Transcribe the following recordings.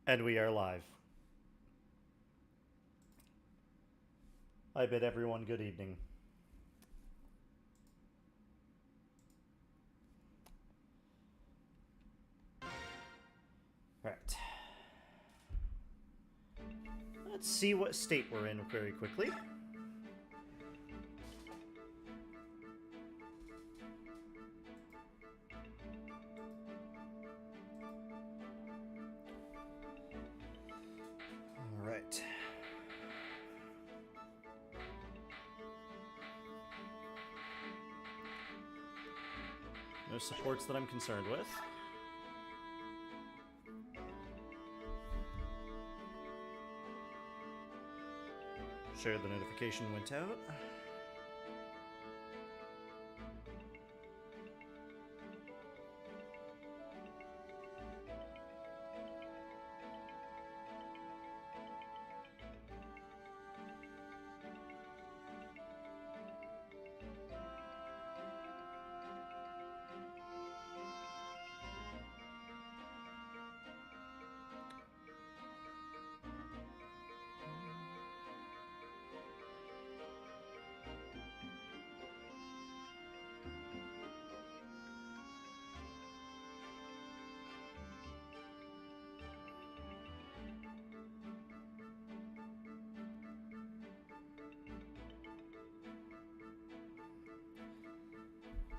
And we are live. I bid everyone good evening. Alright. Let's see what state we're in very quickly. Alright. No supports that I'm concerned with. Sure, the notification went out.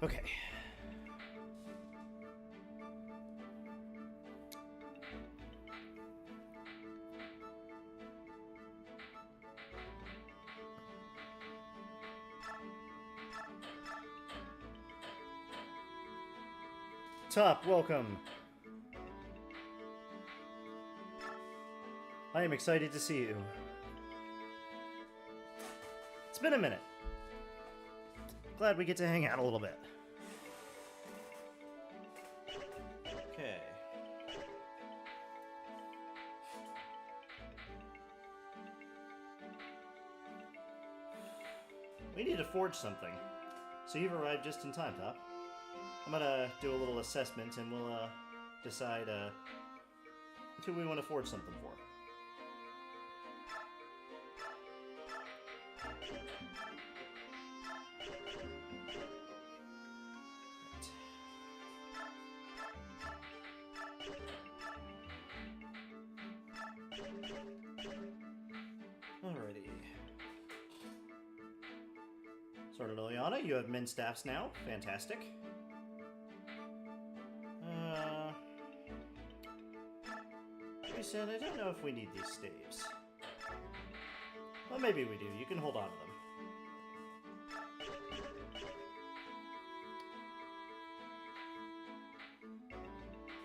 Okay. Top, welcome. I am excited to see you. It's been a minute. Glad we get to hang out a little bit. Okay. We need to forge something. So you've arrived just in time, Top. I'm gonna do a little assessment and we'll decide who we want to forge something for. Alrighty. Sorted Liliana, you have min staffs now. Fantastic. Said I don't know if we need these staves. Well, maybe we do. You can hold on to them.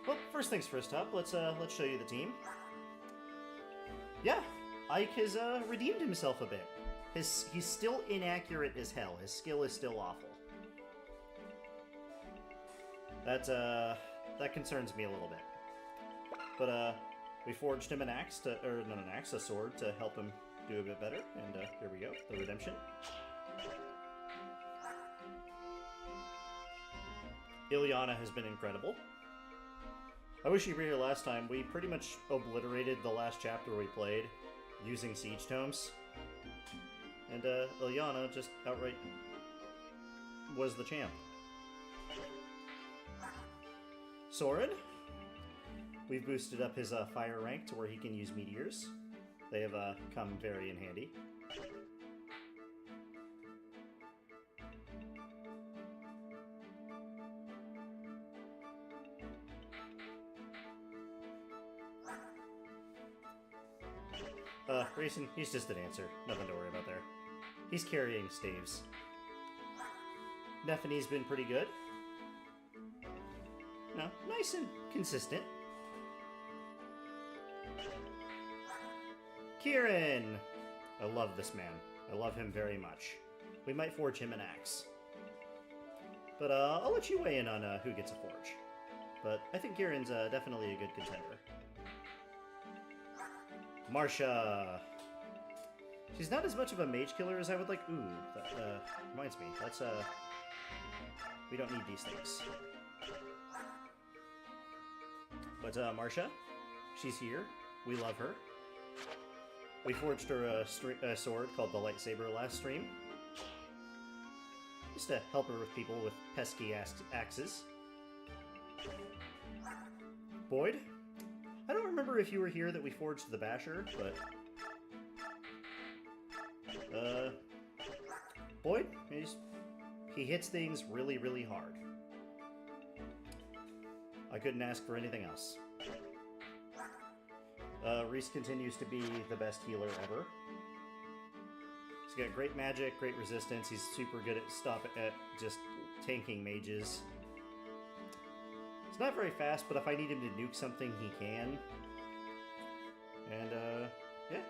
Well, first things first up, let's show you the team. Yeah, Ike has redeemed himself a bit. He's still inaccurate as hell. His skill is still awful. That concerns me a little bit. But we forged him an axe or not an axe, a sword to help him do a bit better. And here we go, the redemption. Ilyana has been incredible. I wish you were here last time. We pretty much obliterated the last chapter we played using siege tomes. And Ilyana just outright was the champ. Soren? We've boosted up his fire rank to where he can use meteors. They have come very in handy. Grayson, he's just a dancer. Nothing to worry about there. He's carrying staves. Nephene's been pretty good. No, nice and consistent. Kieran! I love this man. I love him very much. We might forge him an axe. But I'll let you weigh in on who gets a forge. But I think Kieran's definitely a good contender. Marsha! She's not as much of a mage killer as I would like. Ooh, that reminds me. Let's, we don't need these things. But Marsha, she's here. We love her. We forged her a sword called the Lightsaber last stream. Just to help her with people with pesky axes. Boyd? I don't remember if you were here that we forged the Basher, but... Boyd? He hits things really, really hard. I couldn't ask for anything else. Reese continues to be the best healer ever. He's got great magic, great resistance. He's super good at just tanking mages. He's not very fast, but if I need him to nuke something, he can. And yeah,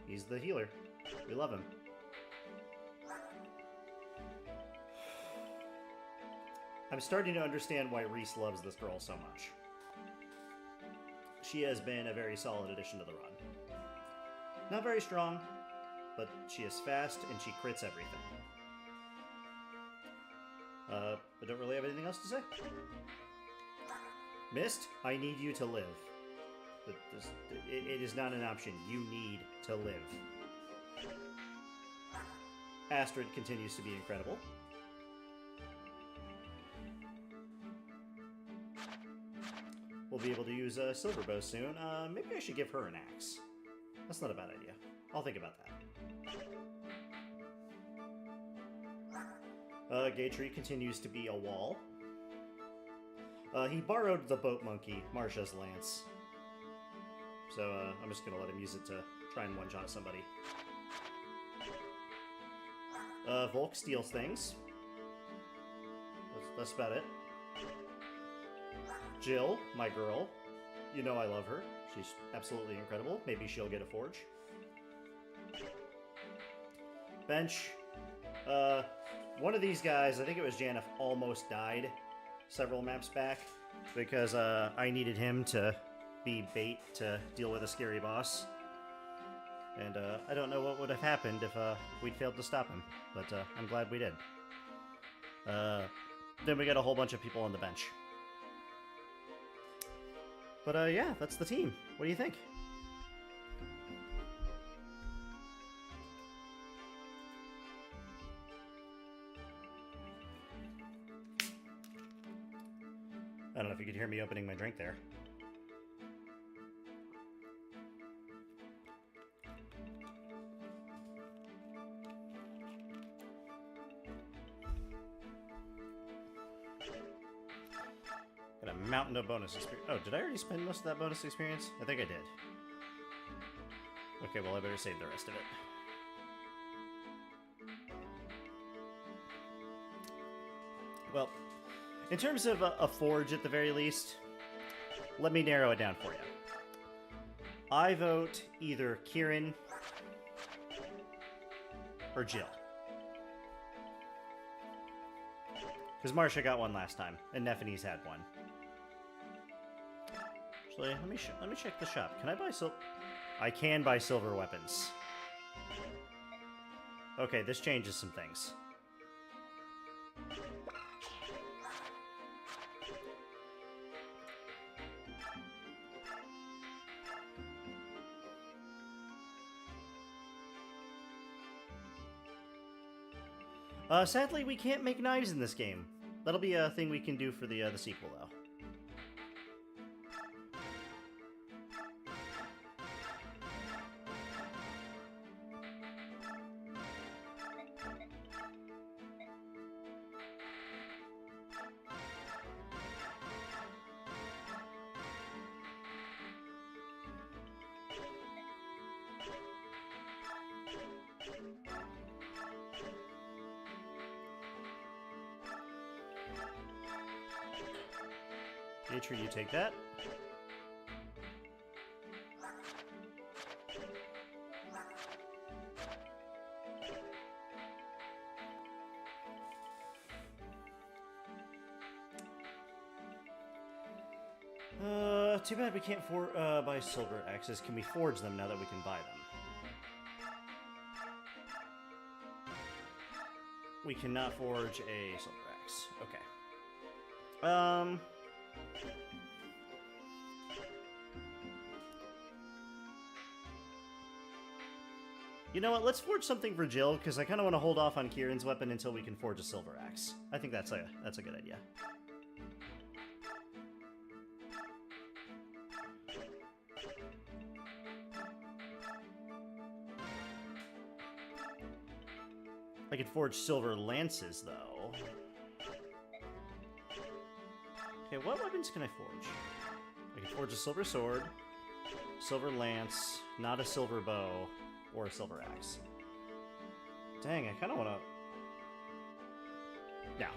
he's the healer. We love him. I'm starting to understand why Reese loves this girl so much. She has been a very solid addition to the run. Not very strong, but she is fast and she crits everything. I don't really have anything else to say. Mist, I need you to live. It is not an option. You need to live. Astrid continues to be incredible. We'll be able to use a silver bow soon. Maybe I should give her an axe. That's not a bad idea. I'll think about that. Gatry continues to be a wall. He borrowed the boat monkey, Marsha's lance. So I'm just going to let him use it to try and one-shot somebody. Volk steals things. That's about it. Jill, my girl. You know I love her. She's absolutely incredible. Maybe she'll get a forge. Bench. One of these guys, I think it was Janif, almost died several maps back because I needed him to be bait to deal with a scary boss. And I don't know what would have happened if we'd failed to stop him, but I'm glad we did. Then we got a whole bunch of people on the bench. But yeah, that's the team. What do you think? I don't know if you could hear me opening my drink there. Got a mountain of bonus experience. Oh, did I already spend most of that bonus experience? I think I did. Okay, well I better save the rest of it. Well, in terms of a forge at the very least, let me narrow it down for you. I vote either Kieran or Jill. Because Marsha got one last time, and Nephine's had one. Actually, let me check the shop. Can I buy I can buy silver weapons. Okay, this changes some things. Sadly, we can't make knives in this game. That'll be a thing we can do for the sequel, though. Nature, you take that. Too bad we can't buy silver axes. Can we forge them now that we can buy them? We cannot forge a silver axe. Okay. You know what? Let's forge something for Jill, because I kind of want to hold off on Kieran's weapon until we can forge a silver axe. I think that's a good idea. I could forge silver lances, though. Okay, what weapons can I forge? I can forge a silver sword, silver lance, not a silver bow, or a silver axe. Dang, I kind of want to... No.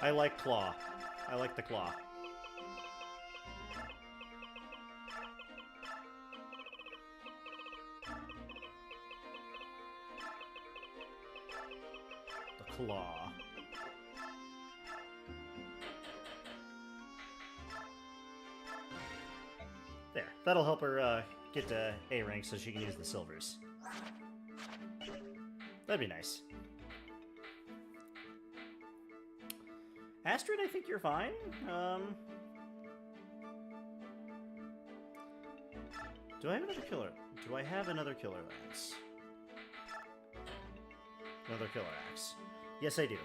I like claw. I like the claw. The claw. There. That'll help her get to A rank so she can use the silvers. That'd be nice. Astrid, I think you're fine. Do I have another killer? Do I have another killer lance? Another killer axe. Yes, I do.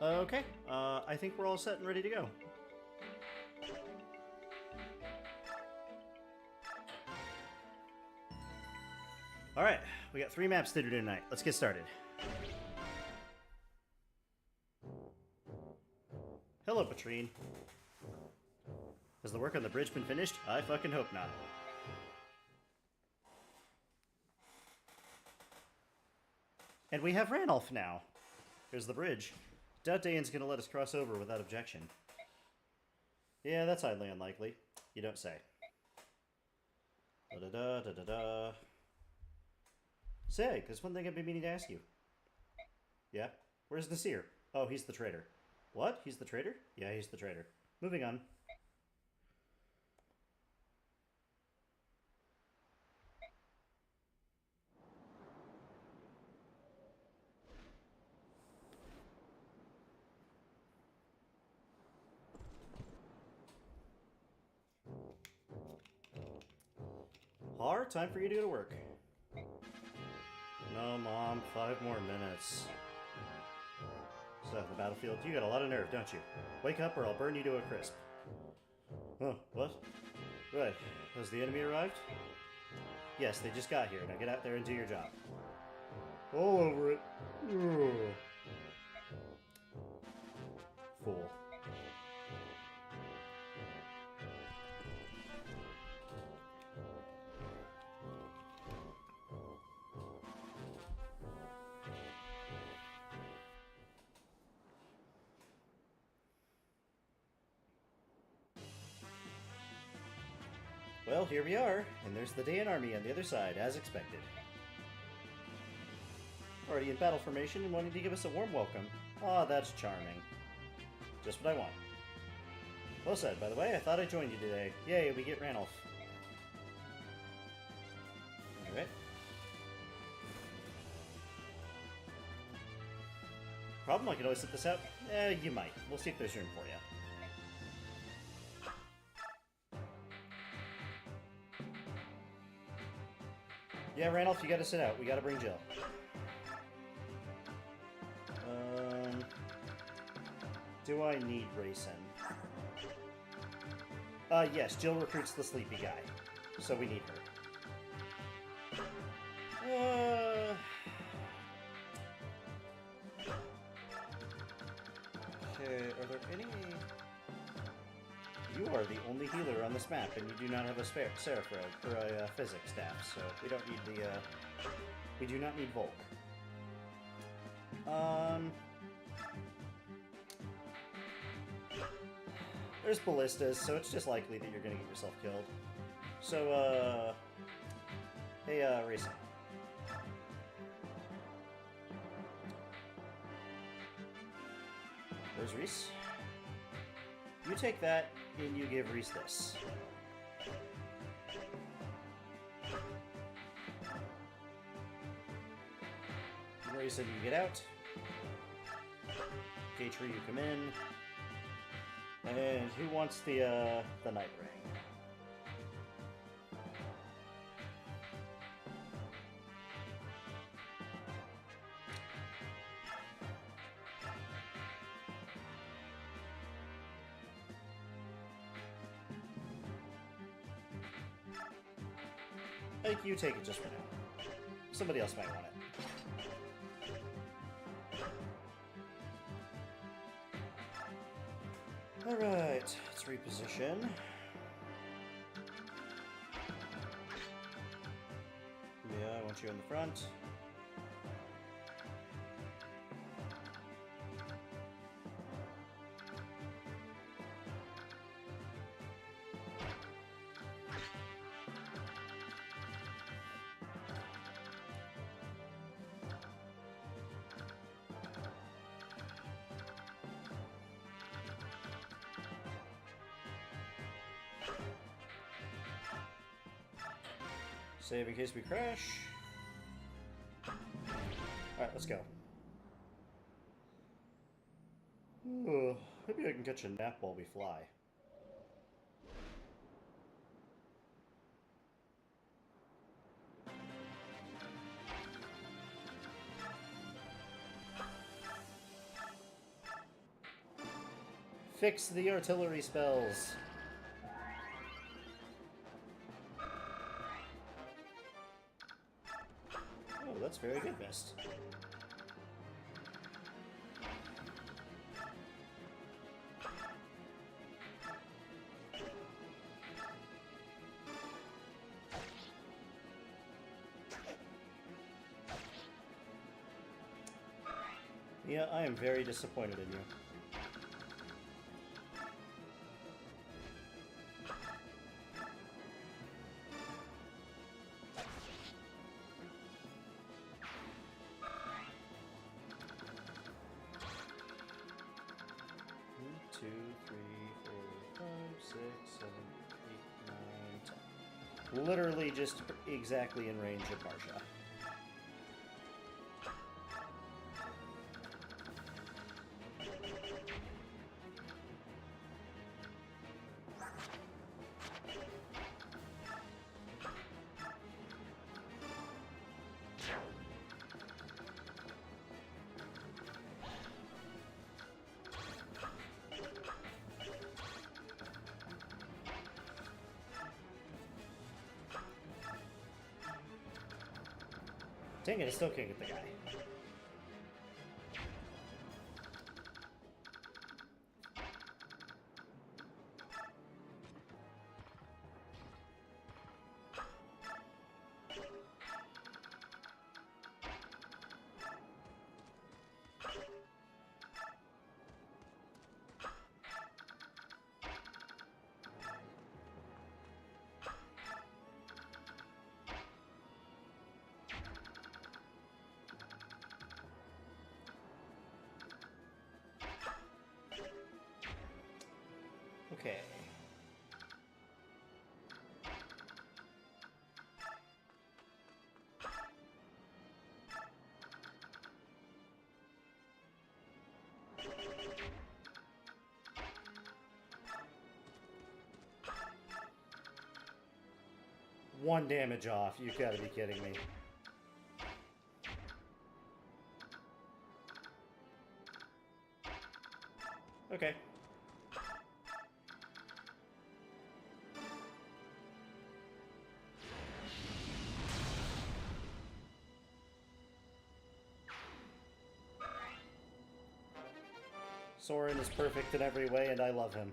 Okay, I think we're all set and ready to go. Alright, we got 3 maps to do tonight. Let's get started. Hello, Patrine. Has the work on the bridge been finished? I fucking hope not. And we have Ranulf now. Here's the bridge. Doubt Dayan's gonna let us cross over without objection. Yeah, that's highly unlikely. You don't say. Da-da-da, da-da-da. Say, there's one thing I've been meaning to ask you. Yeah? Where's Nasir? Oh, he's the traitor. What? He's the traitor? Yeah, he's the traitor. Moving on. Har, time for you to go to work. No, Mom, 5 more minutes. So, the battlefield, you got a lot of nerve, don't you? Wake up or I'll burn you to a crisp. Huh, what? Right, has the enemy arrived? Yes, they just got here. Now get out there and do your job. All over it. Ugh. Fool. Well, here we are, and there's the Dayan army on the other side, as expected. Already in battle formation and wanting to give us a warm welcome. Aw, that's charming. Just what I want. Well said, by the way, I thought I joined you today. Yay, we get Ranulf. Alright. Problem, I could always sit this out? You might. We'll see if there's room for you. Yeah, Ranulf, you gotta sit out. We gotta bring Jill. Do I need Rayson? Yes, Jill recruits the sleepy guy. So we need her. Okay, are there any... You are the only healer on this map, and you do not have a Seraph Rogue, or a physics staff, so we don't need the, we do not need Volk. There's ballistas, so it's just likely that you're gonna get yourself killed. So, hey, Racing. Where's Reese? You take that, and you give Reese this. Racing, you get out. Gatry, you come in. And who wants the night ring? I think you take it just for now. Somebody else might want it. Alright, let's reposition. Yeah, I want you in the front. Save in case we crash. Alright, let's go. Ooh, maybe I can catch a nap while we fly. Fix the artillery spells. That's very good, Mist. Yeah, I am very disappointed in you. Literally just exactly in range of Marsha. Dang it, I still can't get the guy. Okay. One damage off. You've got to be kidding me. Okay. Soren is perfect in every way, and I love him.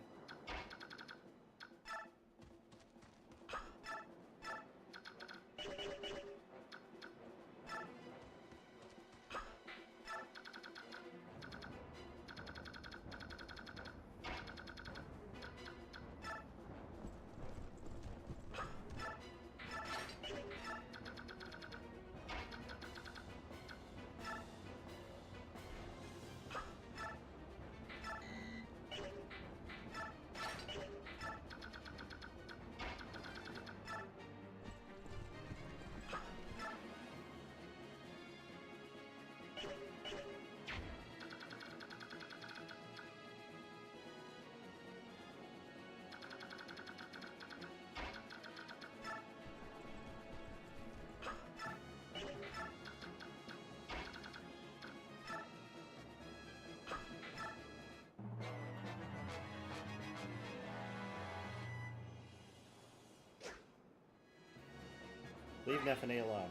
Leave Nephene alone.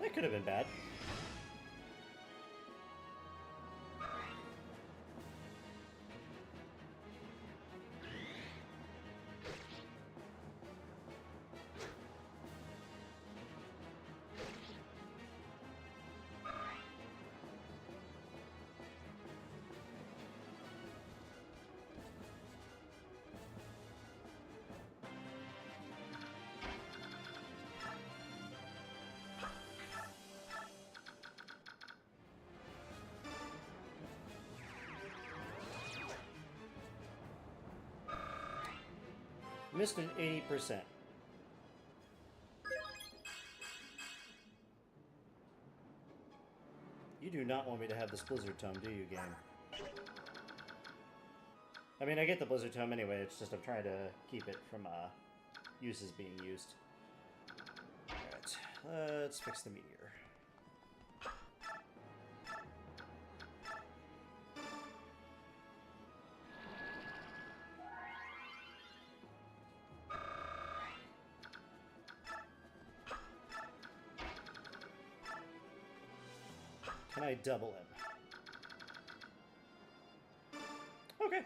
That could have been bad. Missed an 80%. You do not want me to have this Blizzard Tome, do you, game? I mean, I get the Blizzard Tome anyway, it's just I'm trying to keep it from uses being used. Alright, let's fix the meteor. Can I double him? Okay.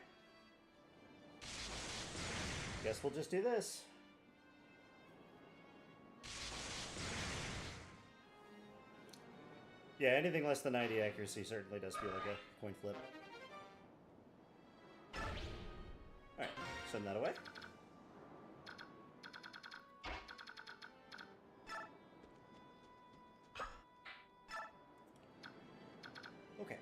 Guess we'll just do this. Yeah, anything less than 90 accuracy certainly does feel like a coin flip. Alright, send that away. Okay.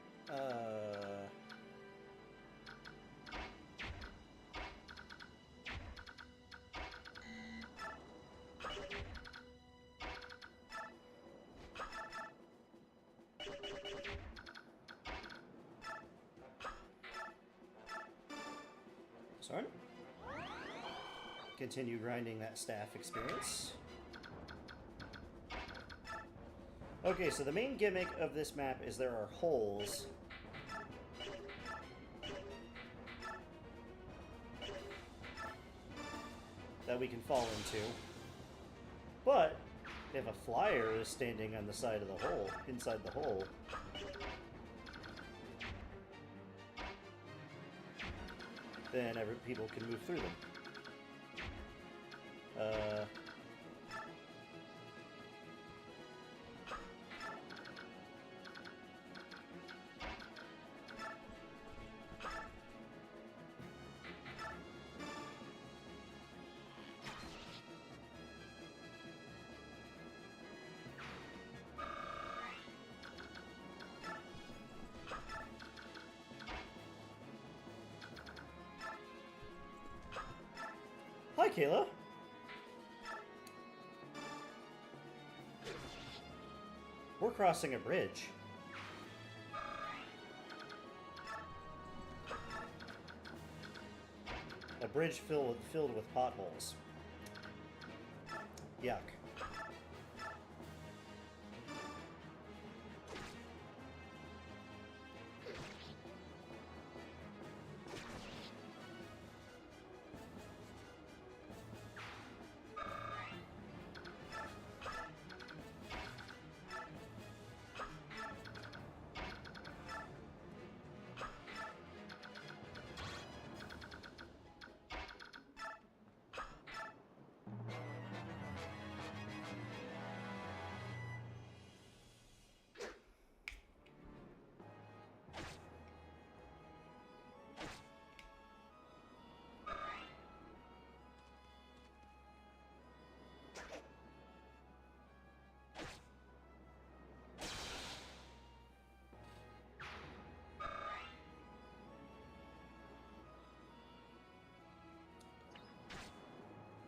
Sorry. Continue grinding that staff experience. Okay, so the main gimmick of this map is there are holes that we can fall into. But if a flyer is standing on the side of the hole, inside the hole, then people can move through them. Hi, Kayla. We're crossing a bridge. A bridge filled with potholes. Yuck.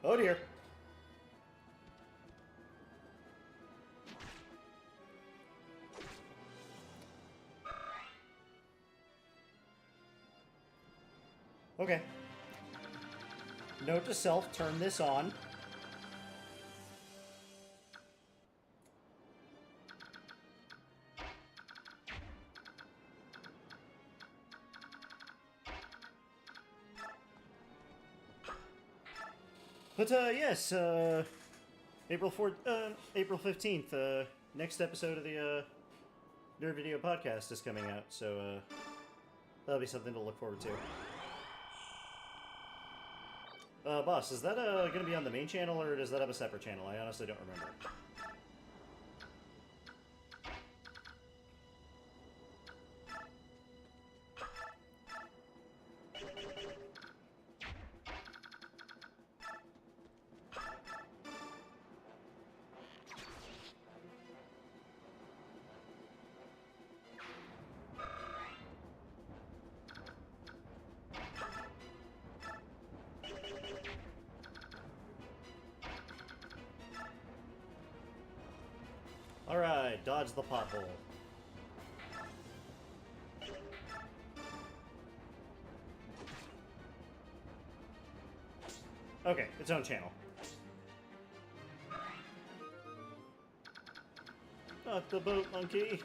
Oh dear. Okay. Note to self, turn this on. But, yes, April 15th, next episode of the, Nerd Video Podcast is coming out, so, that'll be something to look forward to. Boss, is that, gonna be on the main channel, or does that have a separate channel? I honestly don't remember. Alright, dodge the pothole. Okay, its own channel. Not the boat monkey.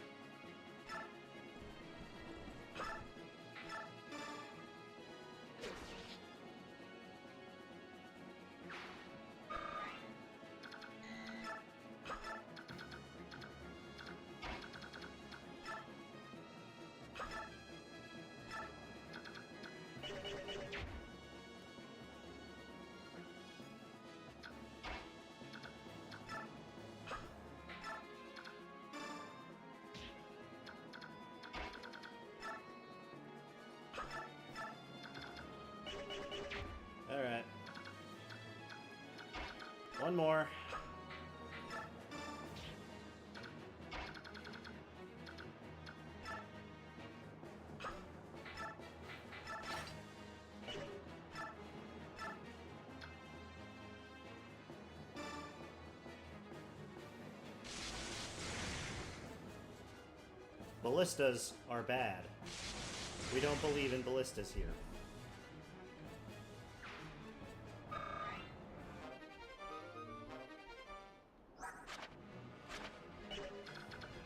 Alright. One more. Ballistas are bad. We don't believe in ballistas here.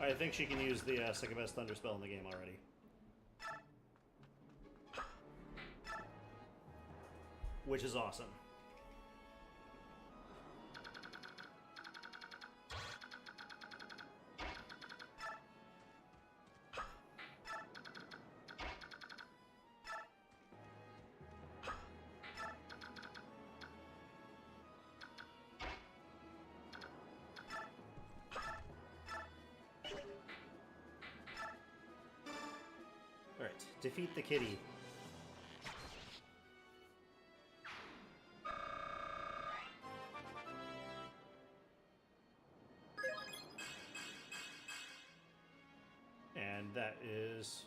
I think she can use the second best thunder spell in the game already. Which is awesome. Alright, defeat the kitty. And that is...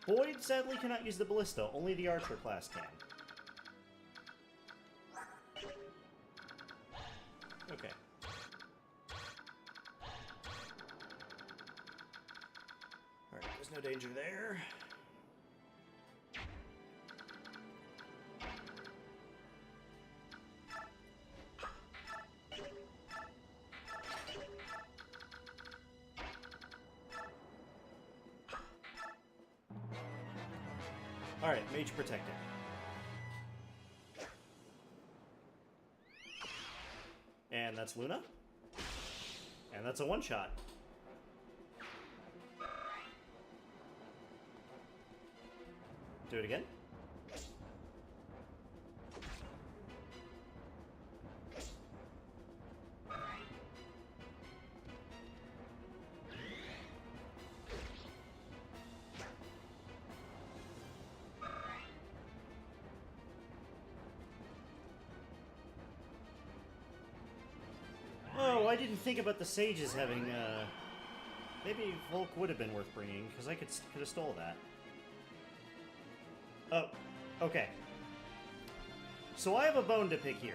Boyd sadly cannot use the ballista, only the archer class can. Okay. Alright, there's no danger there. Alright, mage protected. And that's Luna. And that's a one-shot. Do it again. Oh, I didn't think about the sages having, maybe Volk would have been worth bringing, because I could have stole that. Oh, okay. So I have a bone to pick here.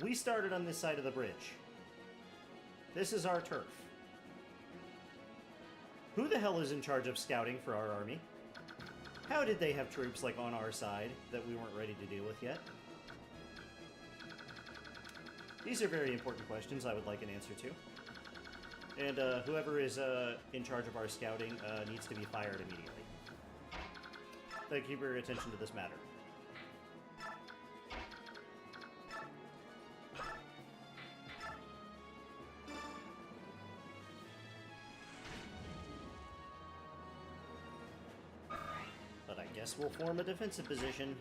We started on this side of the bridge. This is our turf. Who the hell is in charge of scouting for our army? How did they have troops, like, on our side that we weren't ready to deal with yet? These are very important questions I would like an answer to. And whoever is in charge of our scouting needs to be fired immediately. Thank you for your attention to this matter. Guess we'll form a defensive position.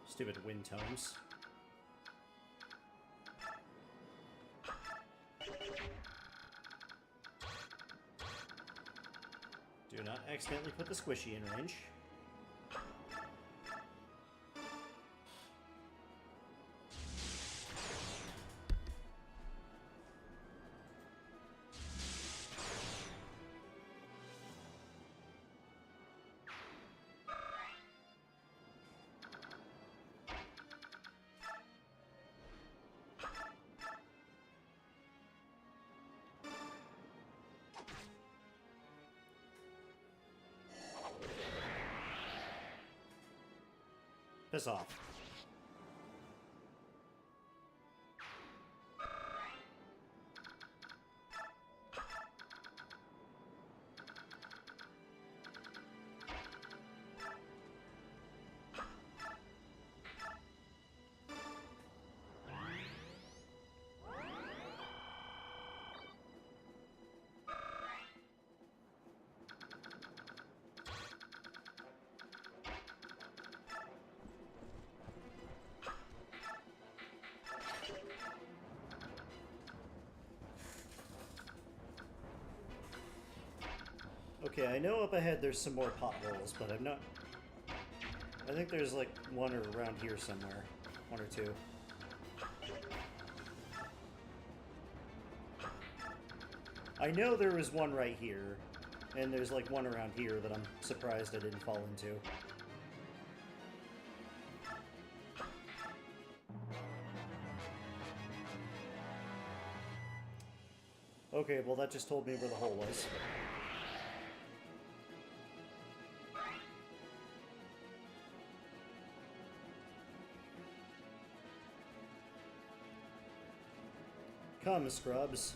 Stupid wind tomes. Do not accidentally put the squishy in range. Piss off. Okay, I know up ahead there's some more potholes, but I'm not... I think there's like one around here somewhere. One or two. I know there was one right here, and there's like one around here that I'm surprised I didn't fall into. Okay, well that just told me where the hole was. Come, scrubs.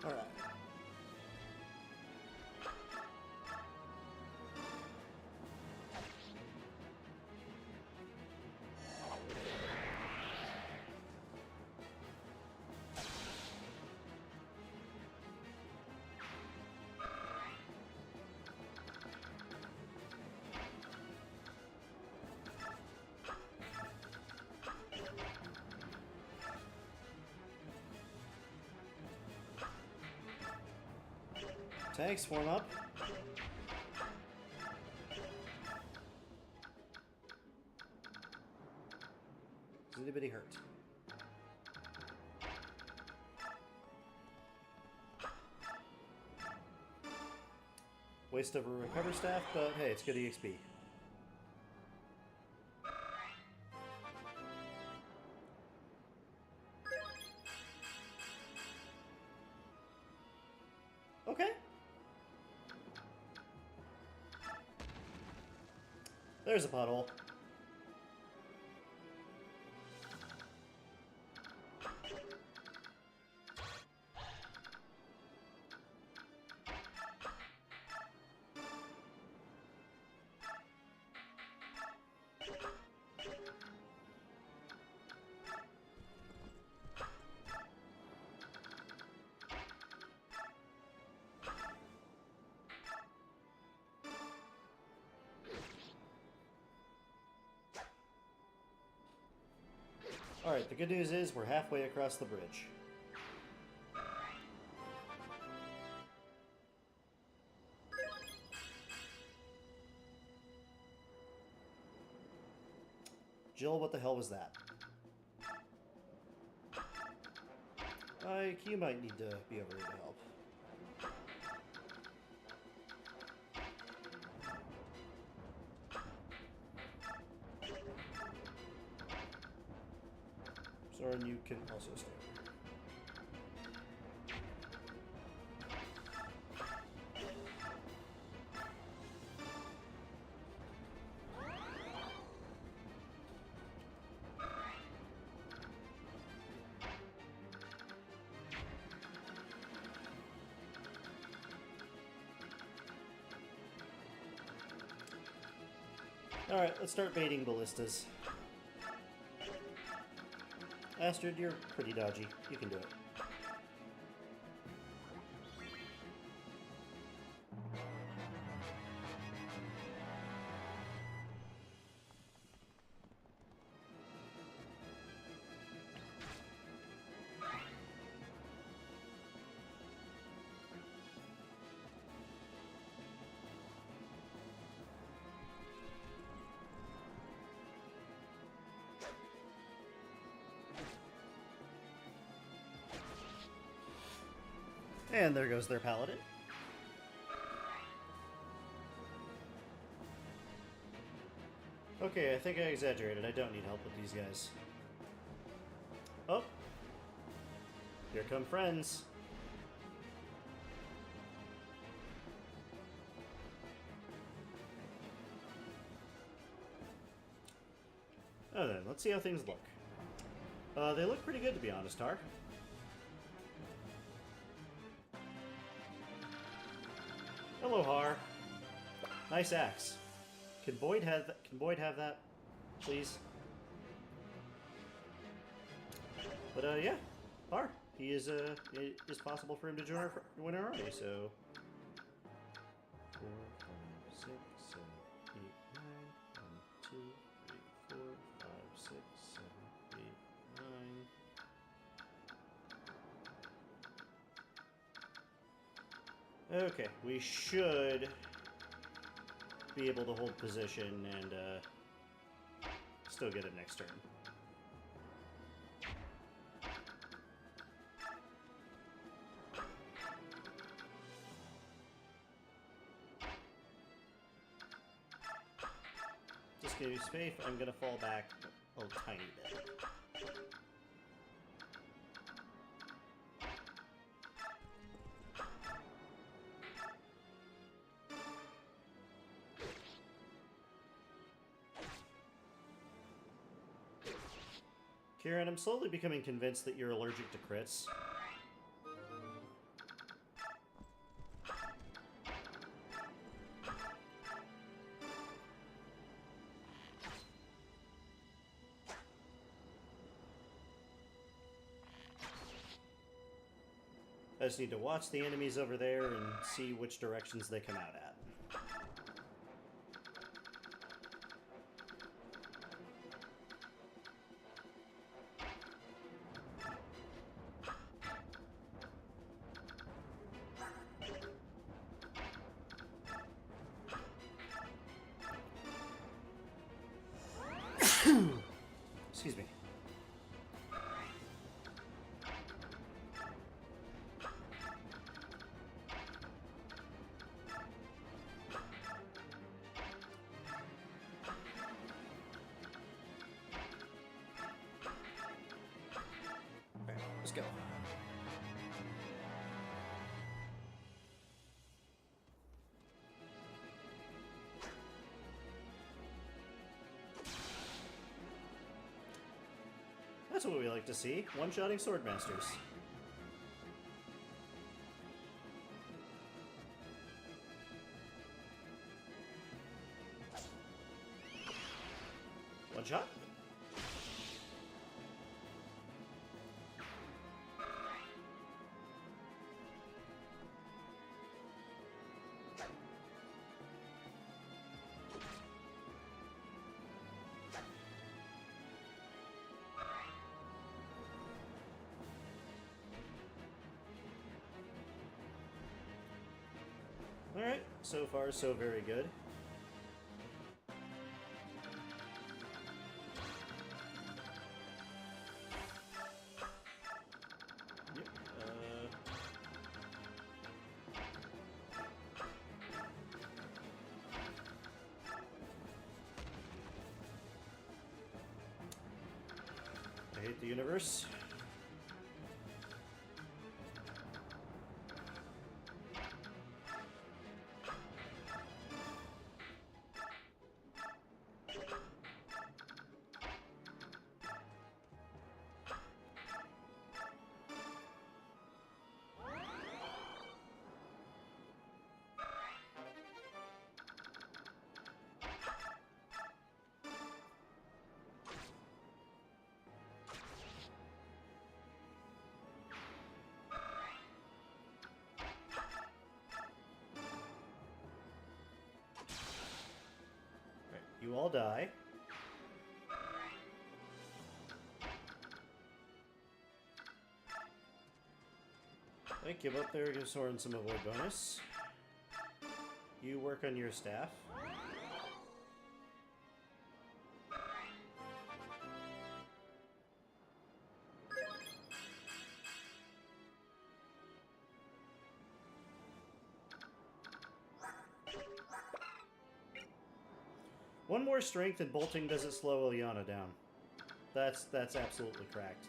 All right. Tanks, form up. Is anybody hurt? Waste of a recover staff, but hey, it's good EXP. Okay. There's a pothole. Alright, the good news is we're halfway across the bridge. Jill, what the hell was that? You might need to be over here to help. Soren, you can also stay over here. Alright, let's start baiting ballistas. Astrid, you're pretty dodgy. You can do it. And there goes their paladin. Okay, I think I exaggerated. I don't need help with these guys. Oh! Here come friends. Oh, then, let's see how things look. They look pretty good, to be honest, Har. Hello, Har. Nice axe. Can Boyd have that? Can Boyd have that, please? But yeah, Har. He is. It is possible for him to join our army. So 4, 5, 6, 7, 8, 9. 1, 2, 3, 4, 5, 6, 7, 8, 9. Okay, we should be able to hold position and still get it next turn. Just give you space. I'm gonna fall back a tiny bit. Kieran, I'm slowly becoming convinced that you're allergic to crits. I just need to watch the enemies over there and see which directions they come out at. Excuse me. Okay, let's go. That's what we like to see. One-shotting swordmasters. One shot. Alright, so far so very good. the universe. You all die. Thank you. Up there, give Soren some avoid bonus. You work on your staff. One more strength and bolting doesn't slow Ilyana down. That's absolutely cracked.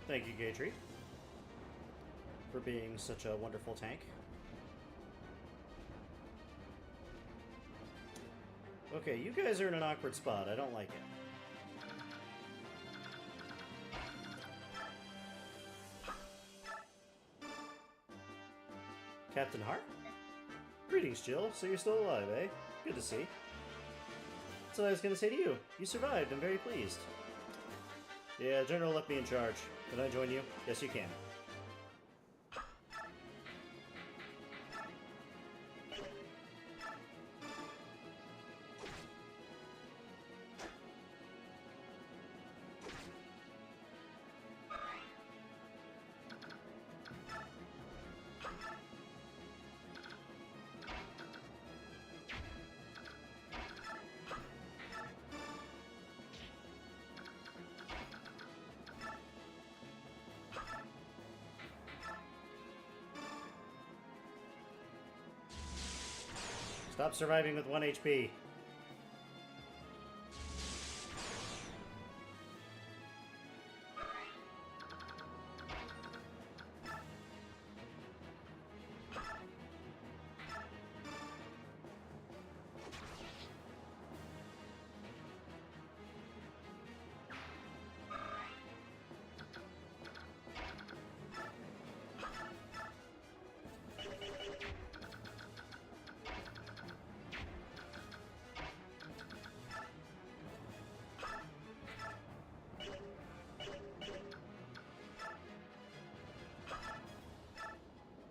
Thank you, Gatry, for being such a wonderful tank. Okay, you guys are in an awkward spot. I don't like it. Captain Hart? Greetings, Jill. So you're still alive, eh? Good to see. That's what I was going to say to you. You survived. I'm very pleased. Yeah, General left me in charge. Can I join you? Yes, you can. Stop surviving with 1 HP.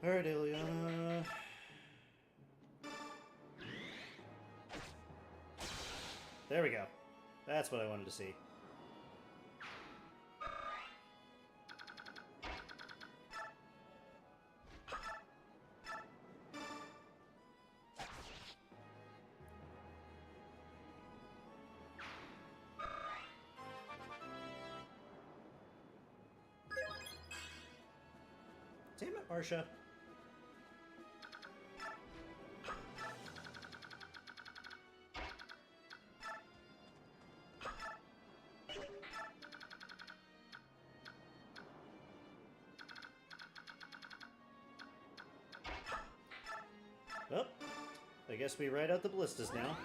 Alright, Ilyana. There we go. That's what I wanted to see. Damn it, Marsha. Well, I guess we ride out the ballistas now.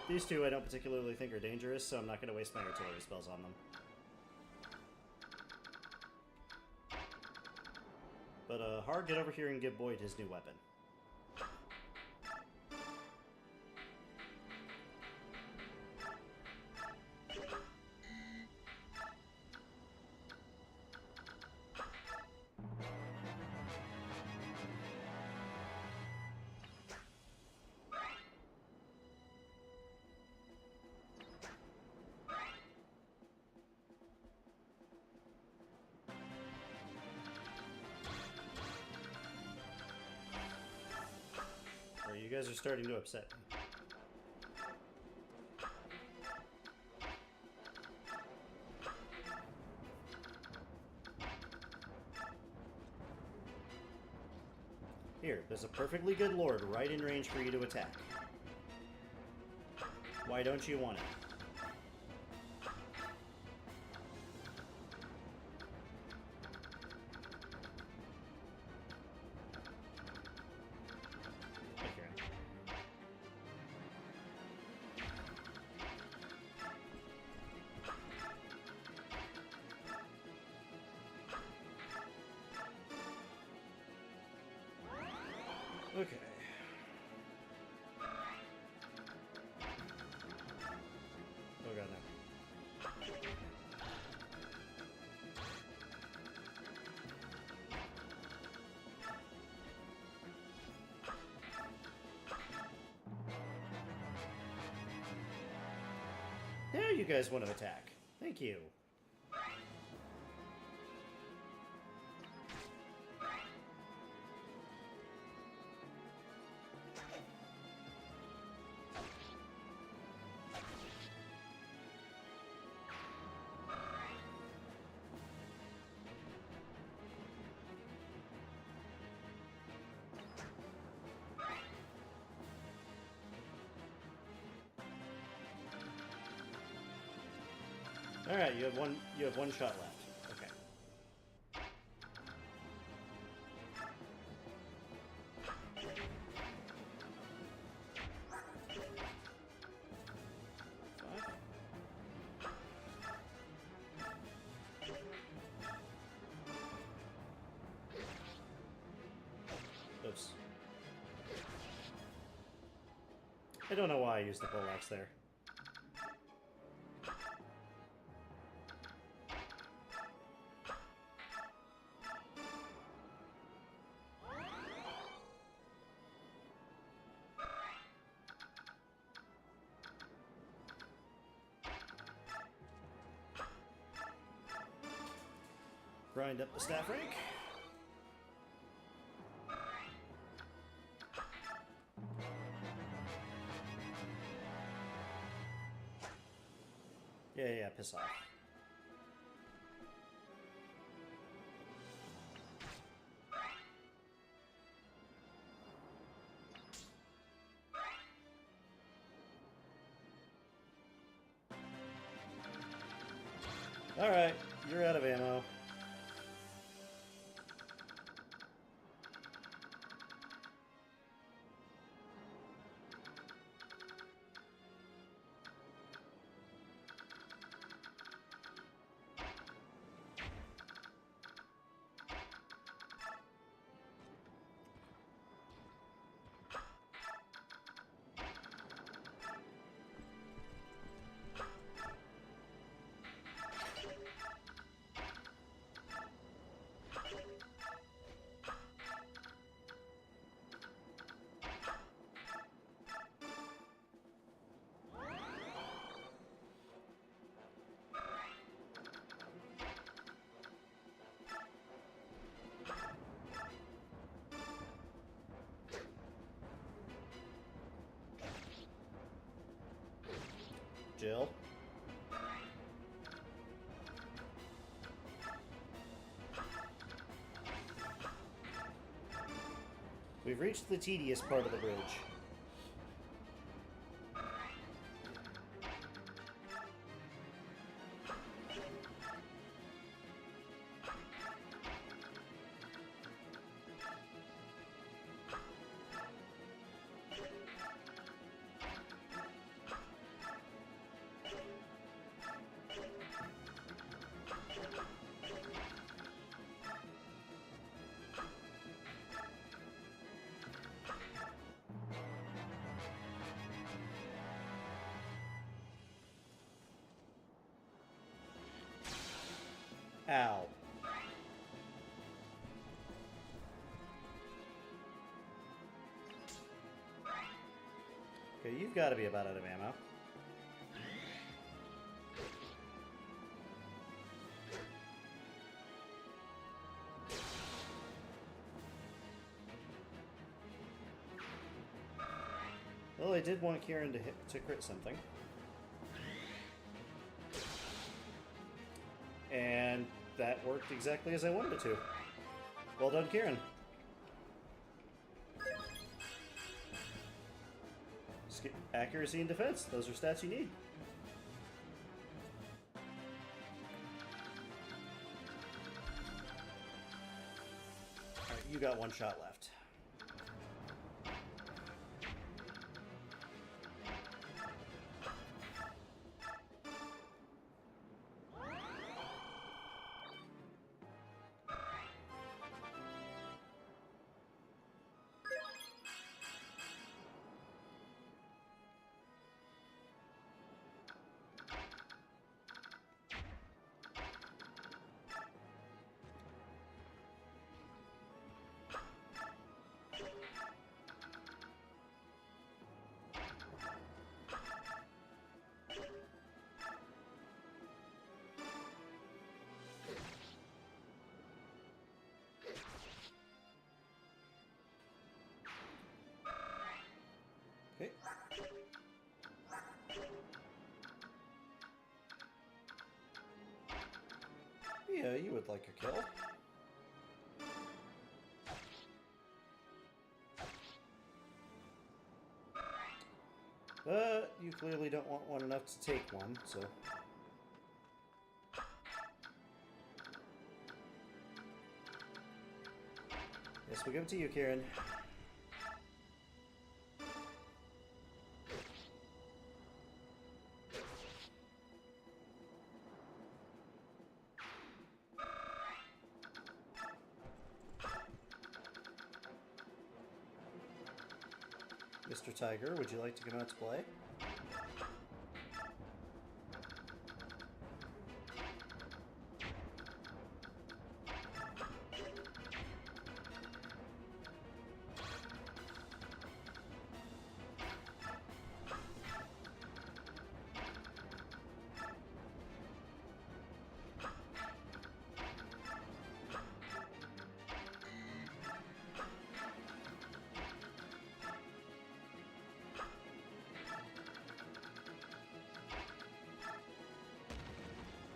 These two I don't particularly think are dangerous, so I'm not going to waste my artillery spells on them. But, Har, get over here and give Boyd his new weapon. you guys are starting to upset me. Here, there's a perfectly good lord right in range for you to attack. Why don't you want it? Okay. Oh god, no. Now you guys want to attack. Thank you. All right, you have one shot left. Okay. Oops. I don't know why I used the poleaxe there. Grind up the staff rank. Yeah, piss off. Alright, you're out of ammo. Jill. We've reached the tedious part of the bridge. Ow. Okay, you've got to be about out of ammo. Well, I did want Kieran to crit something. And that worked exactly as I wanted it to. Well done, Kieran. Accuracy and defense. Those are stats you need. Alright, you got one shot left. Okay. Yeah, you would like a kill. But you clearly don't want one enough to take one, so... Yes, we'll give it to you, Kieran. Mr. Tiger, would you like to come out to play?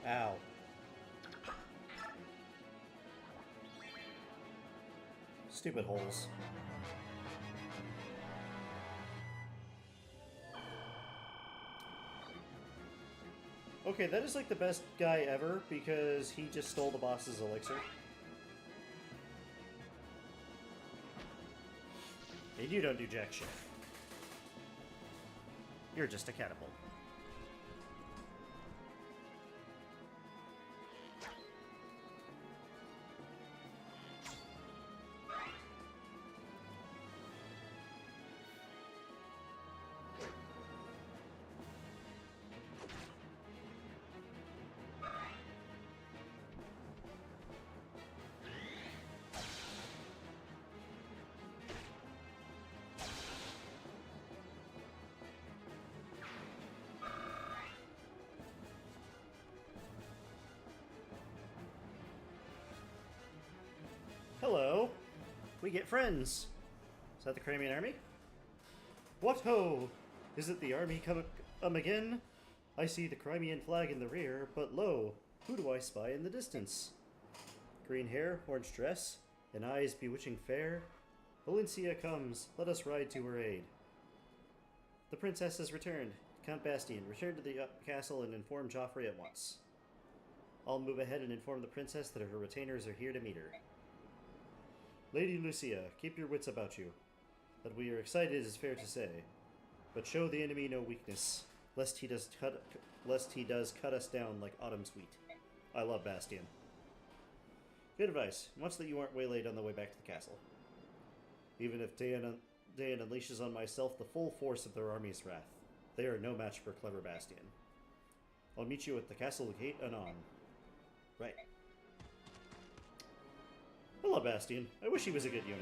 Ow. Stupid holes. Okay, that is like the best guy ever because he just stole the boss's elixir. And you don't do jack shit. You're just a catapult. Hello. We get friends. Is that the Crimean army? What ho! Is it the army come again? I see the Crimean flag in the rear, but lo, who do I spy in the distance? Green hair, orange dress, and eyes bewitching fair. Valencia comes, let us ride to her aid. The princess has returned. Count Bastien, return to the castle and inform Joffrey at once. I'll move ahead and inform the princess that her retainers are here to meet her. Lady Lucia, keep your wits about you. That we are excited is fair to say, but show the enemy no weakness, lest he does cut us down like autumn's wheat. I love Bastien. Good advice. Much that you aren't waylaid on the way back to the castle. Even if Dayan unleashes on myself the full force of their army's wrath, they are no match for clever Bastien. I'll meet you at the castle gate anon. Right. I love Bastien. I wish he was a good unit.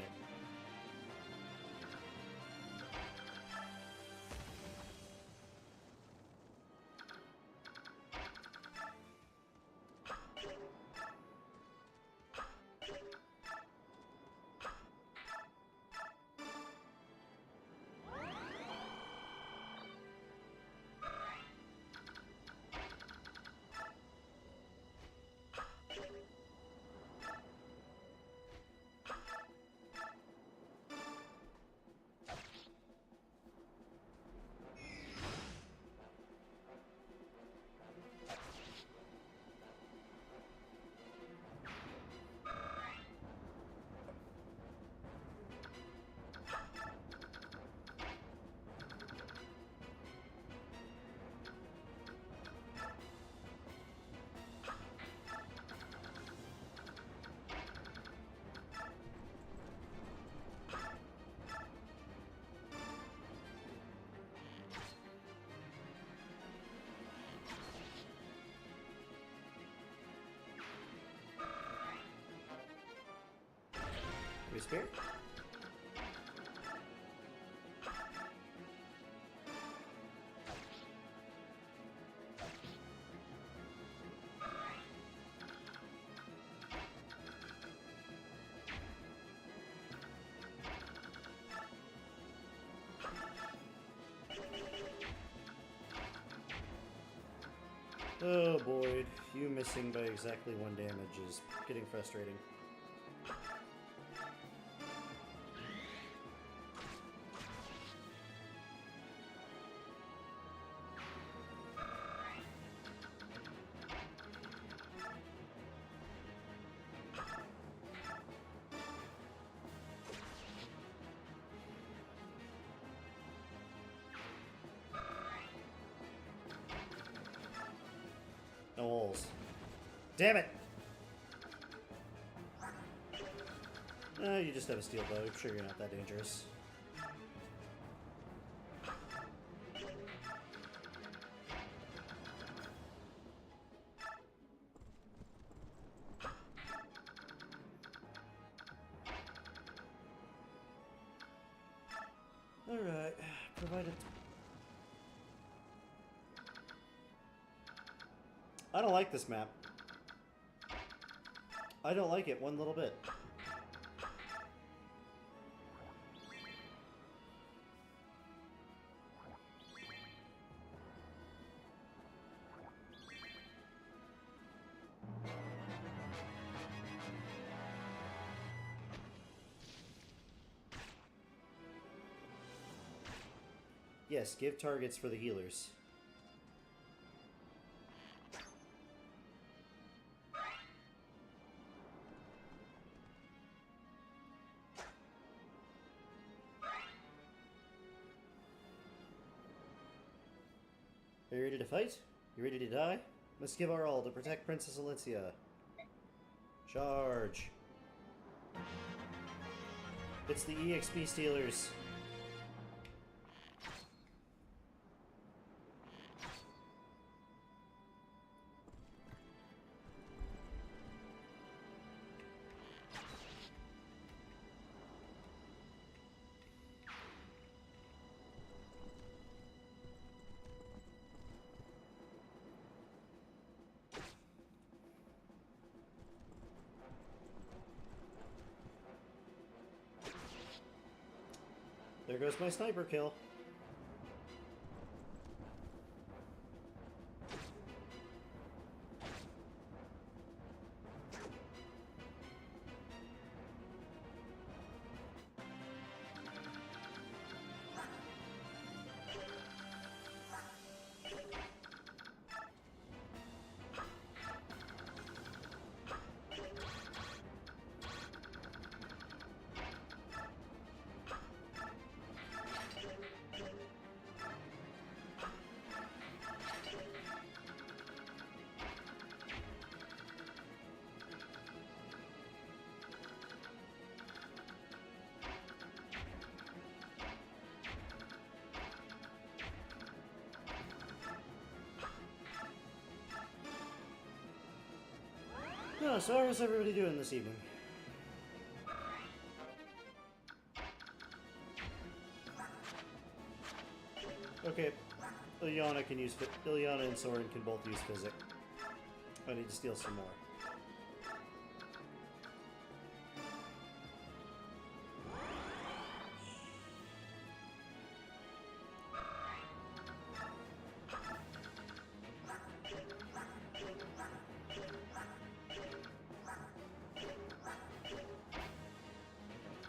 spear. Oh boy, you missing by exactly 1 damage is getting frustrating. No holes. Damn it! You just have a steel bow. I'm sure you're not that dangerous. Alright, provided... I don't like this map. I don't like it one little bit. Yes, give targets for the healers. Are you ready to fight? You ready to die? Let's give our all to protect Princess Alicia. Charge. It's the EXP stealers. There goes my sniper kill. No, so how's everybody doing this evening? Okay, Ilyana can use Ilyana and Soren can both use Physic. I need to steal some more.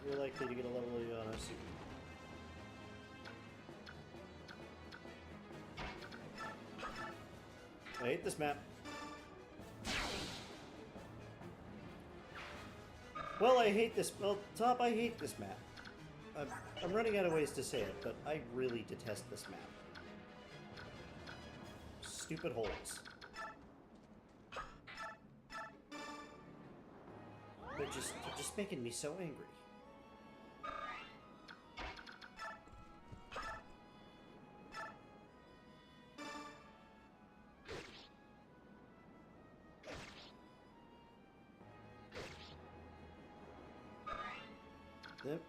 You're likely to get a level Ilyana soon. I hate this map. Well, I hate this. Well, Top, I hate this map. I'm running out of ways to say it, but I really detest this map. Stupid holes. They're just making me so angry.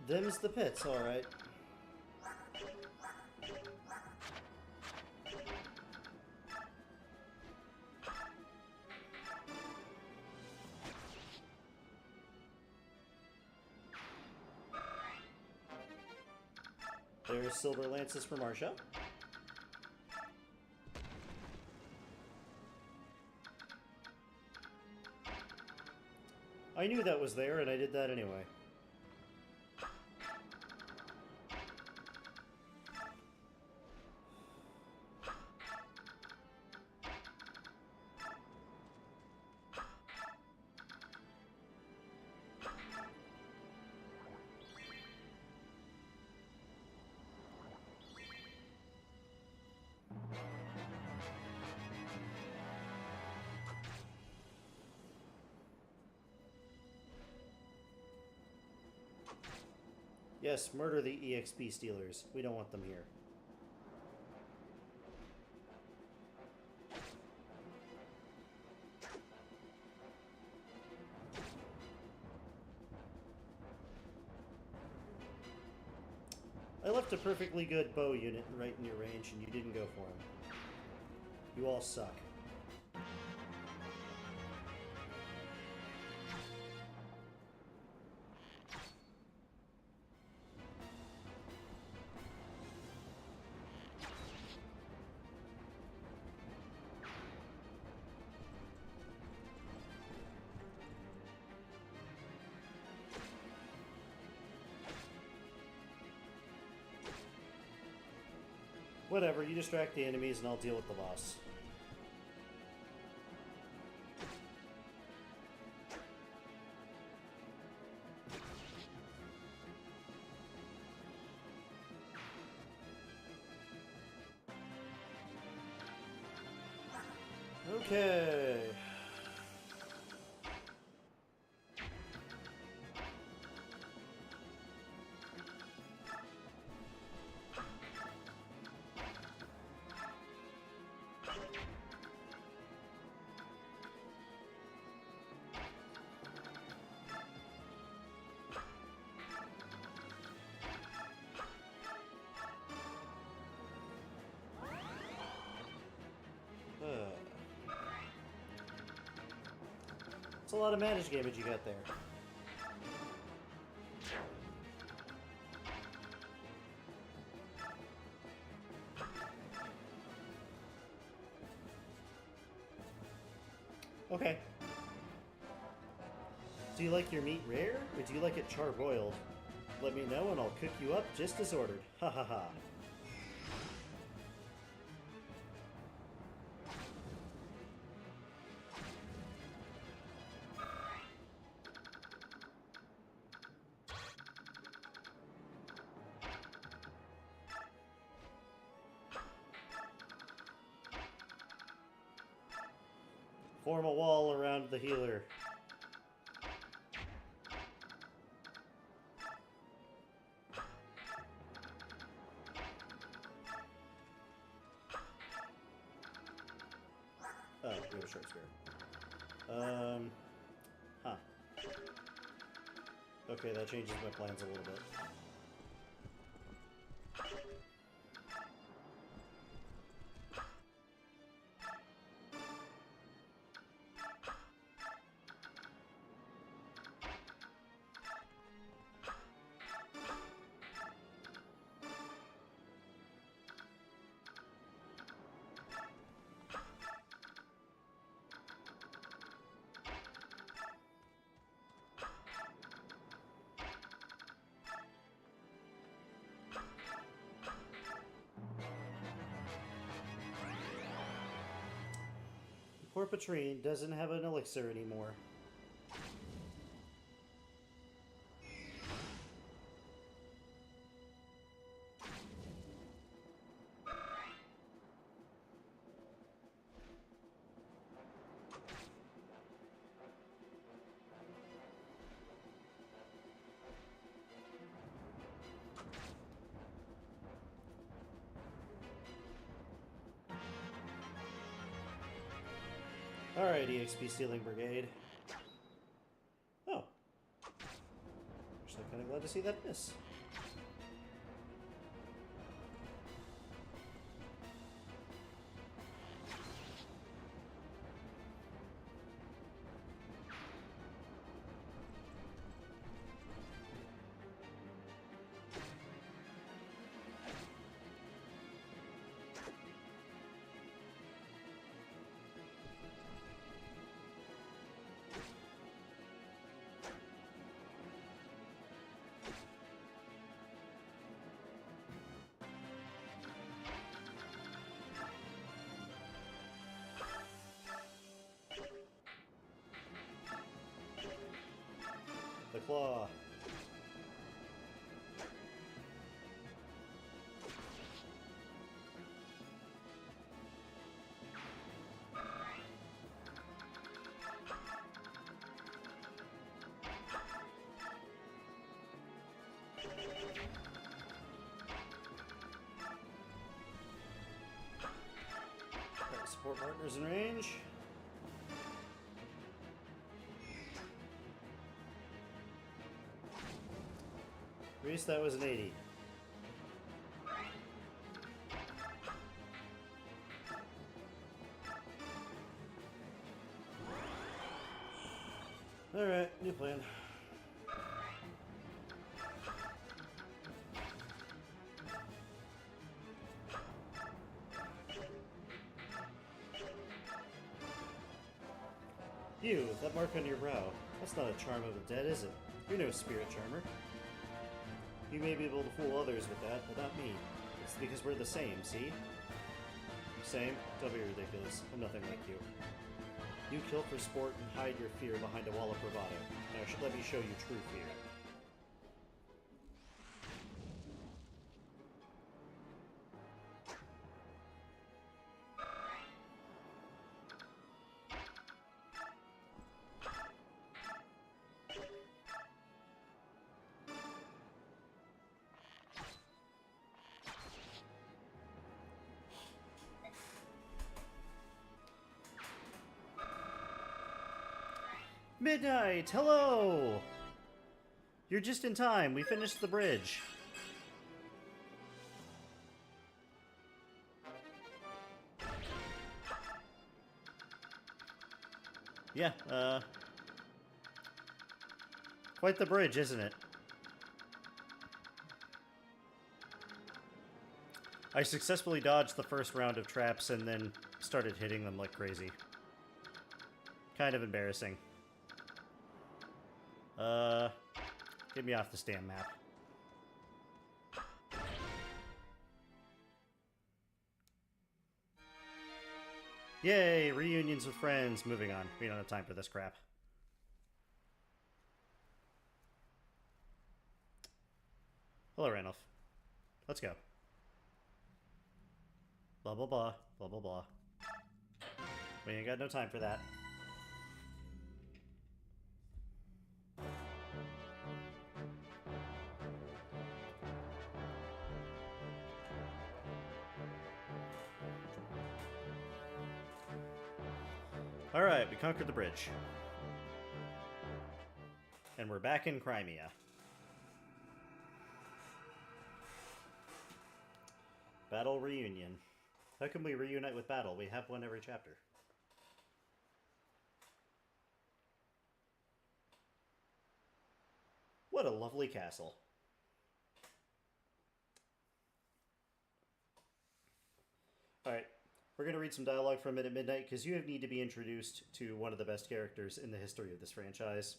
Them's the pits, alright. There's silver lances for Marsha. I knew that was there, and I did that anyway. Yes, murder the EXP stealers. We don't want them here. I left a perfectly good bow unit right in your range and you didn't go for him. You all suck. Whatever, you distract the enemies and I'll deal with the boss. Okay. It's a lot of managed damage you got there. Okay. Do you like your meat rare, or do you like it charbroiled? Let me know and I'll cook you up just as ordered. Ha ha ha. Form a wall around the healer. Oh, we have a short spear. Huh. Okay, that changes my plans a little bit. Poor Patrine doesn't have an elixir anymore. Alright, EXP Stealing Brigade. Oh. Actually, kind of glad Glad to see that miss. The claw. Alright, support partners in range. Reese, that was an 80. Alright, new plan. You, that mark on your brow. That's not a charm of the dead, is it? You're no spirit charmer. You may be able to fool others with that, but not me. It's because we're the same, see? Same? Don't be ridiculous. I'm nothing like you. You kill for sport and hide your fear behind a wall of bravado. Now let me show you true fear. Midnight! Hello! You're just in time. We finished the bridge. Yeah, quite the bridge, isn't it? I successfully dodged the first round of traps and then started hitting them like crazy. Kind of embarrassing. Get me off this damn map. Yay, reunions with friends. Moving on. We don't have time for this crap. Hello, Randolph. Let's go. Blah, blah, blah. Blah, blah, blah. We ain't got no time for that. Alright, we conquered the bridge. And we're back in Crimea. Battle reunion. How can we reunite with battle? We have one every chapter. What a lovely castle. Alright. We're going to read some dialogue from it at midnight, because you need to be introduced to one of the best characters in the history of this franchise.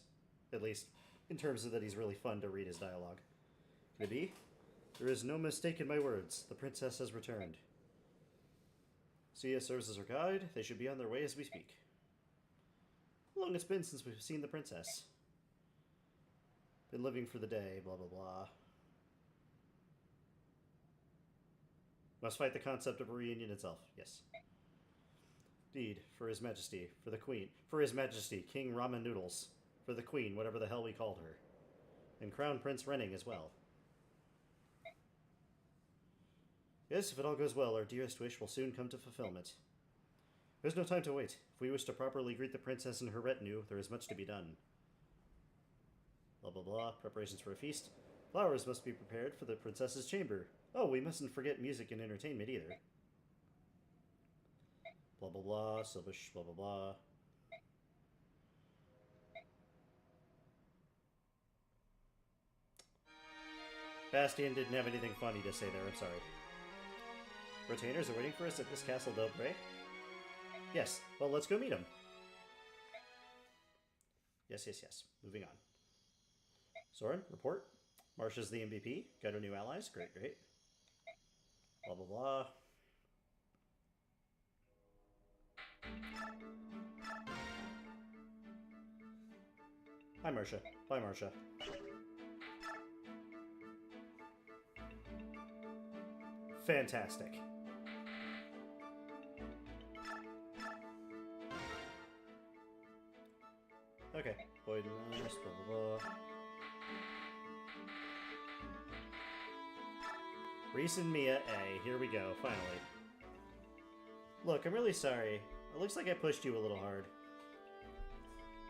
At least, in terms of that he's really fun to read his dialogue. Maybe? There is no mistake in my words. The princess has returned. Sia serves as her guide. They should be on their way as we speak. How long it's been since we've seen the princess? Been living for the day, blah blah blah. Must fight the concept of a reunion itself. Yes. Indeed, for His Majesty, for the Queen, for His Majesty, King Ramen Noodles, for the Queen, whatever the hell we called her, and Crown Prince Renning as well. Yes, if it all goes well, our dearest wish will soon come to fulfillment. There's no time to wait. If we wish to properly greet the princess and her retinue, there is much to be done. Blah blah blah. Preparations for a feast. Flowers must be prepared for the princess's chamber. Oh, we mustn't forget music and entertainment either. Blah blah blah, Silvish, blah blah blah. Bastian didn't have anything funny to say there, I'm sorry. Retainers are waiting for us at this castle del Bray? Yes, well, let's go meet them. Yes, yes, yes. Moving on. Soren, report. Marcia's the MVP. Got her new allies. Great, great. Blah, blah, blah. Hi, Marcia. Bye, Marcia. Fantastic. Okay. Void Nest, blah, blah, blah. Reese and Mia A. Here we go, finally. Look, I'm really sorry. It looks like I pushed you a little hard.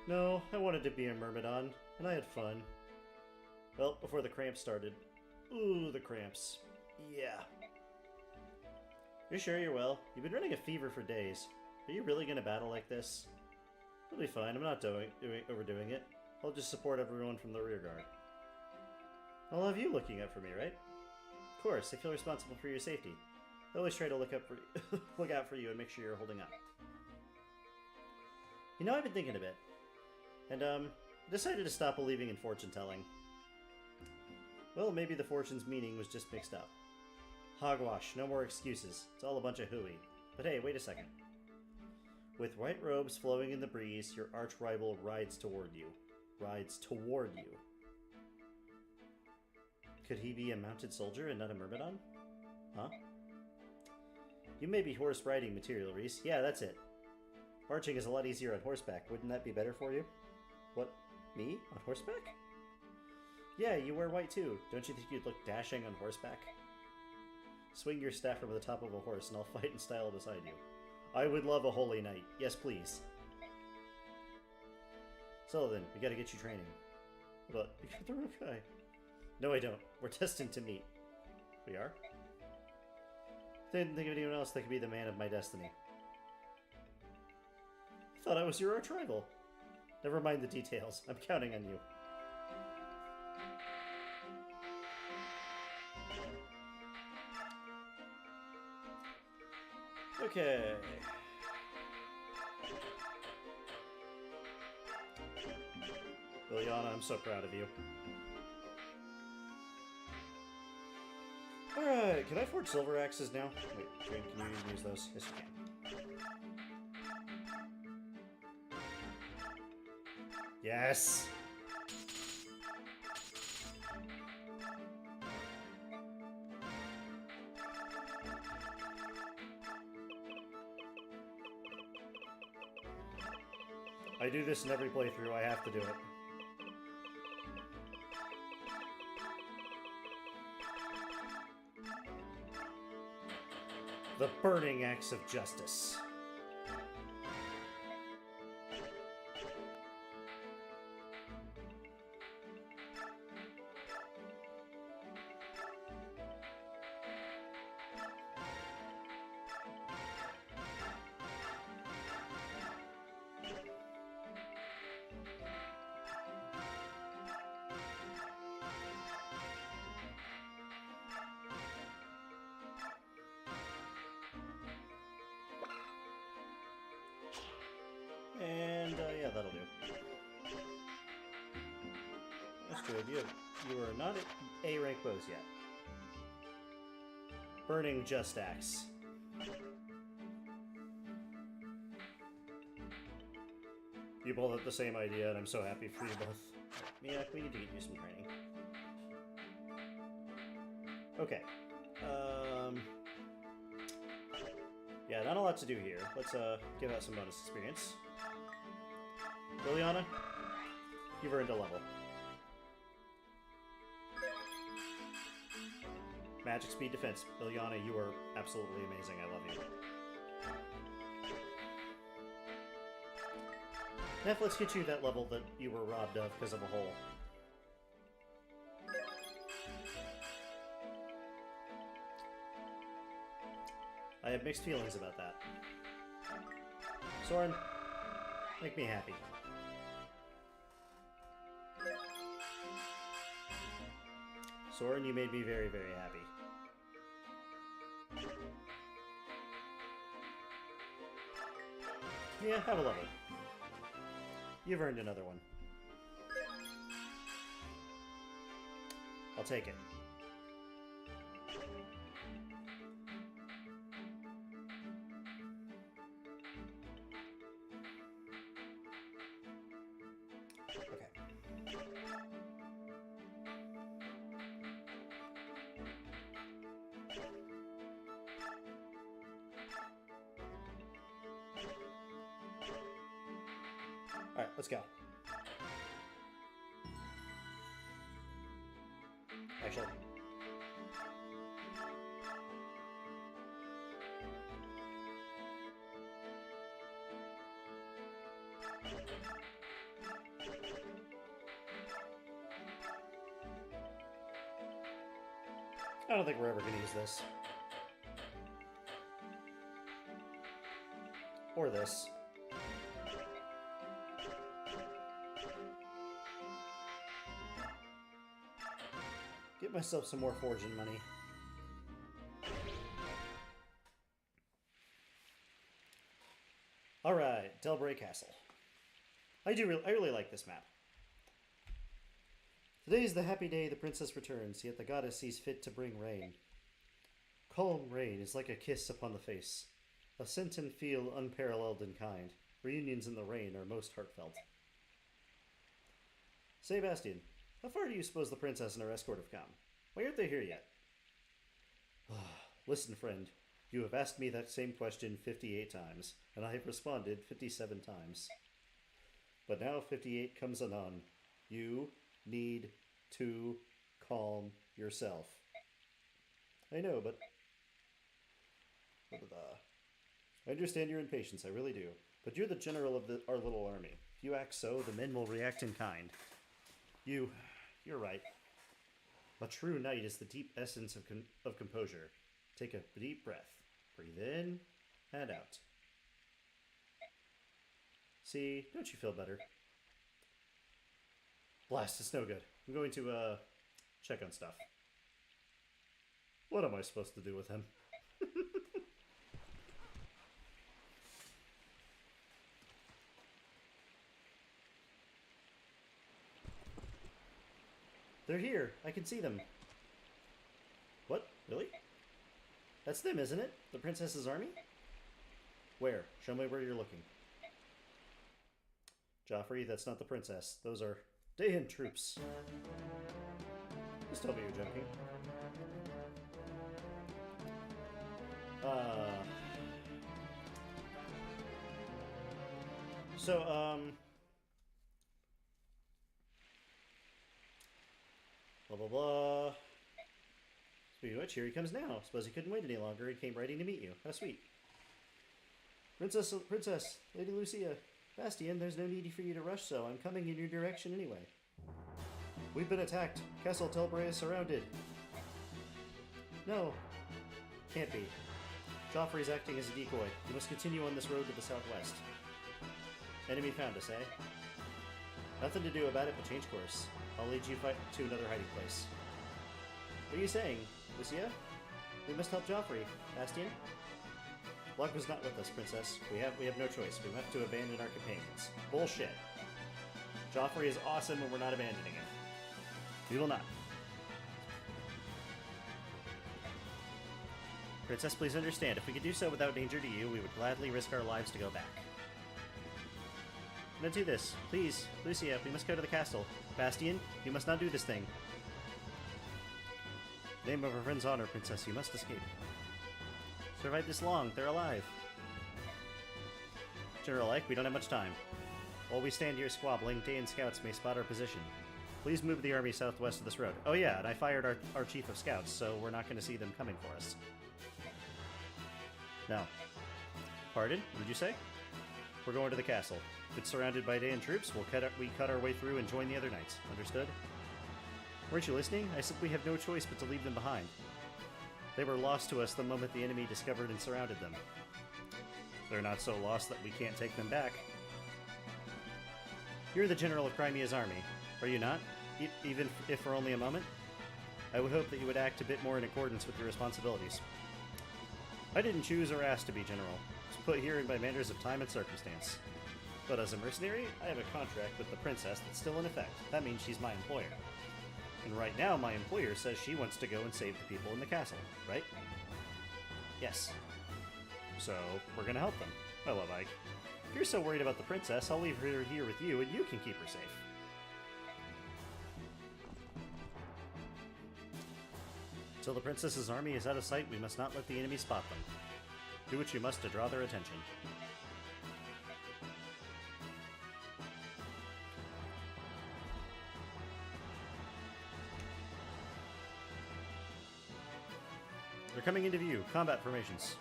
No, I wanted to be a Myrmidon, and I had fun. Well, before the cramps started. Ooh, the cramps. Yeah. You're sure you're well? You've been running a fever for days. Are you really gonna battle like this? It'll be fine. I'm not overdoing it. I'll just support everyone from the rear guard. I'll have you looking out for me, right? Of course. I feel responsible for your safety. I always try to look out for you and make sure you're holding up. You know, I've been thinking a bit, and decided to stop believing in fortune telling. Well, maybe the fortune's meaning was just mixed up. Hogwash, no more excuses. It's all a bunch of hooey. But hey, wait a second. With white robes flowing in the breeze, your arch-rival rides toward you. Could he be a mounted soldier and not a Myrmidon? Huh? You may be horse-riding material, Reese. Yeah, that's it. Marching is a lot easier on horseback. Wouldn't that be better for you? What? Me? On horseback? Yeah, you wear white too. Don't you think you'd look dashing on horseback? Swing your staff over the top of a horse and I'll fight in style beside you. I would love a holy knight. Yes, please. So then, we gotta get you training. But you got the roof guy. No, I don't. We're destined to meet. We are? Didn't think of anyone else that could be the man of my destiny. I thought I was your arch-rival. Never mind the details. I'm counting on you. Okay. Liliana, I'm so proud of you. Alright, can I forge silver axes now? Wait, can you use those? Yes, you can. Yes! I do this in every playthrough, I have to do it. The burning axe of justice. And, yeah, that'll do. That's good. You are not at A-rank bows yet. Burning Just Axe. You both have the same idea, and I'm so happy for you both. Yeah, we need to get you some training. Okay. Yeah, not a lot to do here. Let's, give out some bonus experience. Liliana, you've earned a level. Magic, speed, defense. Liliana, you are absolutely amazing. I love you. Neff, let's get you that level that you were robbed of because of a hole. I have mixed feelings about that. Soren, make me happy. Soren, you made me very, very happy. Yeah, have a lover. You've earned another one. I'll take it. Okay. Alright, let's go. Actually. I don't think we're ever going to use this. Or this. Get myself some more forging money. Alright, Delbray Castle. I really like this map. Today is the happy day the princess returns, yet the goddess sees fit to bring rain. Calm rain is like a kiss upon the face, a scent and feel unparalleled in kind. Reunions in the rain are most heartfelt. Say, Bastian, how far do you suppose the princess and her escort have come? Why aren't they here yet? Listen, friend, you have asked me that same question 58 times, and I have responded 57 times. But now 58 comes anon. You need to calm yourself. I know, but... I understand your impatience, I really do. But you're the general of our little army. If you act so, the men will react in kind. You're right. A true knight is the deep essence of composure. Take a deep breath. Breathe in and out. See, don't you feel better? Blast, it's no good. I'm going to, check on stuff. What am I supposed to do with him? They're here. I can see them. What? Really? That's them, isn't it? The princess's army? Where? Show me where you're looking. Joffrey, that's not the princess. Those are Dayan troops. Just tell me you're joking. Blah, blah, blah. Speaking of which, here he comes now. Suppose he couldn't wait any longer and came riding to meet you. How sweet. Princess, Lady Lucia. Bastian, there's no need for you to rush so. I'm coming in your direction anyway. We've been attacked. Castle Telbray is surrounded. No. Can't be. Joffrey's acting as a decoy. You must continue on this road to the southwest. Enemy found us, eh? Nothing to do about it but change course. I'll lead you to another hiding place. What are you saying, Lucia? We must help Joffrey. Bastian? Luck was not with us, Princess. We have no choice. We have to abandon our companions. Bullshit. Joffrey is awesome and we're not abandoning him. We will not. Princess, please understand. If we could do so without danger to you, we would gladly risk our lives to go back. Don't do this. Please, Lucia, we must go to the castle. Bastian, you must not do this thing. In the name of our friend's honor, Princess, you must escape. Survived this long. They're alive. General Ike, we don't have much time. While we stand here squabbling, Dayan scouts may spot our position. Please move the army southwest of this road. Oh yeah, and I fired our chief of scouts, so we're not going to see them coming for us. No. Pardon? What did you say? We're going to the castle. If it's surrounded by Dayan troops, we cut our way through and join the other knights. Understood? Weren't you listening? I simply have no choice but to leave them behind. They were lost to us the moment the enemy discovered and surrounded them. They're not so lost that we can't take them back. You're the general of Crimea's army, are you not? Even if for only a moment? I would hope that you would act a bit more in accordance with your responsibilities. I didn't choose or ask to be general. I was put here by matters of time and circumstance. But as a mercenary, I have a contract with the princess that's still in effect. That means she's my employer. And right now, my employer says she wants to go and save the people in the castle, right? Yes. So, we're gonna help them. Hello, Ike. If you're so worried about the princess, I'll leave her here with you and you can keep her safe. Till the princess's army is out of sight, we must not let the enemy spot them. Do what you must to draw their attention. They're coming into view. Combat formations.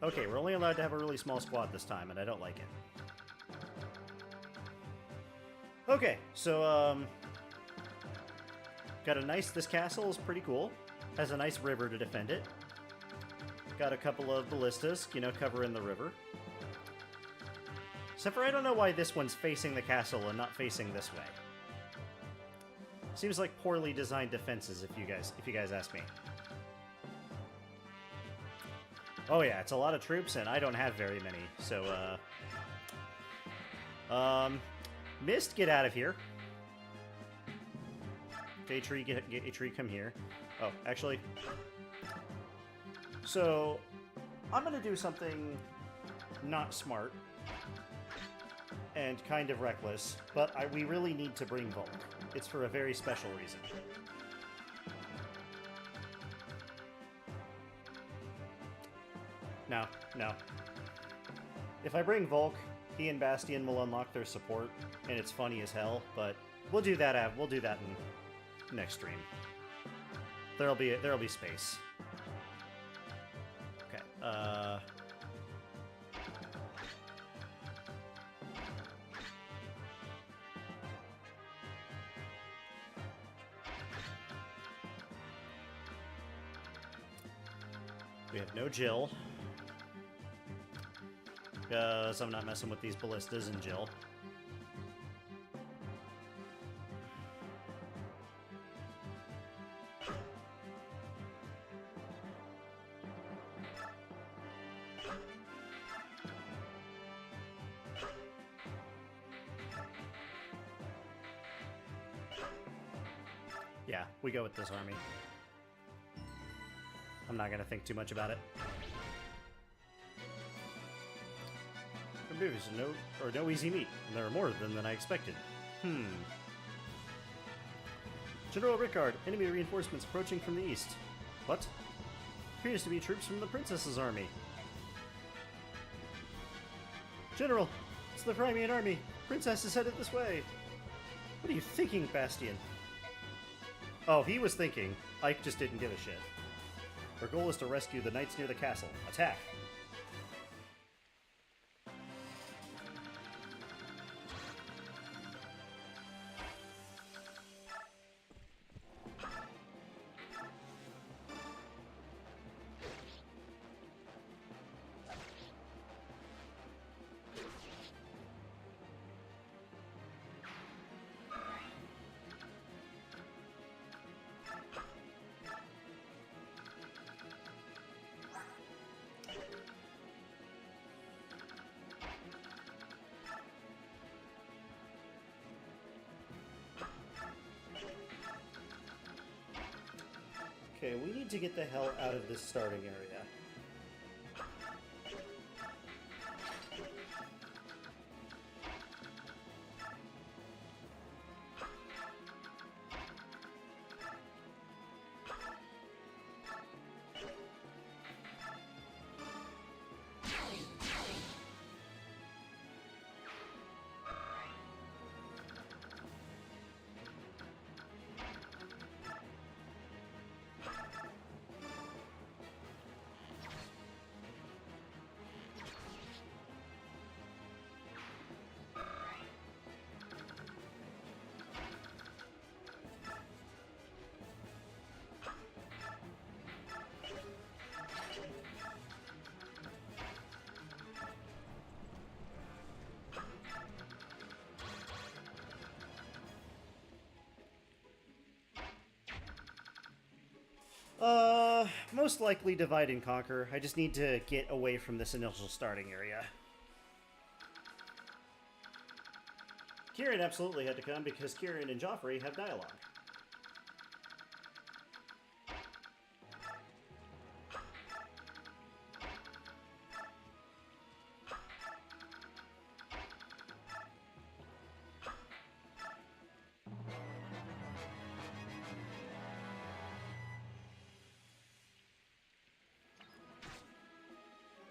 Okay, we're only allowed to have a really small squad this time, and I don't like it. Okay, so, got a nice... This castle is pretty cool. Has a nice river to defend it. Got a couple of ballistas, you know, covering the river. Except for I don't know why this one's facing the castle and not facing this way. Seems like poorly designed defenses, if you guys ask me. Oh yeah, it's a lot of troops, and I don't have very many, so, Mist, get out of here. Okay, Tree, get a Tree, come here. Oh, actually... So, I'm gonna do something not smart and kind of reckless, but we really need to bring Volk. It's for a very special reason. No, no. If I bring Volk, he and Bastion will unlock their support, and it's funny as hell, but we'll do that in next stream. There'll be space. Okay, we have no Jill. Because I'm not messing with these ballistas and Jill. Yeah, we go with this army. I'm not gonna think too much about it. Is no easy meat, and there are more than I expected. General Rickard, enemy reinforcements approaching from the east. What? Appears to be troops from the princess's army. General, it's the Crimean army. Princess is headed this way. What are you thinking, Bastion? Oh, he was thinking. Ike just didn't give a shit. Our goal is to rescue the knights near the castle. Attack! Okay, we need to get the hell out of this starting area. Most likely divide and conquer. I just need to get away from this initial starting area. Kieran absolutely had to come because Kieran and Joffrey have dialogue.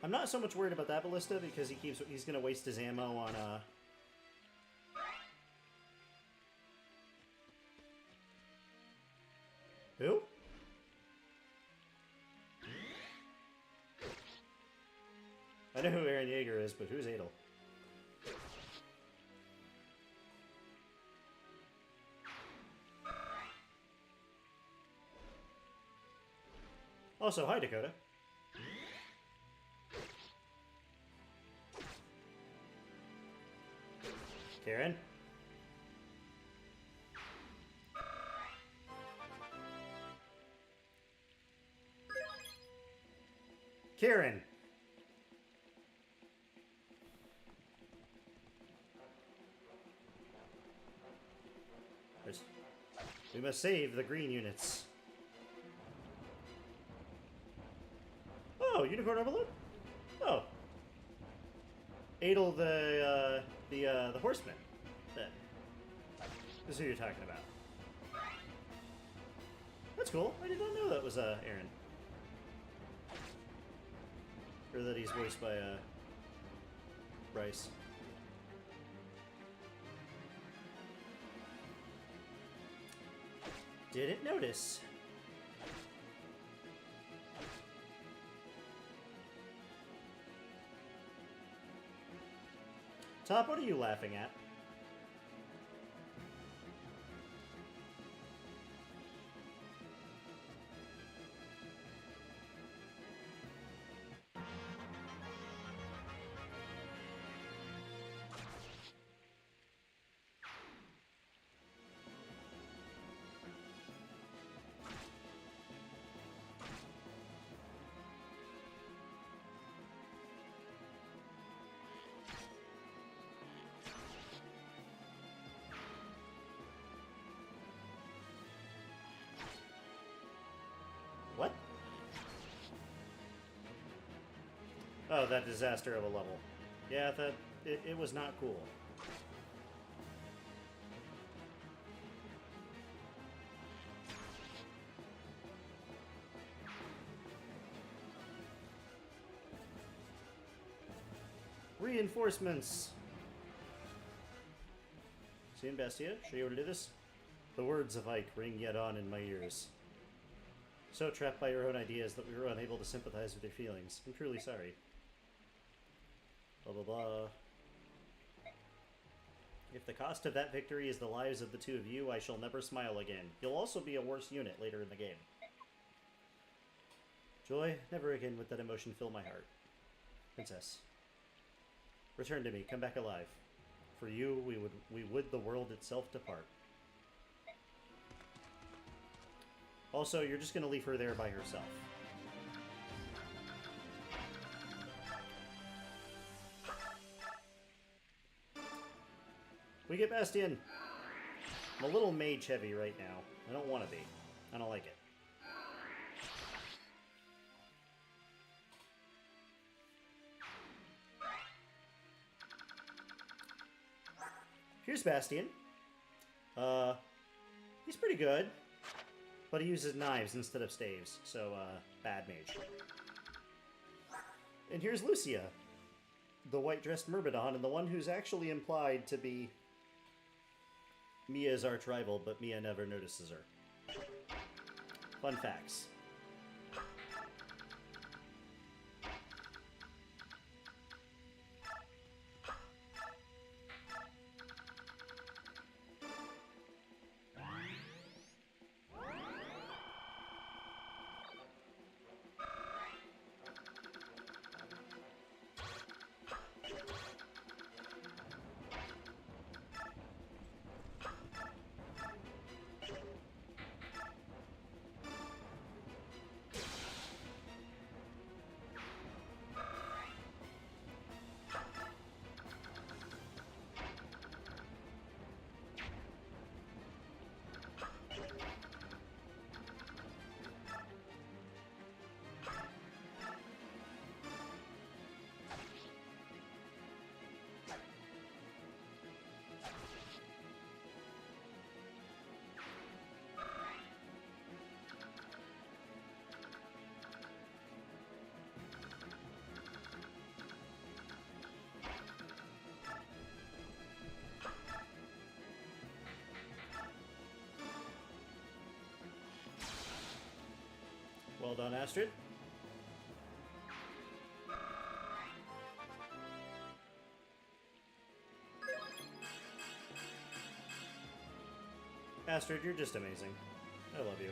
I'm not so much worried about that ballista because he's gonna waste his ammo on who? I know who Eren Yeager is, but who's Adel? Also, hi Dakota. Karen? Karen! We must save the green units. Oh, Unicorn Overload? Oh. Adel the horseman, then. This is who you're talking about. That's cool. I did not know that was Eren. Or that he's voiced by Bryce. Didn't notice. Top, what are you laughing at? What? Oh, that disaster of a level. Yeah, it was not cool. Reinforcements! Seen Bastia? Show you how to do this? The words of Ike ring yet on in my ears. So trapped by your own ideas that we were unable to sympathize with your feelings. I'm truly sorry. Blah blah blah. If the cost of that victory is the lives of the two of you, I shall never smile again. You'll also be a worse unit later in the game. Joy, never again would that emotion fill my heart. Princess. Return to me, come back alive. For you, we would the world itself depart. Also, you're just going to leave her there by herself. We get Bastion. I'm a little mage heavy right now. I don't want to be. I don't like it. Here's Bastion. He's pretty good. But he uses knives instead of staves, so, bad mage. And here's Lucia, the white-dressed Myrmidon, and the one who's actually implied to be Mia's arch-rival, but Mia never notices her. Fun facts. Well done, Astrid. Astrid, you're just amazing. I love you.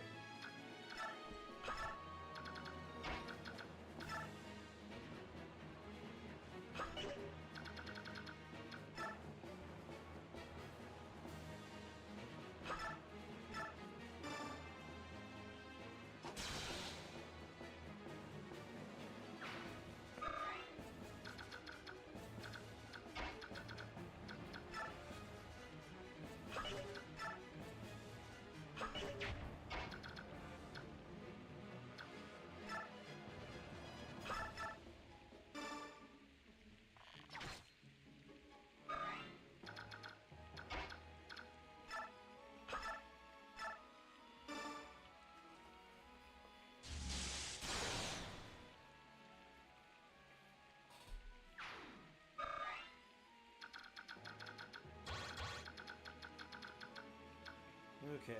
Okay.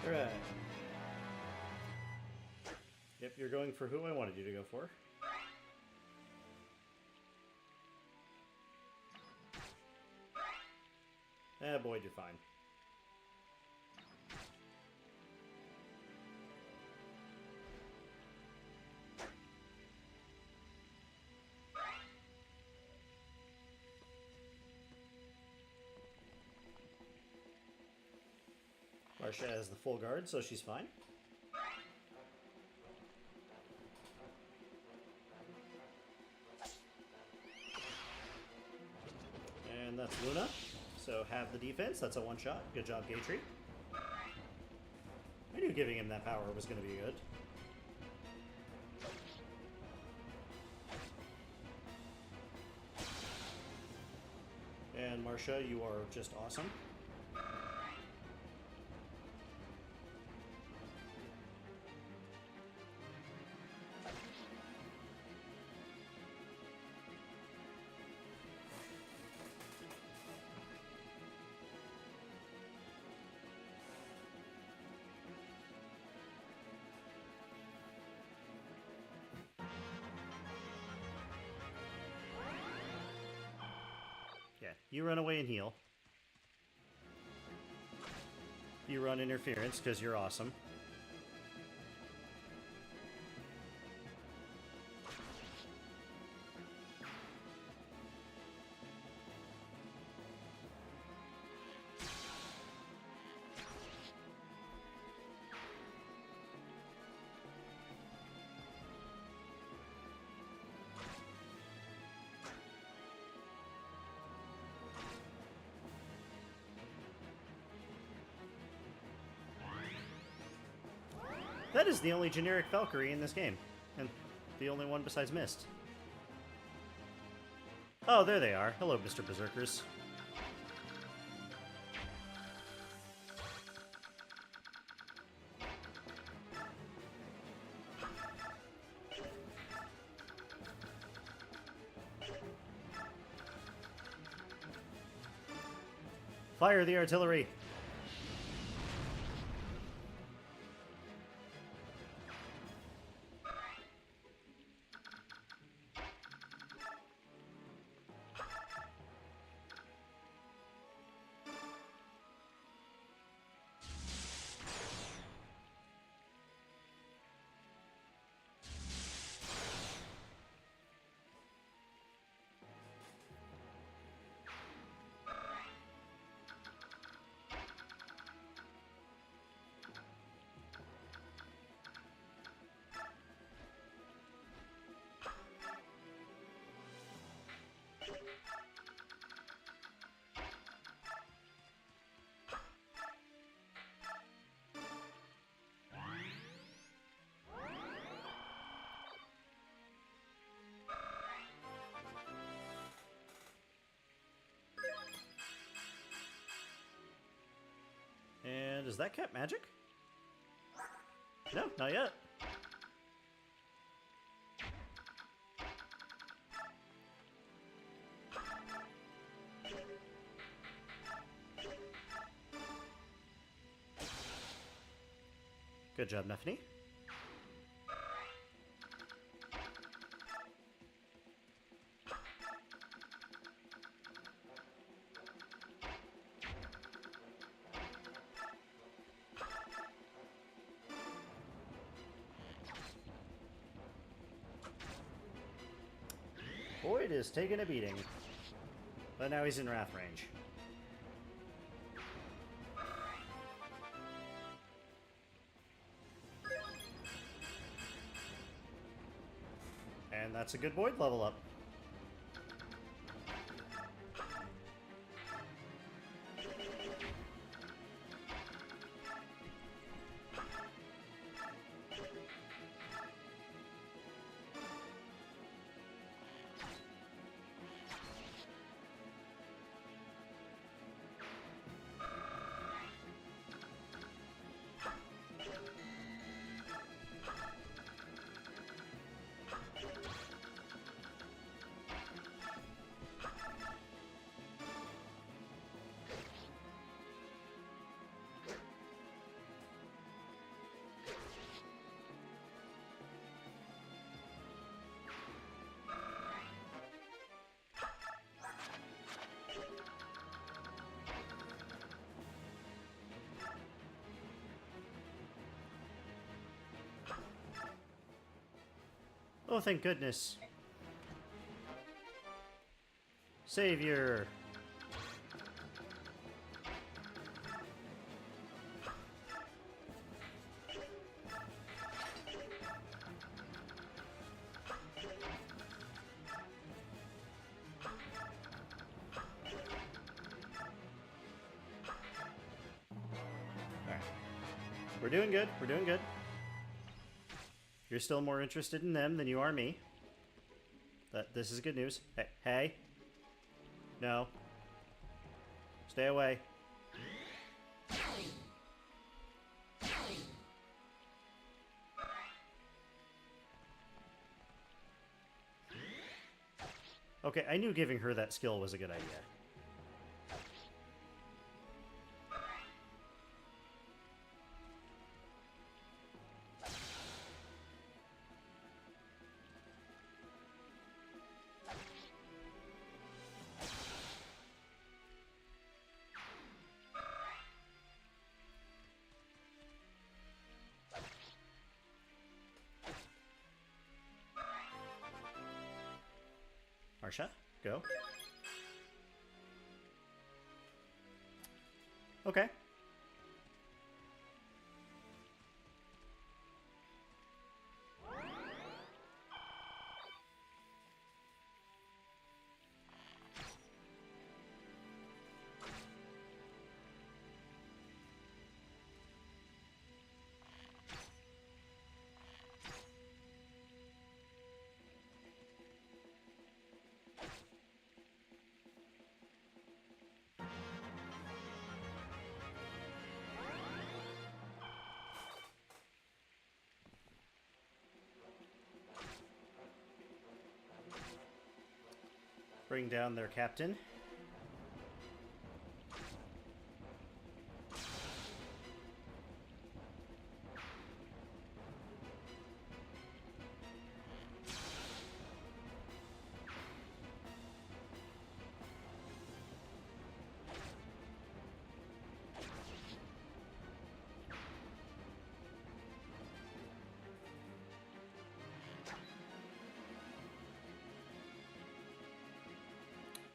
Alright. Yep, you're going for who I wanted you to go for. Ah, Boyd, you're fine. Marcia has the full guard, so she's fine. And that's Luna. So have the defense. That's a one-shot. Good job, Gatry. I knew giving him that power was going to be good. And Marcia, you are just awesome. Yeah, you run away and heal. You run interference because you're awesome. That is the only generic Valkyrie in this game, and the only one besides Mist. Oh, there they are. Hello, Mr. Berserkers. Fire the artillery! Does that cat magic? No, not yet. Good job, Neffany. Boyd is taking a beating, but now he's in Wrath range. And that's a good Boyd level up. Oh, thank goodness. Savior. Alright. We're doing good. We're doing good. You're still more interested in them than you are me. This is good news. Hey, hey. No. Stay away. Okay, I knew giving her that skill was a good idea. Marsha, go. Okay. Bring down their captain.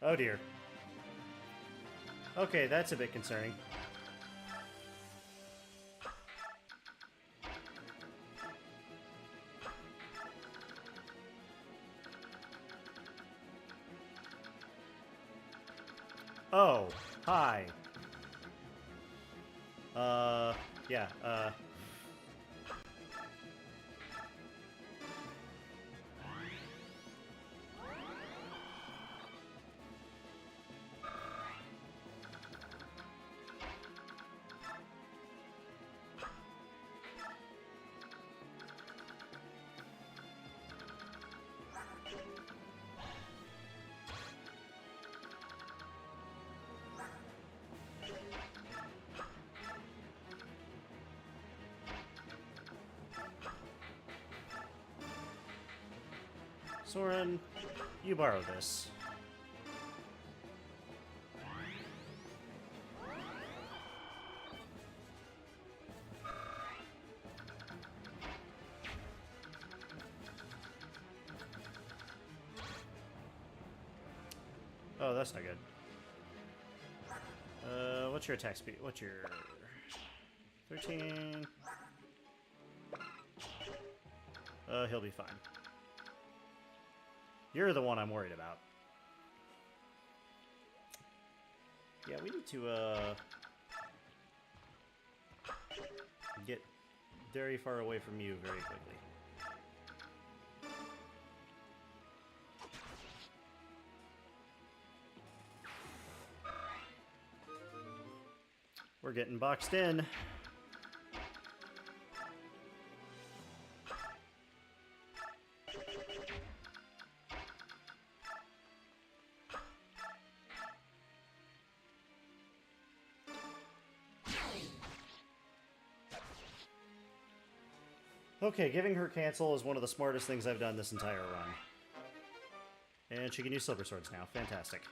Oh dear. Okay, that's a bit concerning. Oh, hi. Yeah, Soren, you borrow this. Oh, that's not good. What's your attack speed? What's your... 13... he'll be fine. You're the one I'm worried about. Yeah, we need to, get very far away from you very quickly. We're getting boxed in. Okay, giving her cancel is one of the smartest things I've done this entire run. And she can use silver swords now. Fantastic.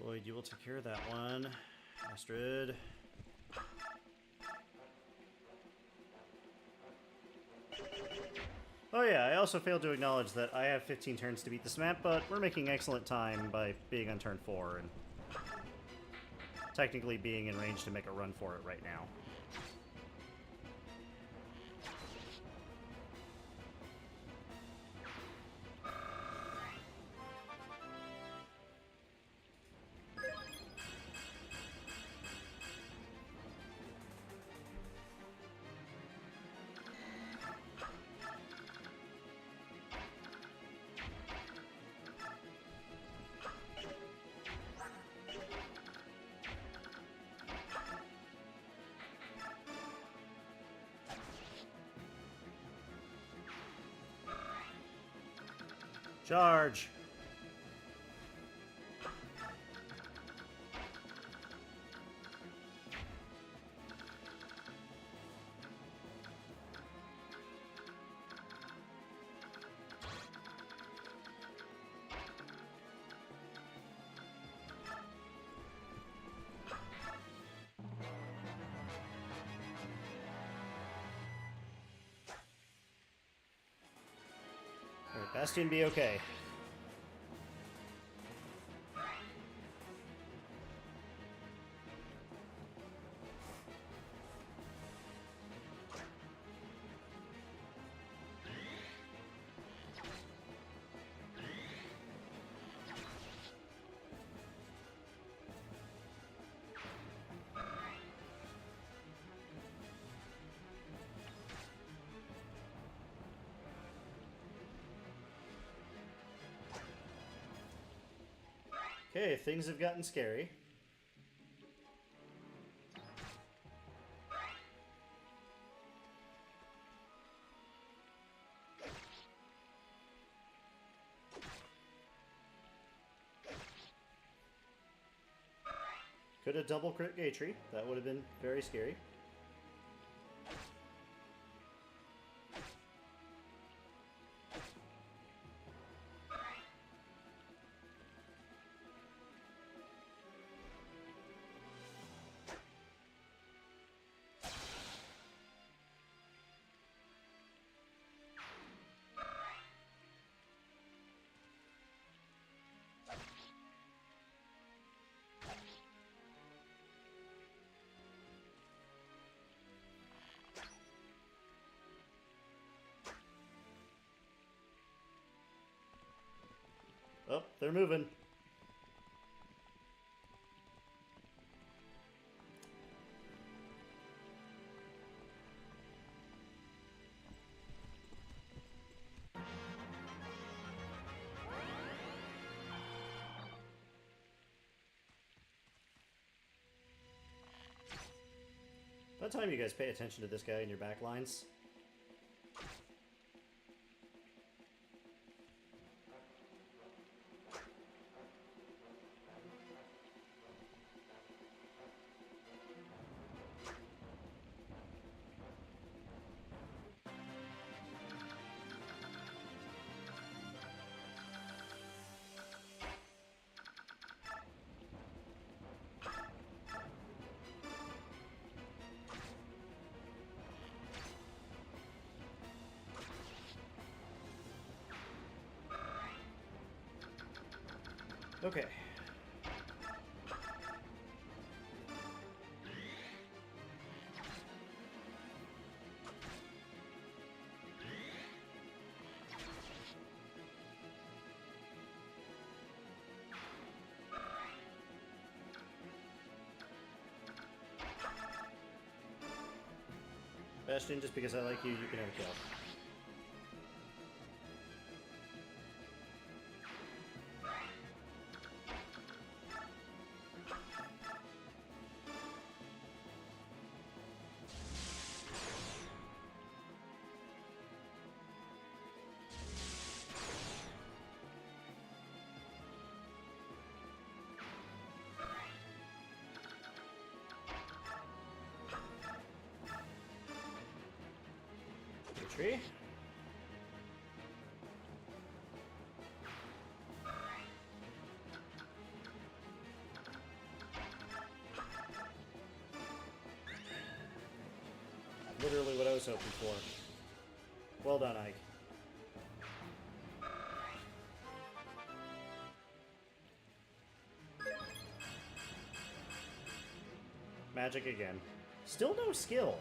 Lloyd, you will take care of that one. Astrid. Oh yeah, I also failed to acknowledge that I have 15 turns to beat this map, but we're making excellent time by being on turn 4 and technically being in range to make a run for it right now. Charge! Alright, Bastion be okay. Okay, things have gotten scary. Could have double crit Gatry. That would have been very scary. Oh, they're moving. About time you guys pay attention to this guy in your back lines. Okay. Bastion, just because I like you, you can have a kill. Tree. Literally what I was hoping for. Well done, Ike. Magic again. Still no skill.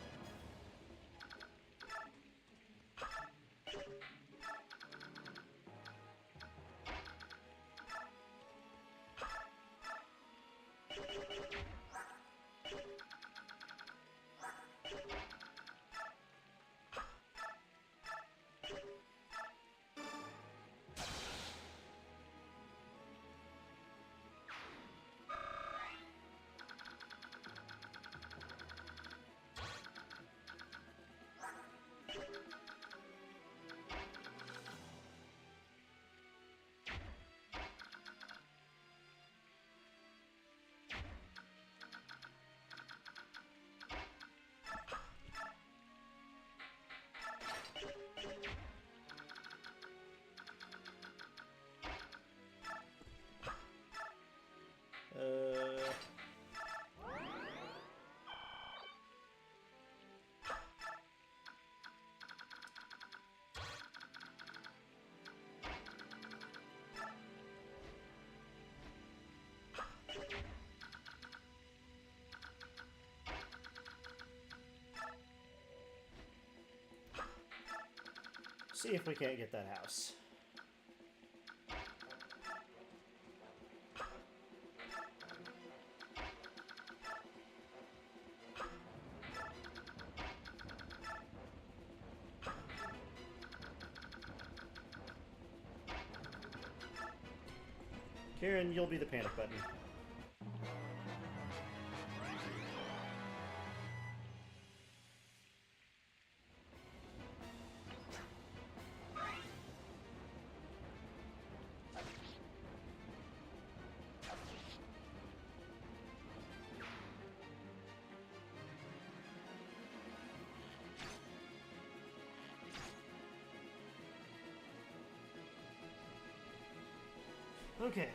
See if we can't get that house. Kieran, you'll be the panic button. Okay.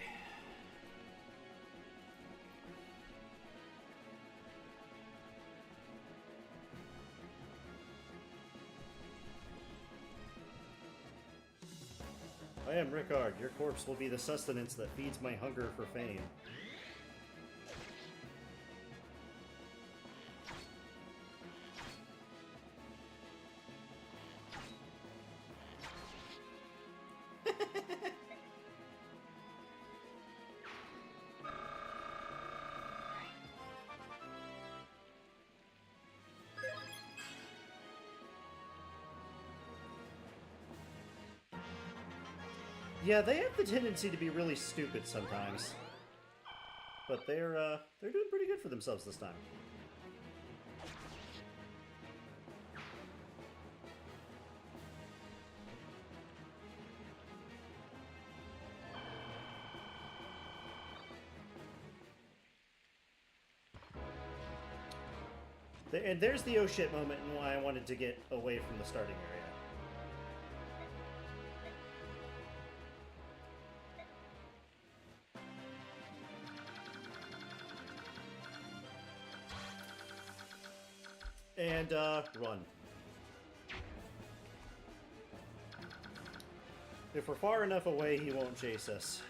I am Rickard. Your corpse will be the sustenance that feeds my hunger for fame. Yeah, they have the tendency to be really stupid sometimes. But they're doing pretty good for themselves this time. And there's the oh shit moment and why I wanted to get away from the starting area. And, run. If we're far enough away, he won't chase us.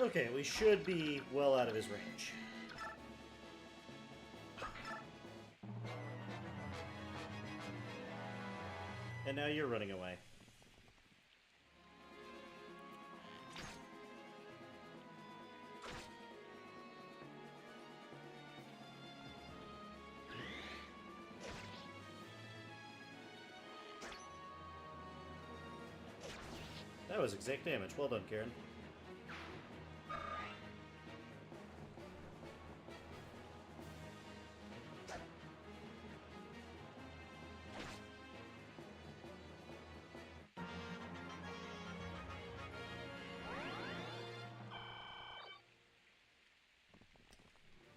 Okay, we should be well out of his range. And now you're running away. That was exact damage. Well done, Karen.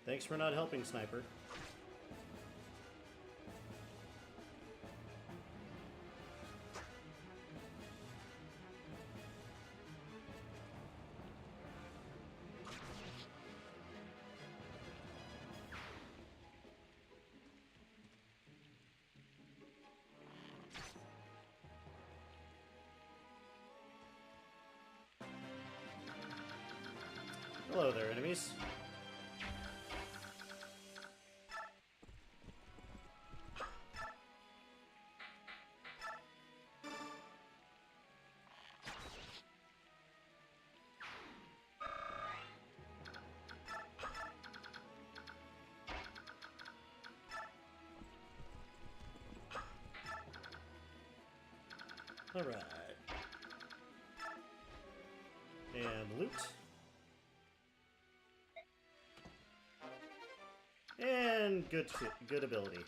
Thanks for not helping, Sniper. Hello there, enemies. All right. And loot. And good ability.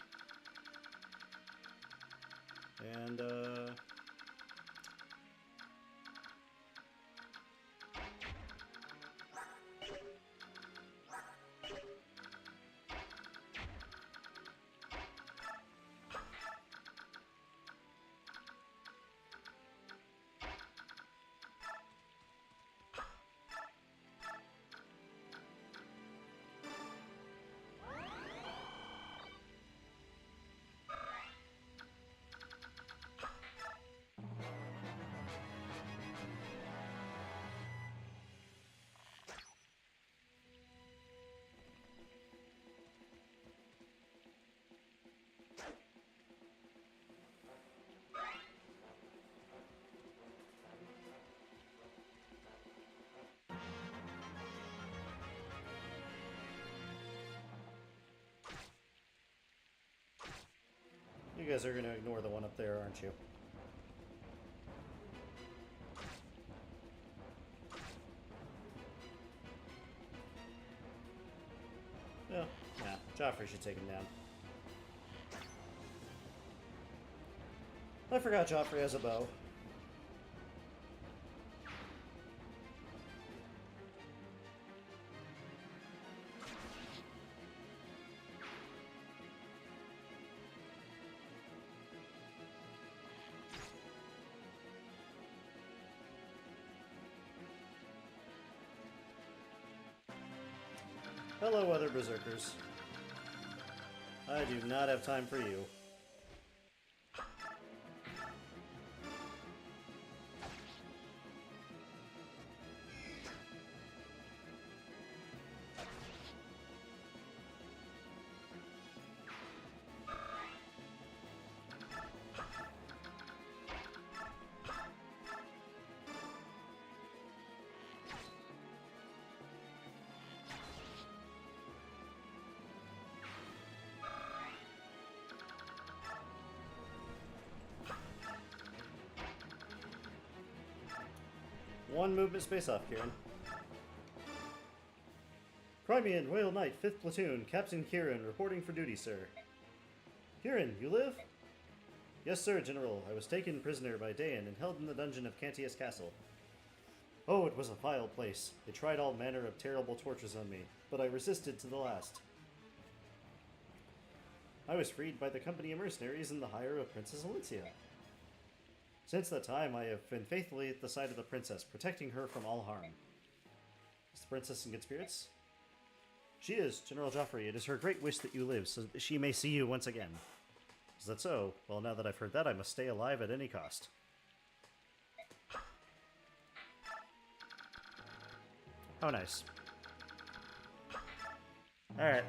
And You guys are going to ignore the one up there, aren't you? No, nah. Joffrey should take him down. I forgot Joffrey has a bow. Hello, other berserkers. I do not have time for you. One movement space off, Kieran. Crimean, Royal Knight, 5th Platoon, Captain Kieran, reporting for duty, sir. Kieran, you live? Yes, sir, General. I was taken prisoner by Dayan and held in the dungeon of Cantius Castle. Oh, it was a vile place. They tried all manner of terrible tortures on me, but I resisted to the last. I was freed by the company of mercenaries in the hire of Princess Alicia. Since that time, I have been faithfully at the side of the princess, protecting her from all harm. Is the princess in good spirits? She is, General Joffrey. It is her great wish that you live, so that she may see you once again. Is that so? Well, now that I've heard that, I must stay alive at any cost. How nice. Alright.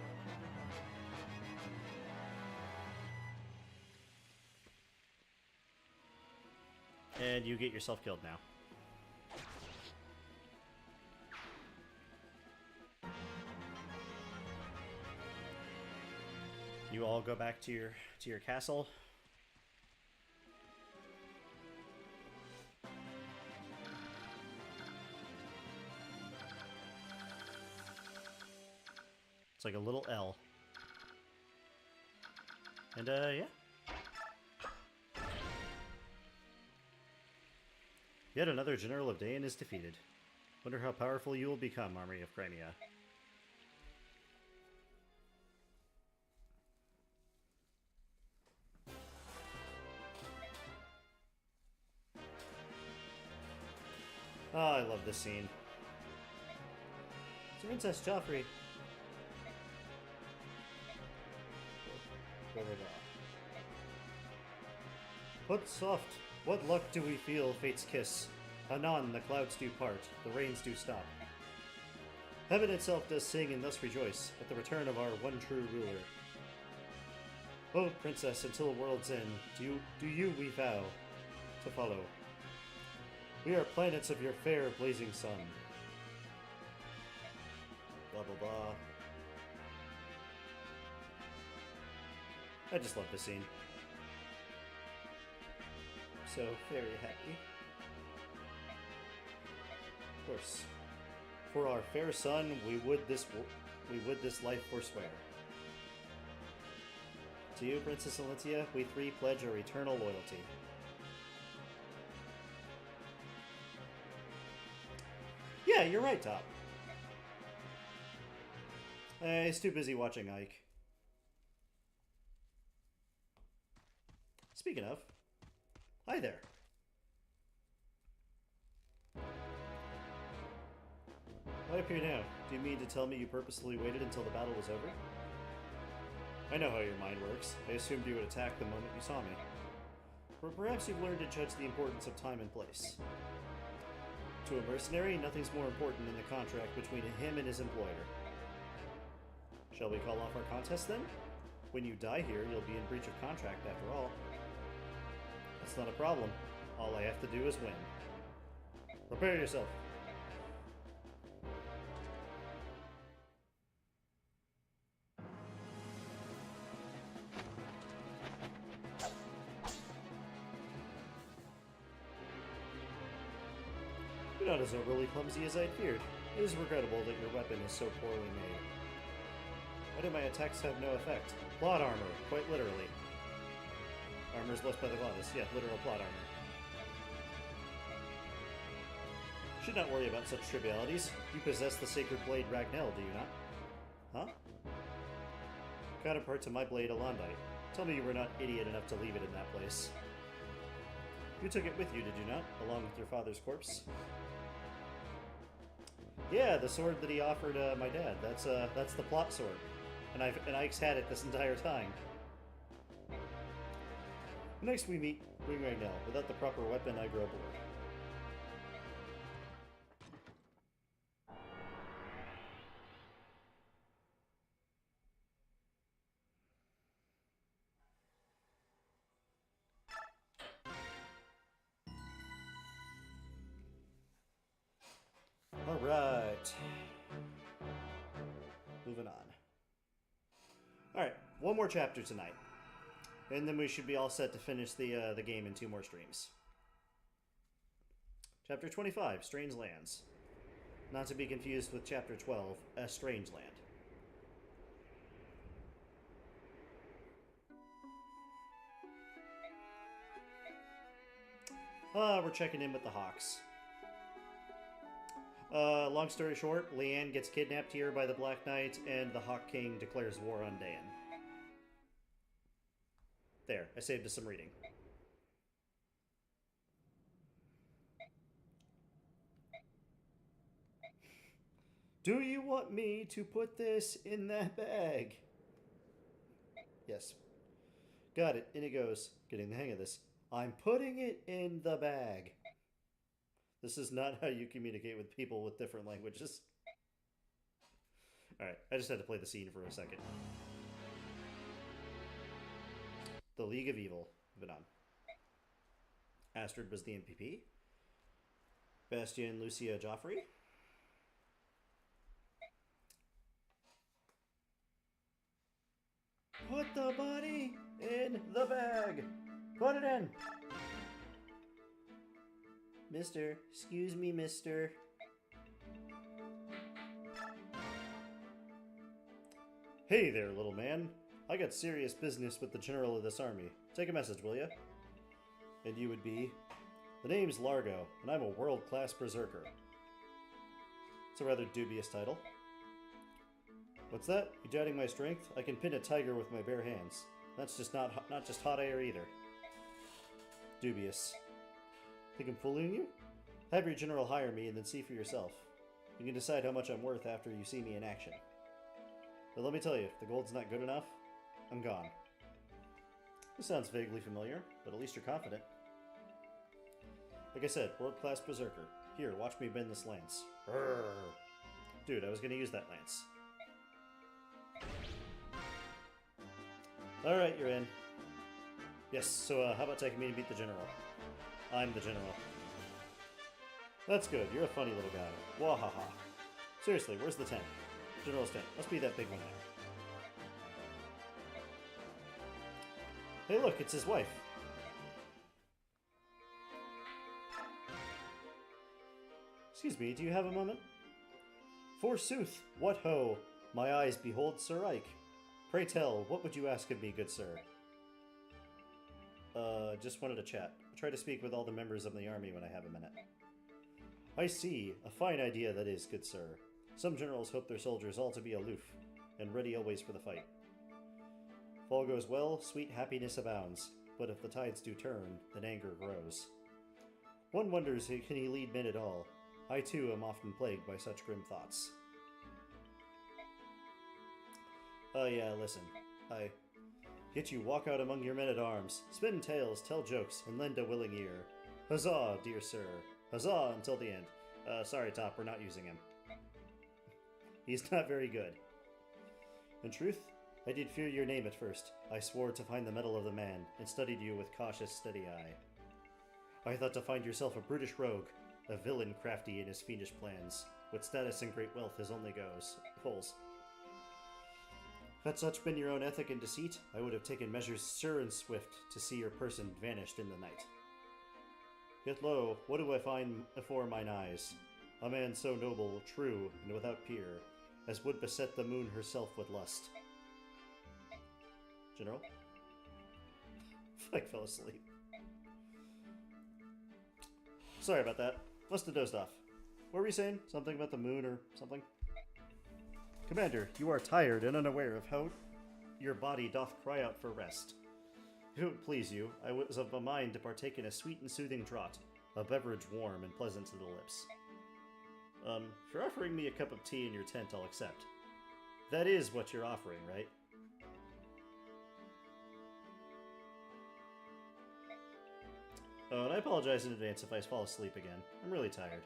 And you get yourself killed now. You all go back to your castle. It's like a little L. And yeah. Yet another general of Dayan is defeated. Wonder how powerful you will become, Army of Crimea. Oh, I love this scene. Princess Joffrey. Put soft. What luck do we feel fate's kiss? Anon the clouds do part, the rains do stop. Heaven itself does sing and thus rejoice at the return of our one true ruler. Oh, princess, until world's end, do you we vow to follow. We are planets of your fair blazing sun. Blah blah blah. I just love this scene. So very happy. Of course. For our fair son, we would this life forswear. To you, Princess Alicia, we three pledge our eternal loyalty. Yeah, you're right, Top. He's too busy watching Ike. Speaking of, hi there. Why up here now? Do you mean to tell me you purposely waited until the battle was over? I know how your mind works. I assumed you would attack the moment you saw me. Or perhaps you've learned to judge the importance of time and place. To a mercenary, nothing's more important than the contract between him and his employer. Shall we call off our contest then? When you die here, you'll be in breach of contract after all. That's not a problem. All I have to do is win. Prepare yourself. You're not as overly clumsy as I'd feared. It is regrettable that your weapon is so poorly made. Why do my attacks have no effect? Plot armor, quite literally. Armor is blessed by the goddess. Yeah, literal plot armor. Should not worry about such trivialities. You possess the sacred blade Ragnell, do you not? Huh? Counterpart to my blade Alondite. Tell me you were not idiot enough to leave it in that place. You took it with you, did you not? Along with your father's corpse? Yeah, the sword that he offered my dad. That's the plot sword. And Ike's had it this entire time. Next we meet Queen Ragnell. Without the proper weapon, I grow bored. Alright. Moving on. Alright, one more chapter tonight. And then we should be all set to finish the game in 2 more streams. Chapter 25, Strange Lands. Not to be confused with Chapter 12, A Strange Land. We're checking in with the Hawks. Long story short, Leanne gets kidnapped here by the Black Knight, and the Hawk King declares war on Dan. There, I saved us some reading. Do you want me to put this in that bag? Yes. Got it, in it goes. Getting the hang of this. I'm putting it in the bag. This is not how you communicate with people with different languages. Alright, I just had to play the scene for a second. The League of Evil. Moving on. Astrid was the MPP. Bastian, Lucia, Joffrey. Put the body in the bag. Put it in. Mister, excuse me, mister. Hey there, little man. I got serious business with the general of this army. Take a message, will ya? And you would be? The name's Largo, and I'm a world-class berserker. It's a rather dubious title. What's that? You doubting my strength? I can pin a tiger with my bare hands. That's just not just hot air either. Dubious. Think I'm fooling you? Have your general hire me and then see for yourself. You can decide how much I'm worth after you see me in action. But let me tell you, if the gold's not good enough, I'm gone. This sounds vaguely familiar, but at least you're confident. Like I said, world-class berserker. Here, watch me bend this lance. Urgh. Dude, I was gonna use that lance. Alright, you're in. Yes, so how about taking me to meet the general? I'm the general. That's good, you're a funny little guy. Wahaha. Seriously, where's the tent? General's tent. Must be that big one there. Hey look, it's his wife. Excuse me, do you have a moment? Forsooth, what ho! My eyes behold Sir Ike. Pray tell, what would you ask of me, good sir? Just wanted to chat. I'll try to speak with all the members of the army when I have a minute. I see. A fine idea that is, good sir. Some generals hope their soldiers all to be aloof, and ready always for the fight. If all goes well, sweet happiness abounds, but if the tides do turn, then anger grows. One wonders, can he lead men at all? I too am often plagued by such grim thoughts. Oh yeah, listen. Yet you walk out among your men-at-arms, spin tales, tell jokes, and lend a willing ear. Huzzah, dear sir. Huzzah until the end. Sorry, Top, we're not using him. He's not very good. In truth, I did fear your name at first. I swore to find the mettle of the man, and studied you with cautious, steady eye. I thought to find yourself a brutish rogue, a villain crafty in his fiendish plans, with status and great wealth his only goals. Had such been your own ethic and deceit, I would have taken measures sure and swift to see your person vanished in the night. Yet lo, what do I find afore mine eyes? A man so noble, true, and without peer, as would beset the moon herself with lust. General? I fell asleep. Sorry about that. Must have dozed off. What were you saying? Something about the moon or something? Commander, you are tired and unaware of how your body doth cry out for rest. If it would please you, I was of a mind to partake in a sweet and soothing draught, a beverage warm and pleasant to the lips. If you're offering me a cup of tea in your tent, I'll accept. That is what you're offering, right? Oh, and I apologize in advance if I fall asleep again. I'm really tired.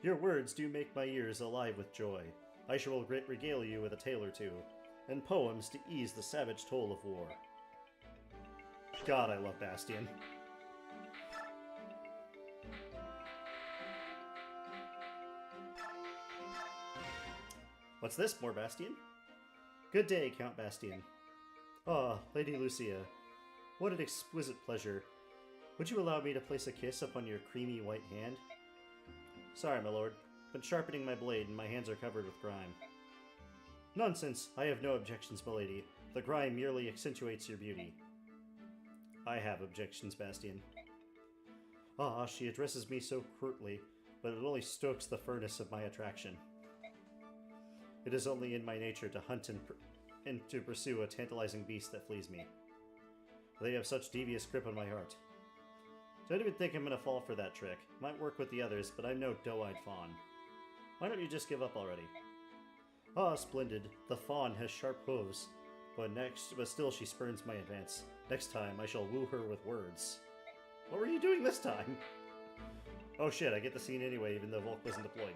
Your words do make my ears alive with joy. I shall regale you with a tale or two, and poems to ease the savage toll of war. God, I love Bastion. What's this, more Bastion? Good day, Count Bastion. Ah, Lady Lucia. What an exquisite pleasure. Would you allow me to place a kiss upon your creamy white hand? Sorry, my lord. Been sharpening my blade and my hands are covered with grime. Nonsense! I have no objections, my lady. The grime merely accentuates your beauty. I have objections, Bastion. Ah, she addresses me so curtly, but it only stokes the furnace of my attraction. It is only in my nature to hunt and to pursue a tantalizing beast that flees me. They have such devious grip on my heart. Don't even think I'm gonna fall for that trick. Might work with the others, but I'm no doe-eyed fawn. Why don't you just give up already? Ah, splendid. The fawn has sharp hooves, but still she spurns my advance. Next time, I shall woo her with words. What were you doing this time? Oh shit, I get the scene anyway, even though Volk wasn't deployed.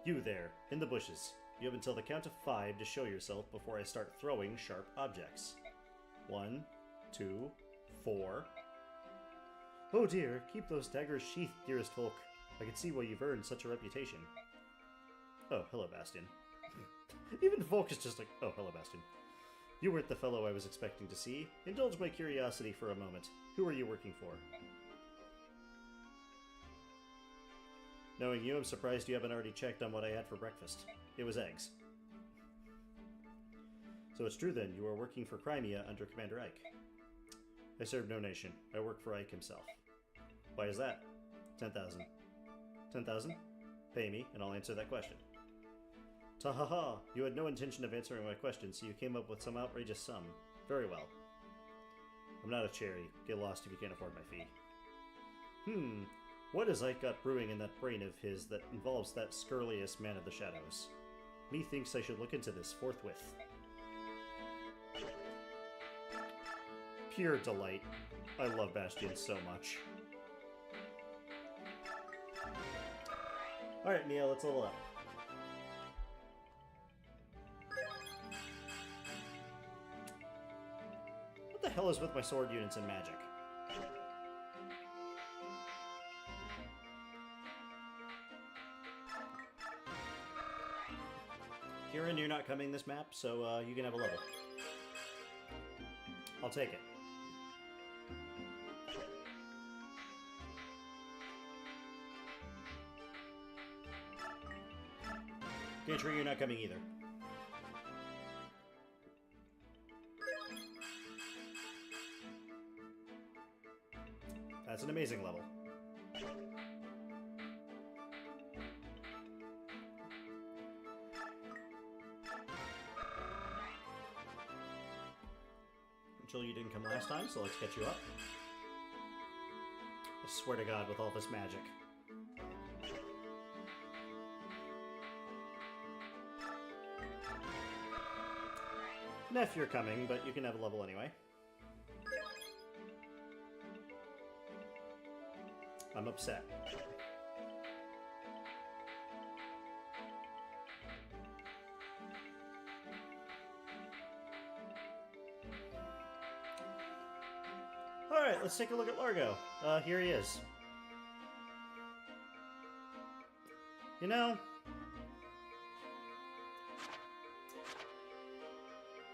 You there, in the bushes. You have until the count of 5 to show yourself before I start throwing sharp objects. 1, 2, 4. Oh dear, keep those daggers sheathed, dearest folk. I can see why you've earned such a reputation. Oh, hello, Bastion. Even Volk is just like, oh, hello, Bastion. You weren't the fellow I was expecting to see. Indulge my curiosity for a moment. Who are you working for? Knowing you, I'm surprised you haven't already checked on what I had for breakfast. It was eggs. So it's true then, you are working for Crimea under Commander Ike. I serve no nation. I work for Ike himself. Why is that? 10,000. 10,000? Pay me, and I'll answer that question. Ta-ha-ha! You had no intention of answering my question, so you came up with some outrageous sum. Very well. I'm not a cherry. Get lost if you can't afford my fee. What has Ike got brewing in that brain of his that involves that scurriest man of the shadows? Methinks I should look into this forthwith. Pure delight. I love Bastion so much. Alright, Mia, let's level up. What the hell is with my sword units and magic? Kieran, you're not coming this map, so you can have a level. I'll take it. Gantry, you're not coming either. That's an amazing level. Until you didn't come last time, so let's catch you up. I swear to God, with all this magic. Neff, you're coming, but you can have a level anyway. I'm upset. Alright, let's take a look at Largo. Here he is. You know,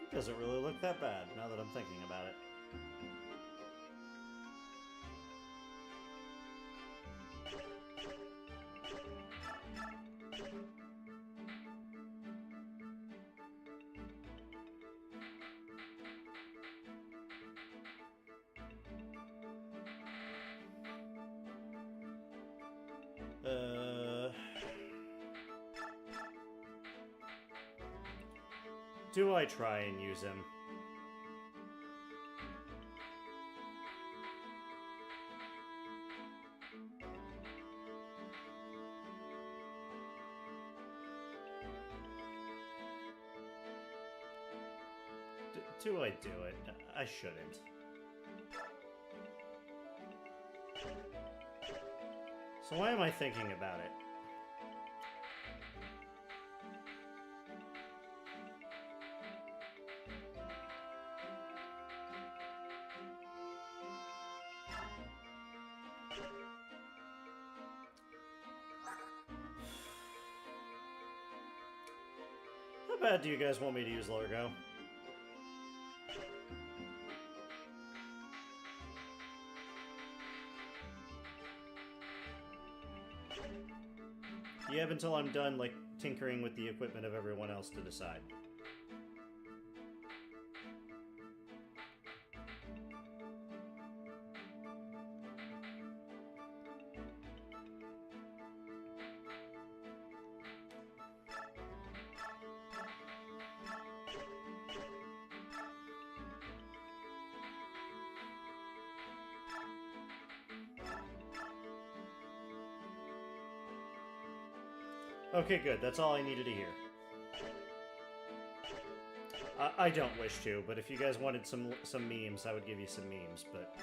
it doesn't really look that bad, now that I'm thinking about it. Do I try and use him? Do I do it? I shouldn't. So why am I thinking about it? How bad do you guys want me to use Largo? You have until I'm done, like, tinkering with the equipment of everyone else to decide. Okay, good. That's all I needed to hear. I don't wish to, but if you guys wanted some memes, I would give you some memes, but...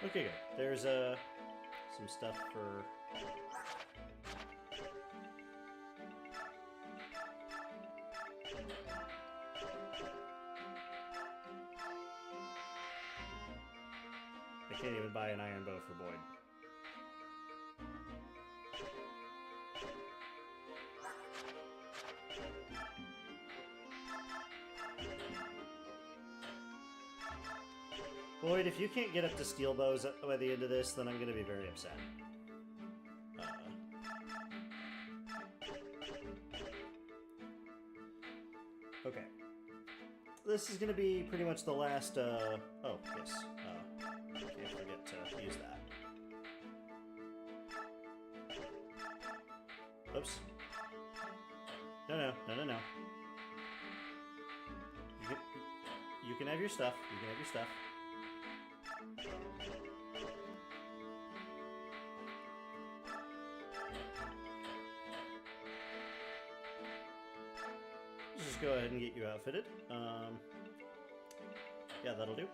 Okay, good. There's, some stuff for... I can't even buy an iron bow for Boyd. Boyd, if you can't get up to steel bows by the end of this, then I'm going to be very upset. Okay. This is going to be pretty much the last, oh, yes. Can't forget to use that. Oops. No. You can have your stuff. You can have your stuff. Let's just go ahead and get you outfitted. Yeah, that'll do.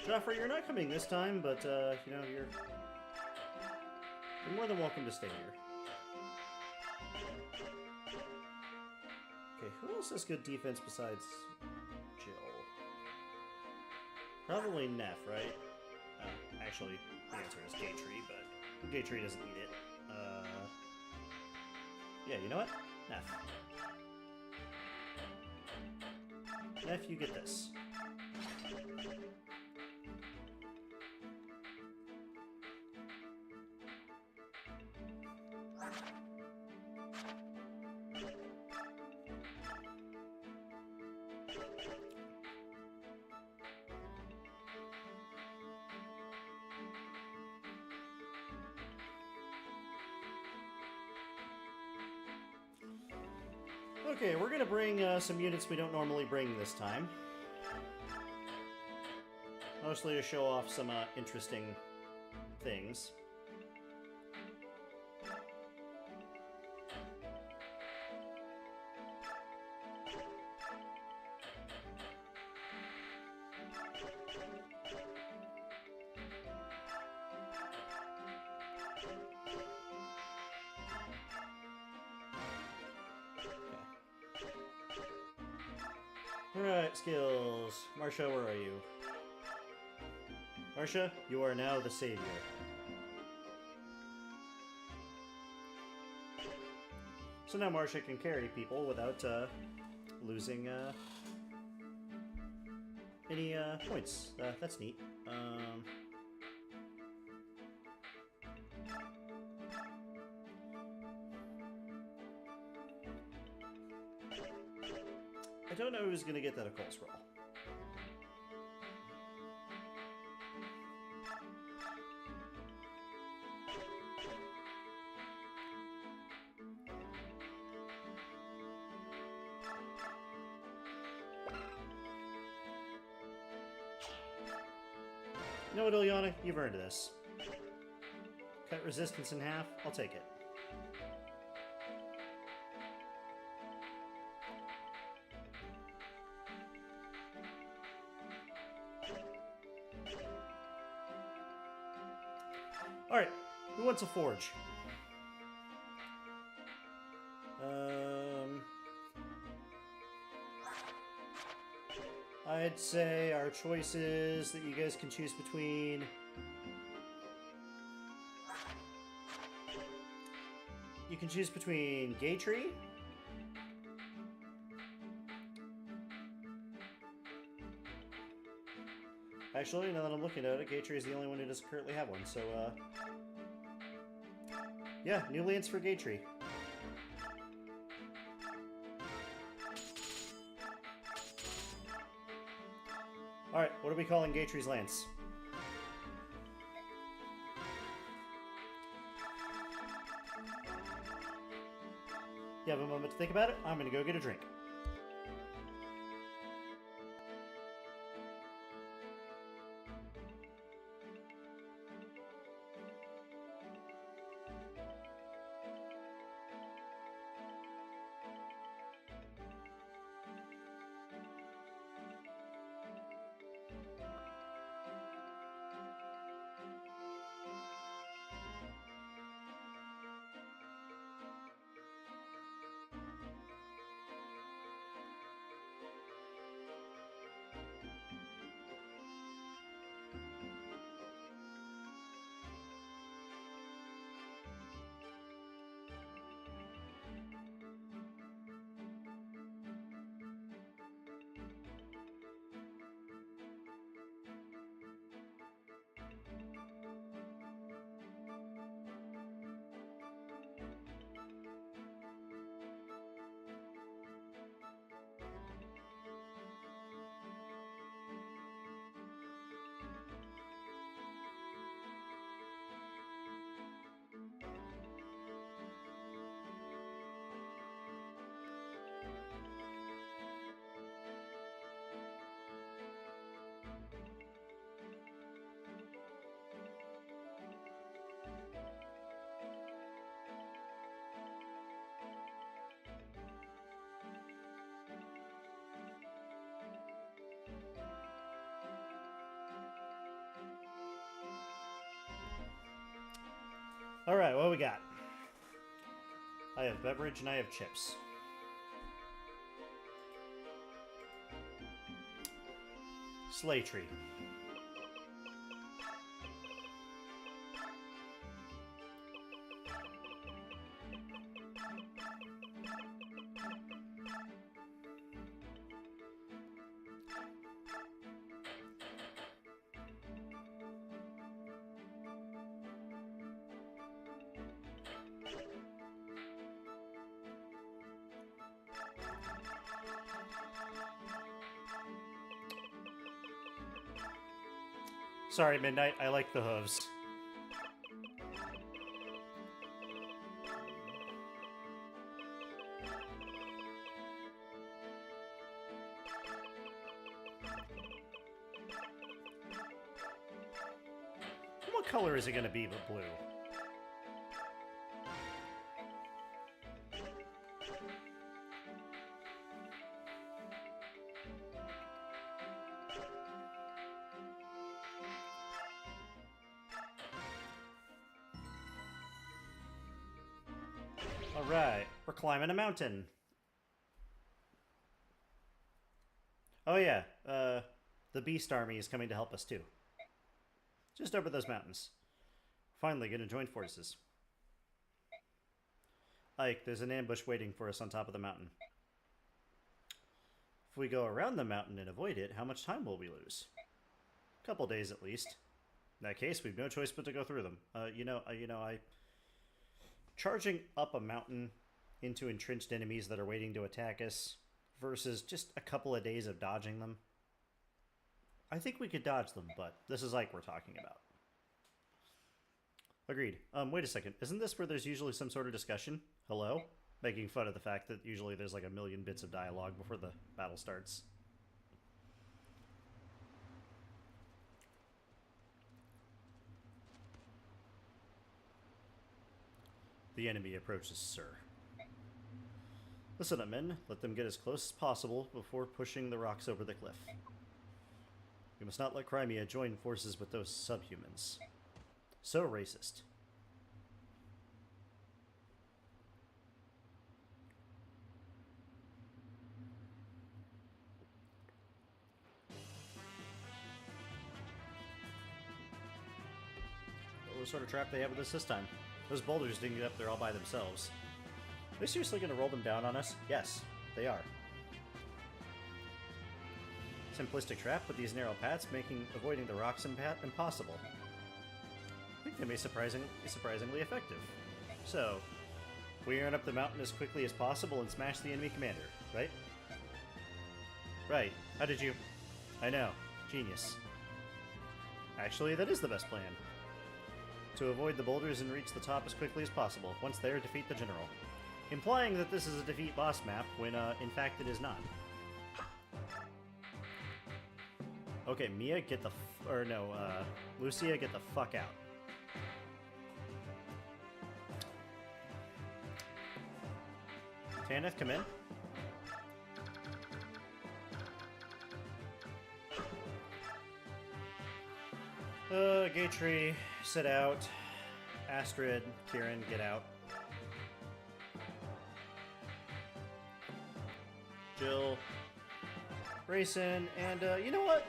Joffrey, you're not coming this time, but, you know, you're more than welcome to stay here. Okay, who else has good defense besides Jill? Probably Neff, right? Actually, the answer is Gaytree, but Gaytree doesn't need it. Yeah, you know what? Neff. Neff, you get this. Okay, we're gonna bring some units we don't normally bring this time. Mostly to show off some interesting things. Alright, skills. Marsha, where are you? Marsha, you are now the savior. So now Marsha can carry people without losing any points. That's neat. I don't know who's going to get that occult scroll. You know what, Ilyana? You've earned this. Cut resistance in half. I'll take it. Alright, who wants a forge? I'd say our choices that you guys can choose between. You can choose between Gaytree, actually, now that I'm looking at it, Gaytree is the only one who doesn't currently have one, so, yeah, new lance for Gaytree. Alright, what are we calling Gaytree's lance? You have a moment to think about it? I'm gonna go get a drink. Alright, what we got? I have beverage and I have chips. Slay tree. Sorry, Midnight, I like the hooves. What color is it going to be but blue? Alright, we're climbing a mountain. Oh yeah, the beast army is coming to help us too. Just over those mountains. Finally gonna join forces. Ike, there's an ambush waiting for us on top of the mountain. If we go around the mountain and avoid it, how much time will we lose? A couple days at least. In that case, we've no choice but to go through them. Charging up a mountain into entrenched enemies that are waiting to attack us versus just a couple of days of dodging them. I think we could dodge them, but this is like we're talking about. Agreed. Wait a second. Isn't this where there's usually some sort of discussion? Hello? Making fun of the fact that usually there's like a million bits of dialogue before the battle starts. The enemy approaches, sir. Listen up, men. Let them get as close as possible before pushing the rocks over the cliff. We must not let Crimea join forces with those subhumans. So racist. What sort of trap they have with us this time? Those boulders didn't get up there all by themselves. Are they seriously going to roll them down on us? Yes, they are. Simplistic trap with these narrow paths, making avoiding the rocks impossible. I think they may be surprisingly effective. So, we run up the mountain as quickly as possible and smash the enemy commander, right? Right. How did you... I know. Genius. Actually, that is the best plan. To avoid the boulders and reach the top as quickly as possible. Once there, defeat the general. Implying that this is a defeat boss map, when, in fact, it is not. Okay, Mia, get the Lucia, get the fuck out. Tanith, come in. Gatry, sit out. Astrid, Kieran, get out. Jill, Grayson, and, you know what?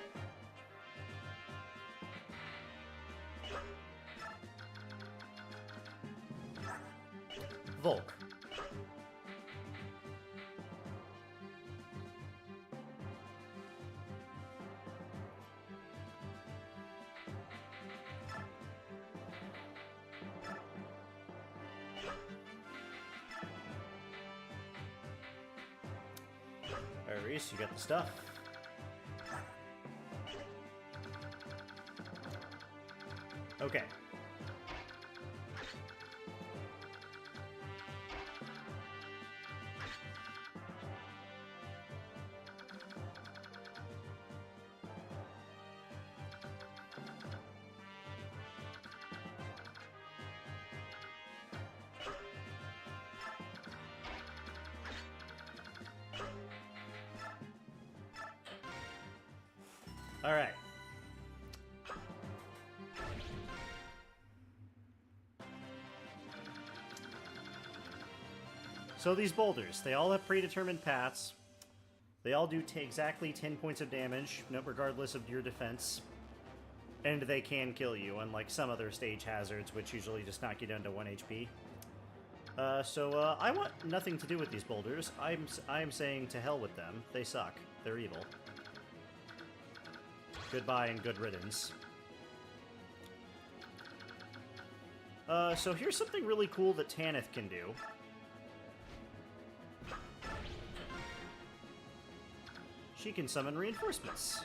Volk. Alright, Reese, you got the stuff. Okay. All right. So these boulders, they all have predetermined paths. They all do exactly 10 points of damage, regardless of your defense. And they can kill you, unlike some other stage hazards, which usually just knock you down to 1 HP. So I want nothing to do with these boulders. I'm saying to hell with them. They suck. They're evil. Goodbye and good riddance. So here's something really cool that Tanith can do. She can summon reinforcements.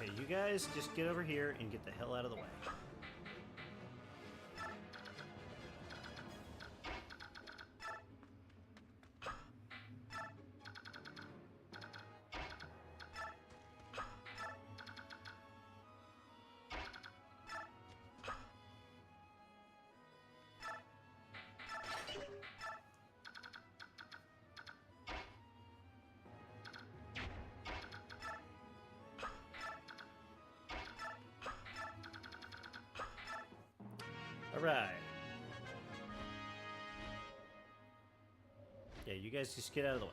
Okay, you guys just get over here and get the hell out of the way. Alright. Yeah, you guys just get out of the way.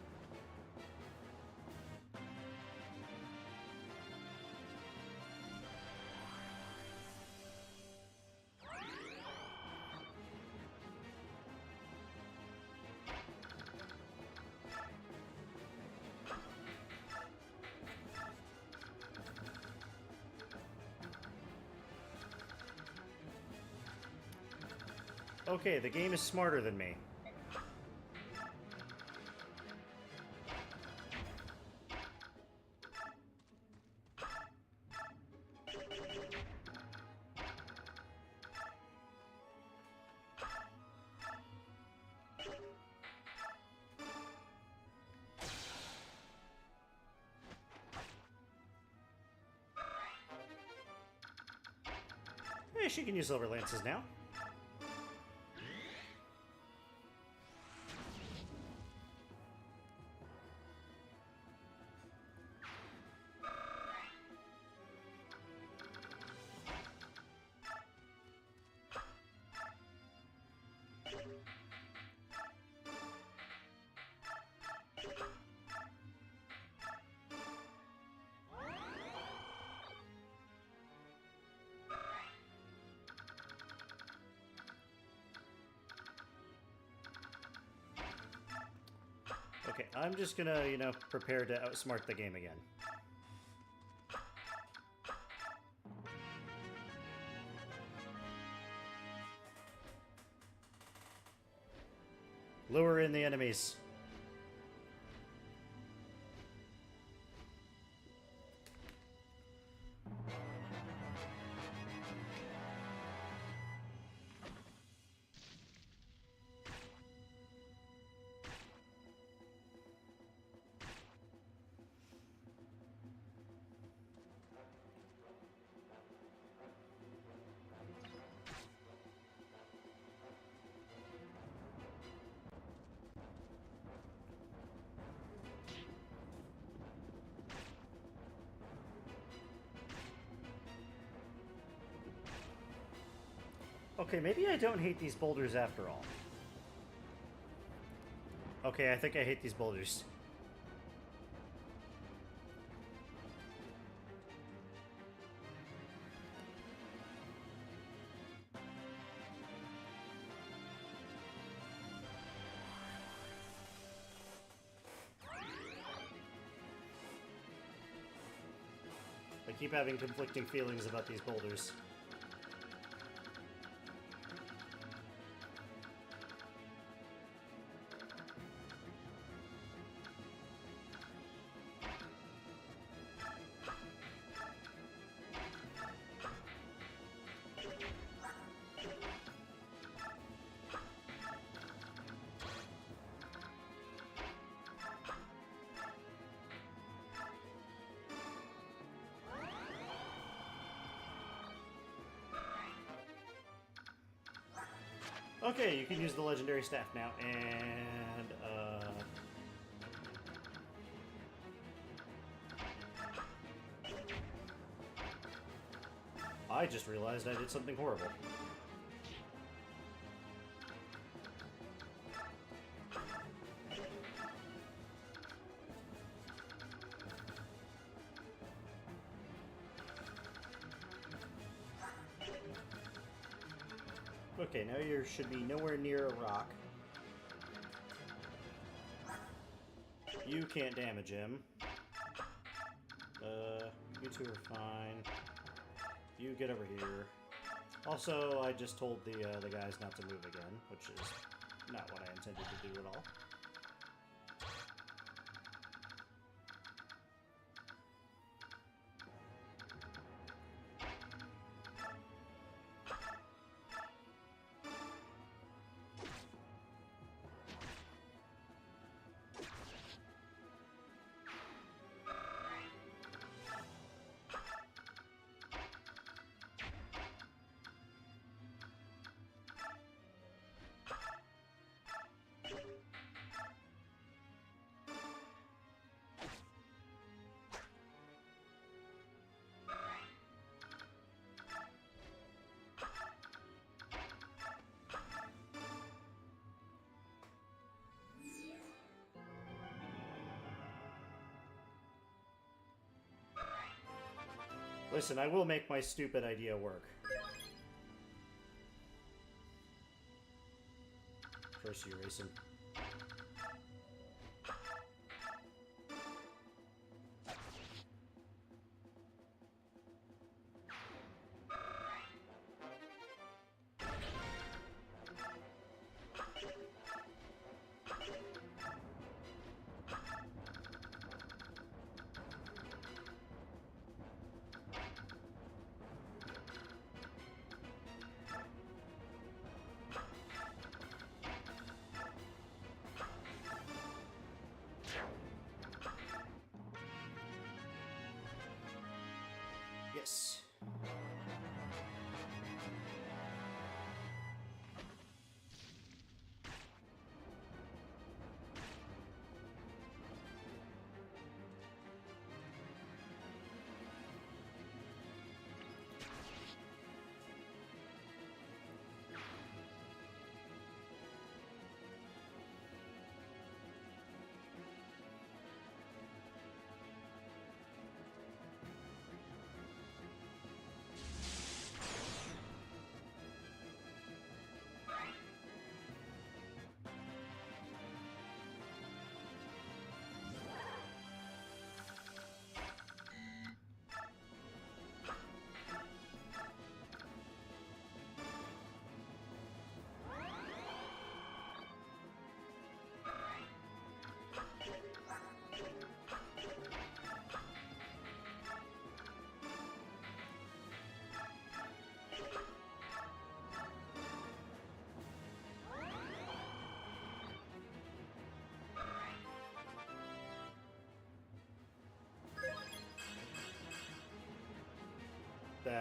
Okay, the game is smarter than me. Hey, she can use silver lances now. Okay, I'm just gonna, you know, prepare to outsmart the game again. Lure in the enemies. Okay, maybe I don't hate these boulders after all. Okay, I think I hate these boulders. I keep having conflicting feelings about these boulders. Okay, you can use the legendary staff now, and, I just realized I did something horrible. Okay, now you should be nowhere near a rock. You can't damage him. You two are fine. You get over here. Also, I just told the guys not to move again, which is not what I intended to do at all. Listen, I will make my stupid idea work. First, you race him.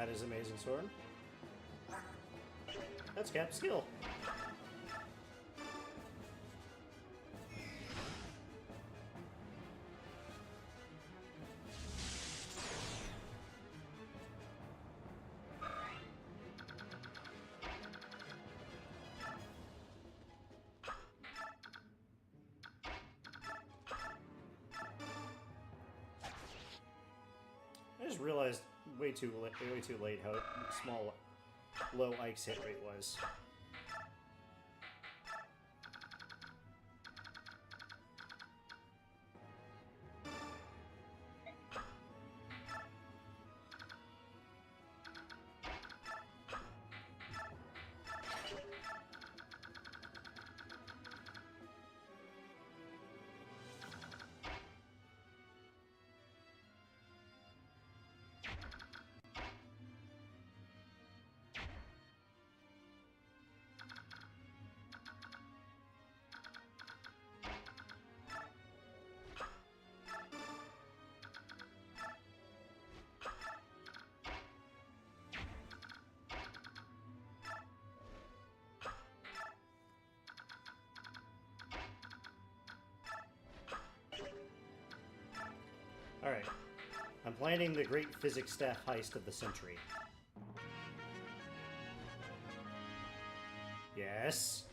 That is amazing sword. That's Cap's skill. I just realized way too late how low Ike's hit rate was. Alright. I'm planning the great physics staff heist of the century. Yes?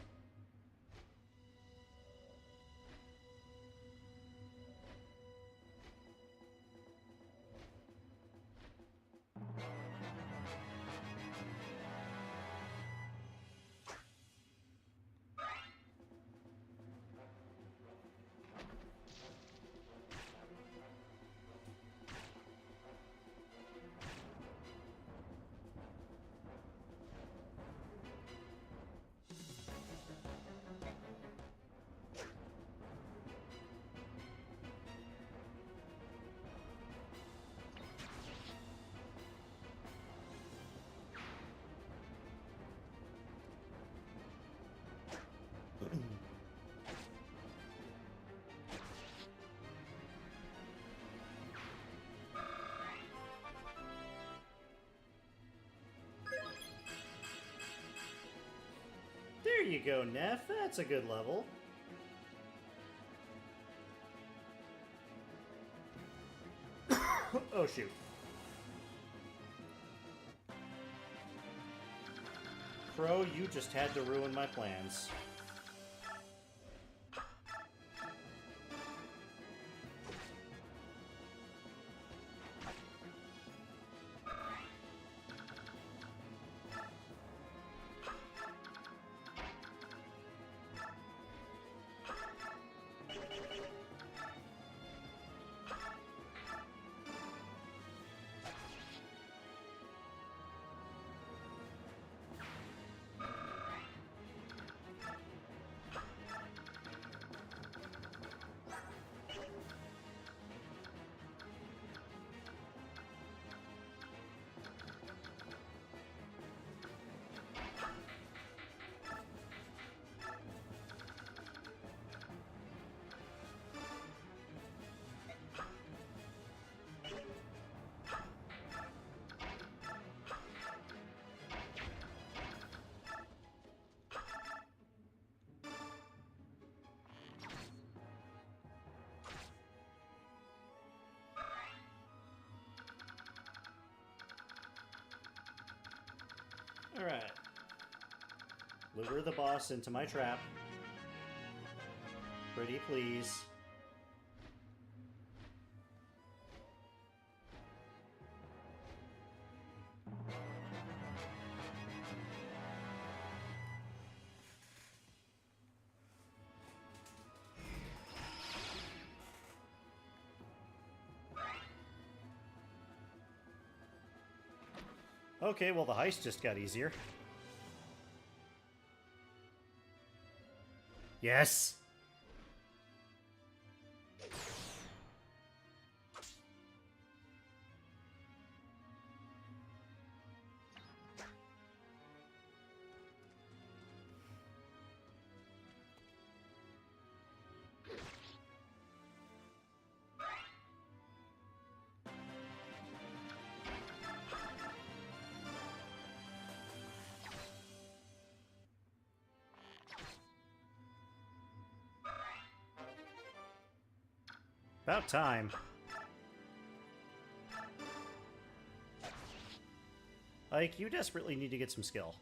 There you go, Neff. That's a good level. Oh, shoot. Crow, you just had to ruin my plans. Alright. Lure the boss into my trap. Pretty please. Okay, well the heist just got easier. Yes! About time. Like, you desperately need to get some skill.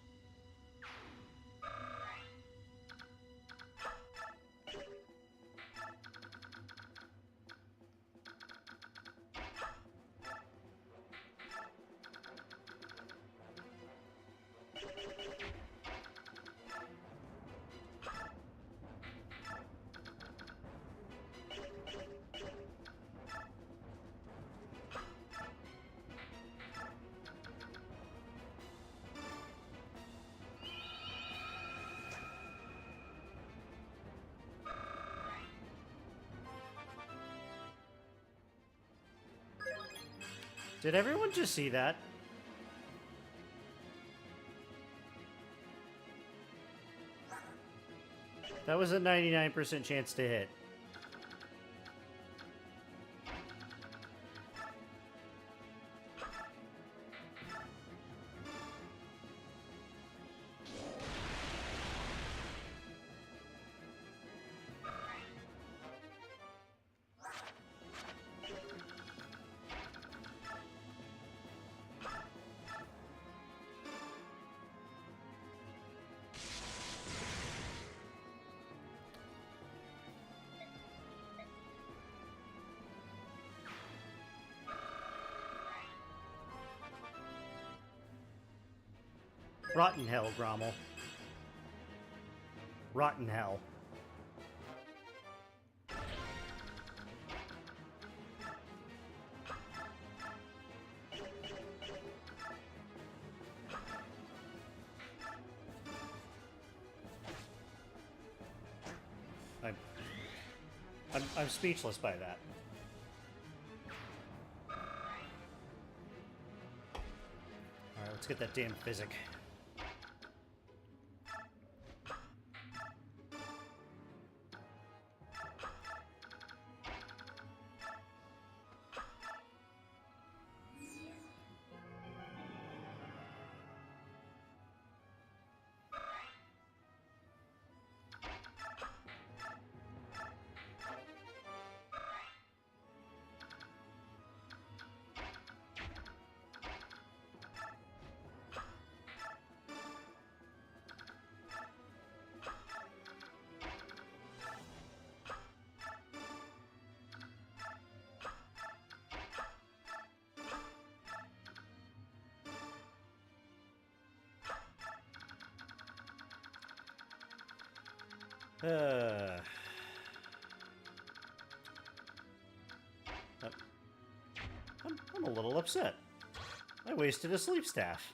Did everyone just see that? That was a 99% chance to hit. Rotten hell, Grommel. Rotten hell. I'm speechless by that. Alright, let's get that damn physic. I'm a little upset. I wasted a sleep staff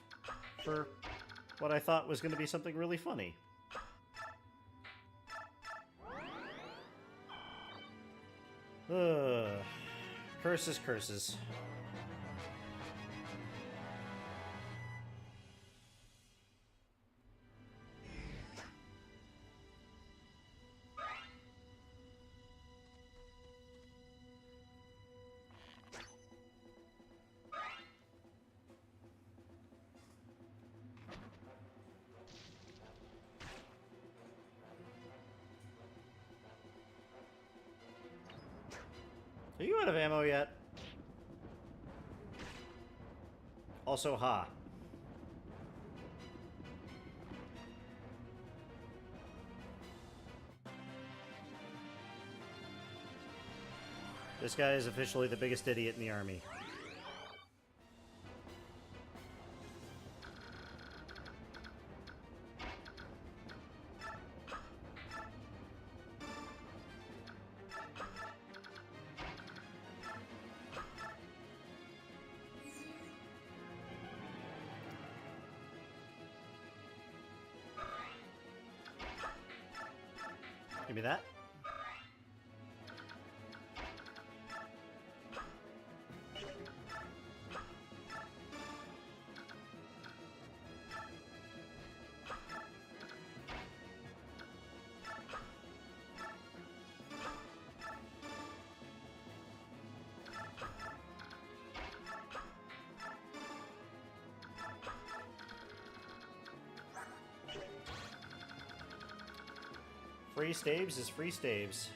for what I thought was going to be something really funny. Curses, curses. Are you out of ammo yet? Also, ha. This guy is officially the biggest idiot in the army. Give me that. Free staves is free staves.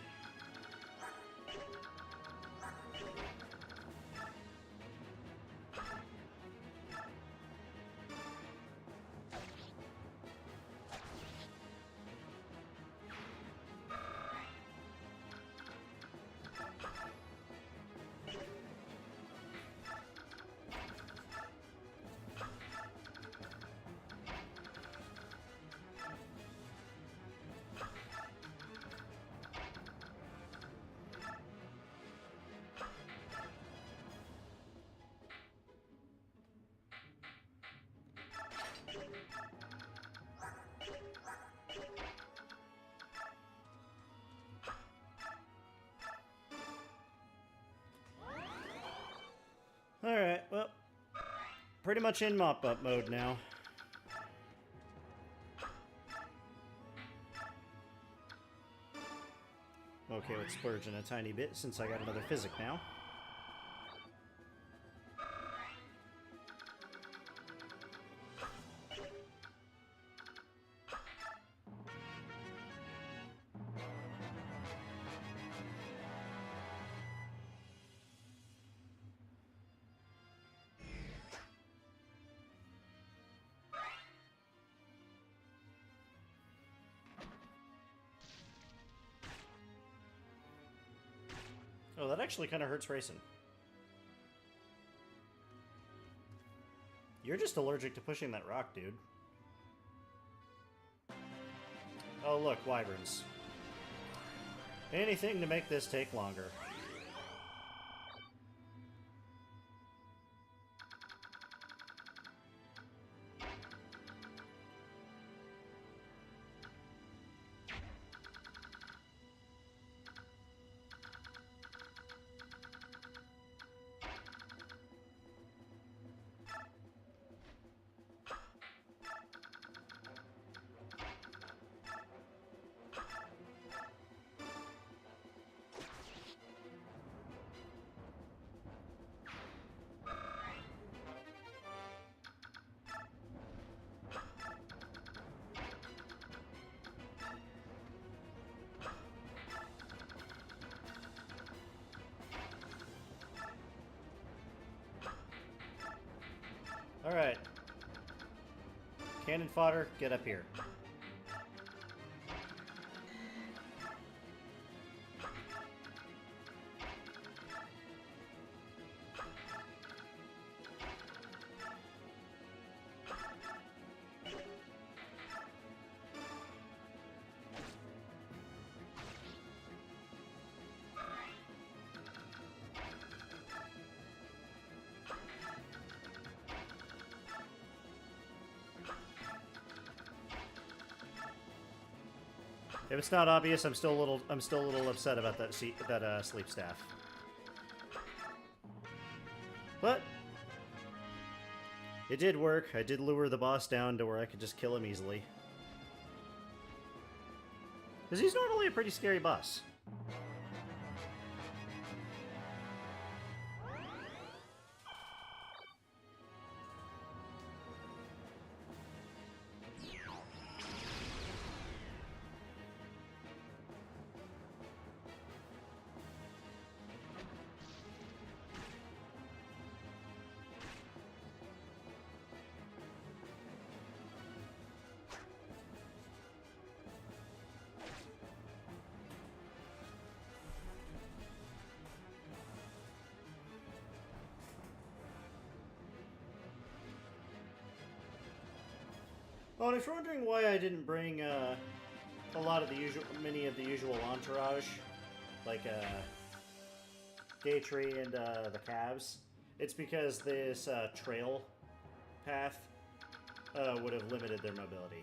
pretty much in mop-up mode now. Okay, let's splurge in a tiny bit since I got another physic now. Oh, that actually kind of hurts racing. You're just allergic to pushing that rock, dude. Oh, look, wyverns. Anything to make this take longer. Alright. Cannon fodder, get up here. If it's not obvious, I'm still a little upset about that sleep staff. But it did work. I did lure the boss down to where I could just kill him easily. Because he's normally a pretty scary boss. Oh, and if you're wondering why I didn't bring many of the usual entourage, like Gaytree and the calves, it's because this trail path would have limited their mobility.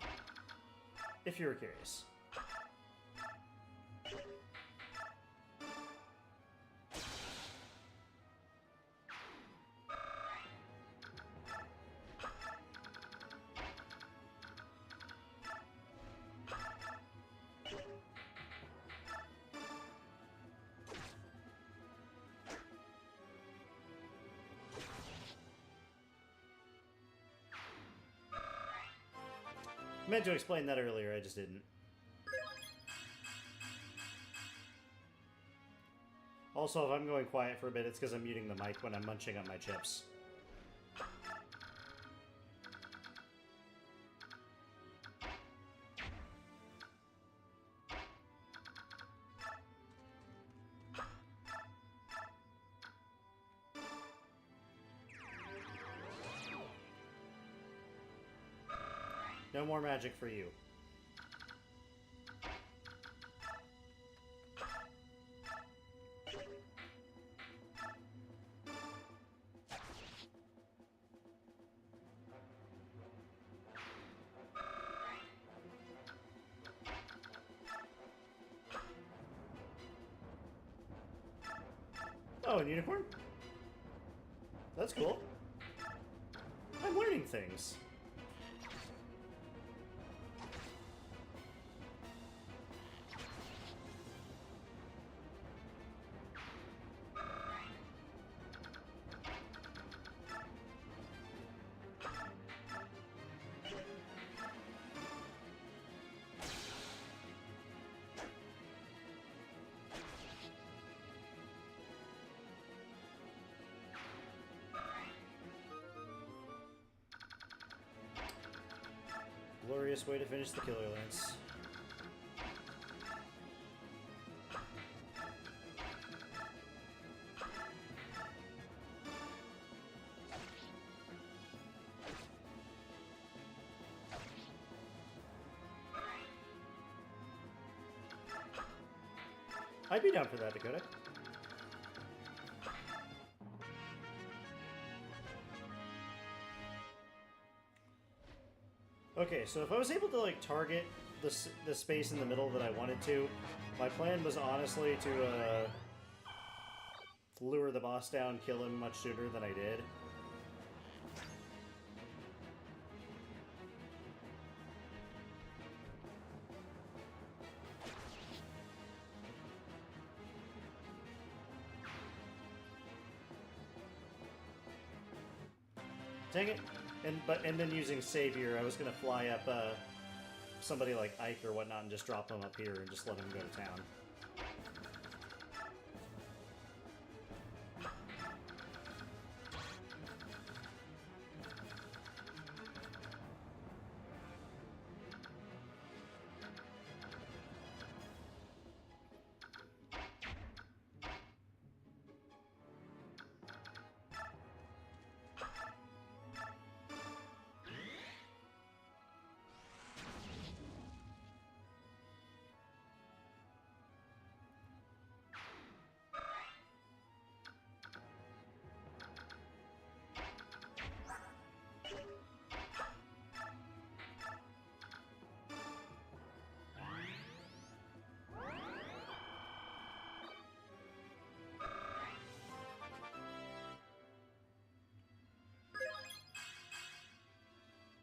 If you were curious. I meant to explain that earlier, I just didn't. Also, if I'm going quiet for a bit, it's because I'm muting the mic when I'm munching on my chips. No more magic for you. Oh, a unicorn? That's cool. shooting things. Glorious way to finish the Killer Lance. I'd be down for that, Dakota. Okay, so if I was able to, like, target the space in the middle that I wanted to, my plan was honestly to, lure the boss down, kill him much sooner than I did. Dang it. And then using Savior, I was gonna fly up somebody like Ike or whatnot and just drop him up here and just let him go to town.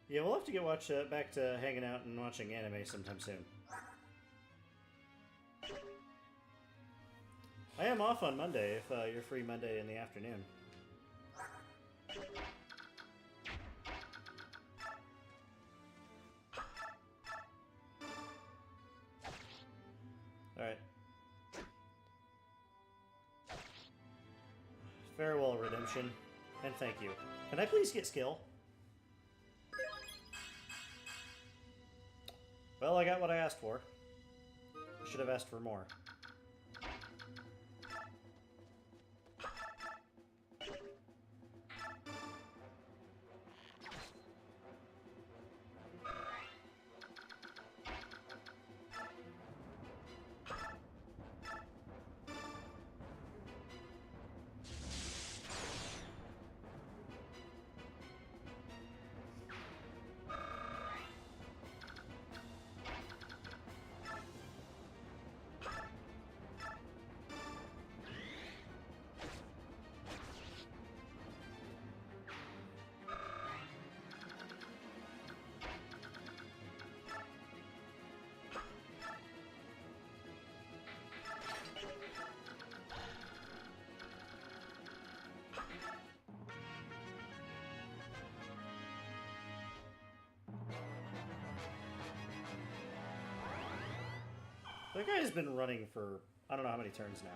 Yeah, we'll have to get back to hanging out and watching anime sometime soon. I am off on Monday if you're free Monday in the afternoon. Alright. Farewell, Redemption. And thank you. Can I please get skill? Well, I got what I asked for. I should have asked for more. That guy has been running for I don't know how many turns now.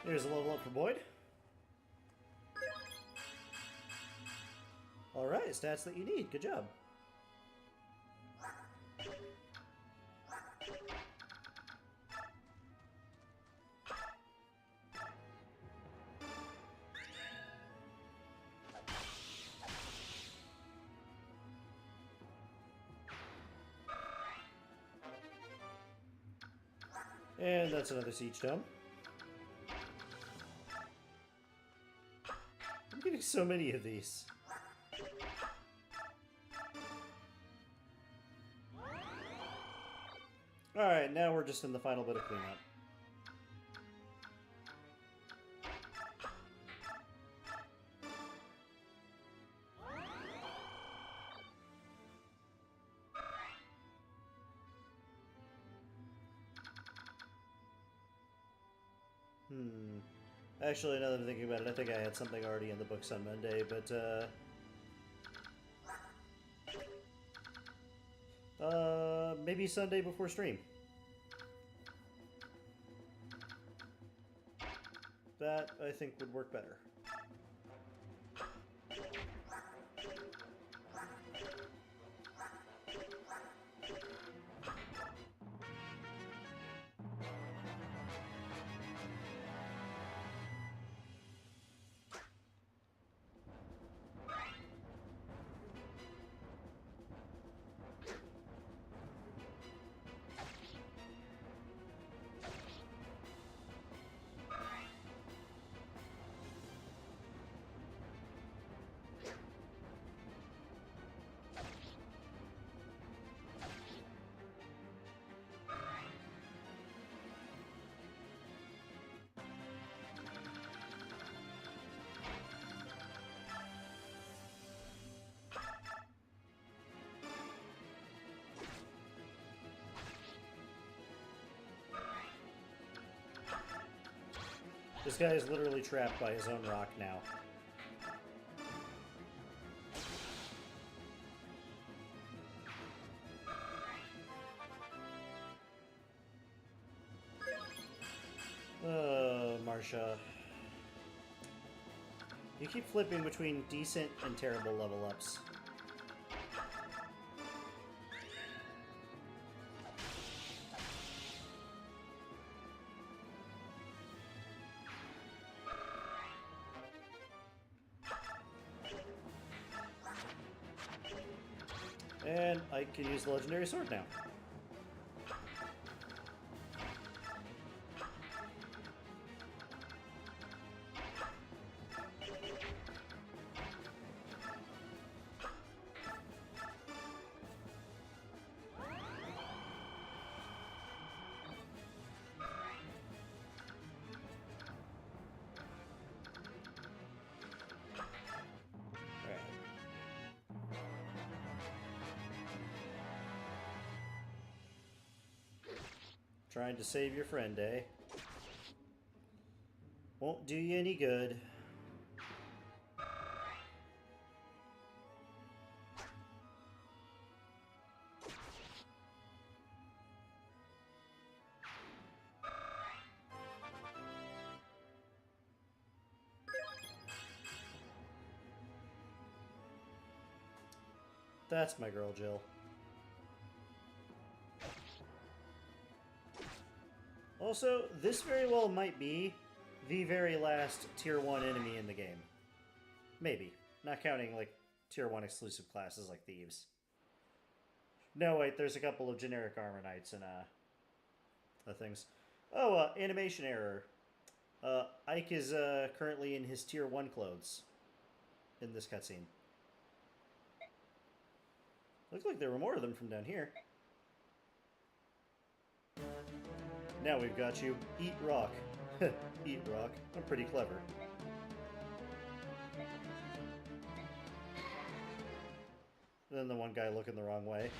Here's a level up for Boyd. Alright, stats that you need. Good job. And that's another siege tome. I'm getting so many of these. Alright, now we're just in the final bit of cleanup. Actually, now that I'm thinking about it, I think I had something already in the books on Monday, but, maybe Sunday before stream. That, I think, would work better. This guy is literally trapped by his own rock now. Marsha. You keep flipping between decent and terrible level ups. And I can use the legendary sword now. Trying to save your friend, eh? Won't do you any good. That's my girl, Jill. Also, this very well might be the very last Tier 1 enemy in the game. Maybe. Not counting, like, Tier 1 exclusive classes like Thieves. No, wait, there's a couple of generic Armor Knights and, things. Oh, animation error. Ike is, currently in his Tier 1 clothes in this cutscene. Looks like there were more of them from down here. Now we've got you. Eat rock. Eat rock. I'm pretty clever. And then the one guy looking the wrong way.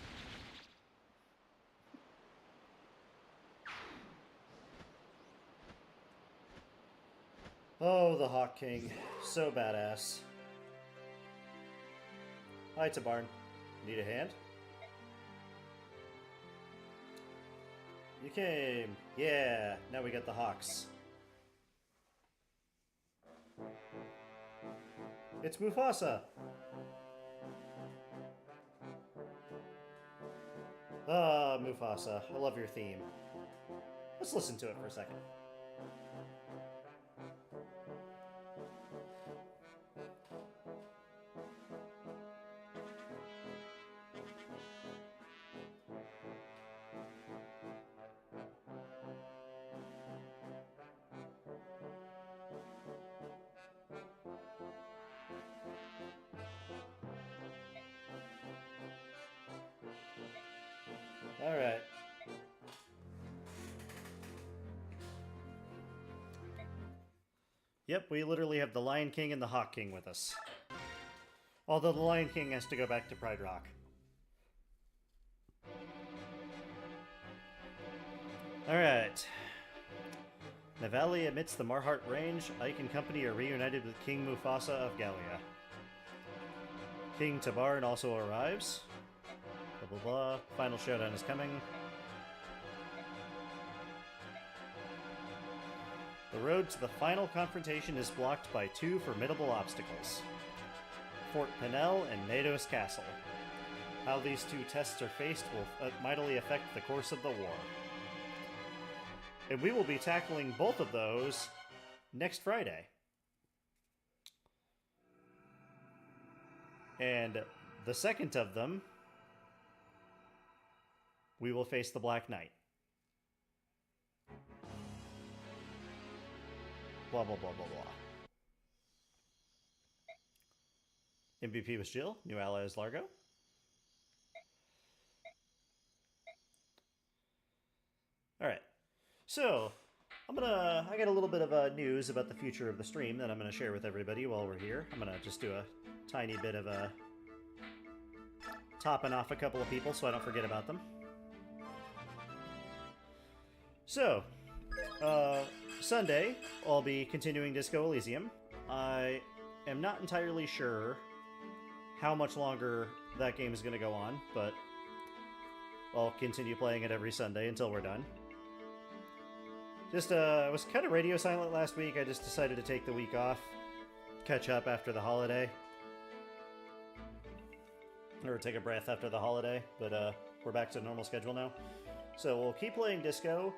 Oh, the Hawk King. So badass. Hi, it's a barn. Need a hand? You came. Yeah, now we got the Hawks. It's Mufasa! Ah, Mufasa. I love your theme. Let's listen to it for a second. Alright. Yep, we literally have the Lion King and the Hawk King with us. Although the Lion King has to go back to Pride Rock. Alright. Navali amidst the Marhart Range, Ike and company are reunited with King Mufasa of Gallia. King Tabaran also arrives. Blah blah blah. Final showdown is coming. The road to the final confrontation is blocked by two formidable obstacles. Fort Penel and Nados Castle. How these two tests are faced will mightily affect the course of the war. And we will be tackling both of those next Friday. And the second of them, we will face the Black Knight. Blah, blah, blah, blah, blah. MVP was Jill. New ally is Largo. Alright. So, I got a little bit of news about the future of the stream that I'm going to share with everybody while we're here. I'm going to just do a tiny bit of topping off a couple of people so I don't forget about them. So, Sunday, I'll be continuing Disco Elysium. I am not entirely sure how much longer that game is going to go on, but I'll continue playing it every Sunday until we're done. I was kind of radio silent last week. I just decided to take the week off, catch up after the holiday. Or take a breath after the holiday, but we're back to normal schedule now. So we'll keep playing Disco.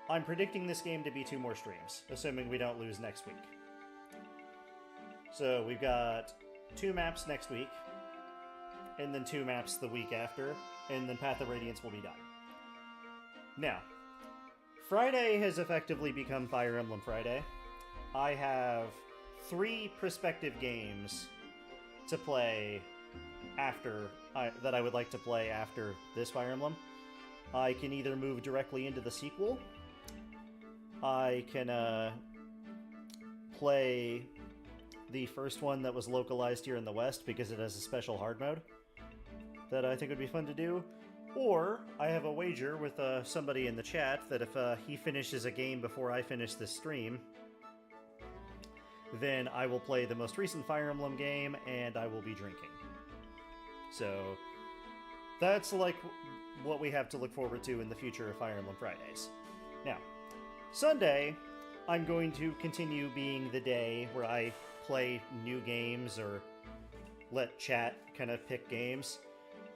I'm predicting this game to be 2 more streams, assuming we don't lose next week. So we've got 2 maps next week, and then 2 maps the week after, and then Path of Radiance will be done. Now, Friday has effectively become Fire Emblem Friday. I have 3 prospective games to play after, that I would like to play after this Fire Emblem. I can either move directly into the sequel, I can play the first one that was localized here in the West because it has a special hard mode that I think would be fun to do. Or I have a wager with somebody in the chat that if he finishes a game before I finish this stream, then I will play the most recent Fire Emblem game and I will be drinking. So that's like what we have to look forward to in the future of Fire Emblem Fridays. Now, Sunday, I'm going to continue being the day where I play new games or let chat kind of pick games.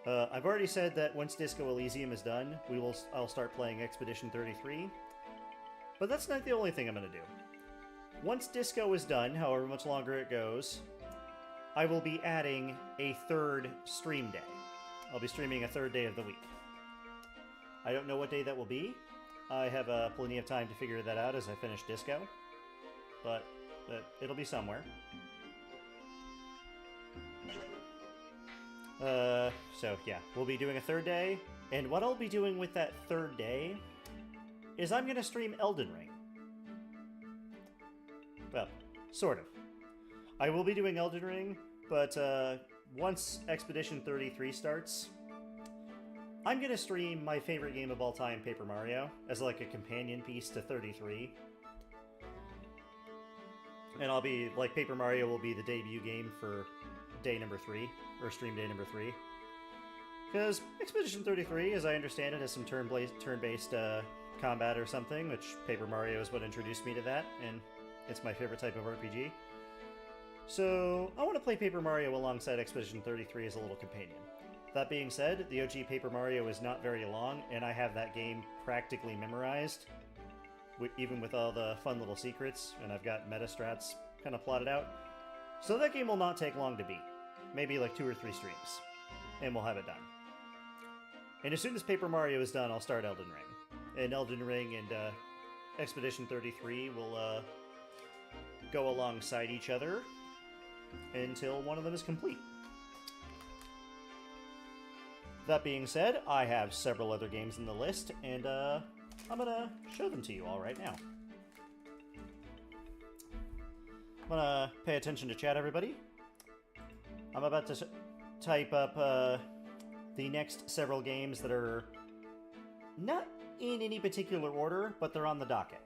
I've already said that once Disco Elysium is done, I'll start playing Expedition 33. But that's not the only thing I'm going to do. Once Disco is done, however much longer it goes, I will be adding a 3rd stream day. I'll be streaming a 3rd day of the week. I don't know what day that will be. I have plenty of time to figure that out as I finish Disco. But it'll be somewhere. So yeah, we'll be doing a 3rd day, and what I'll be doing with that 3rd day is I'm gonna stream Elden Ring. Well, sort of. I will be doing Elden Ring, but once Expedition 33 starts, I'm gonna stream my favorite game of all time, Paper Mario, as like a companion piece to 33. And I'll be, like, Paper Mario will be the debut game for day number 3, or stream day number 3. Because Expedition 33, as I understand it, has some turn-based combat or something, which Paper Mario is what introduced me to that, and it's my favorite type of RPG. So, I want to play Paper Mario alongside Expedition 33 as a little companion. That being said, the OG Paper Mario is not very long, and I have that game practically memorized, even with all the fun little secrets, and I've got meta strats kind of plotted out. So that game will not take long to beat. Maybe like 2 or 3 streams, and we'll have it done. And as soon as Paper Mario is done, I'll start Elden Ring. And Elden Ring and Expedition 33 will go alongside each other until one of them is complete. That being said, I have several other games in the list, and I'm gonna show them to you all right now. I'm gonna pay attention to chat, everybody. I'm about to type up the next several games that are not in any particular order, but they're on the docket.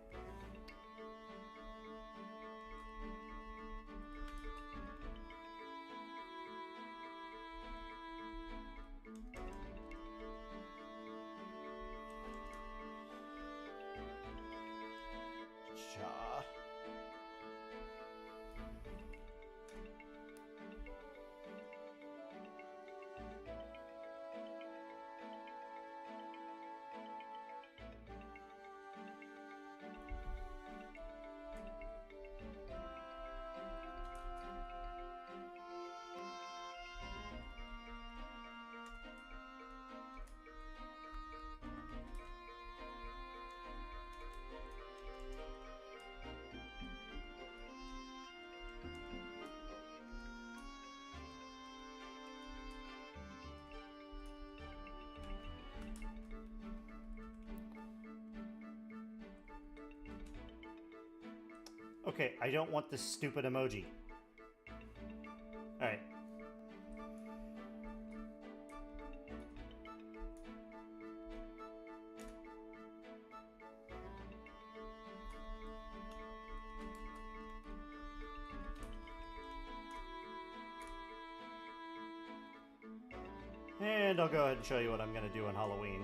Okay, I don't want this stupid emoji. Alright. And I'll go ahead and show you what I'm going to do on Halloween.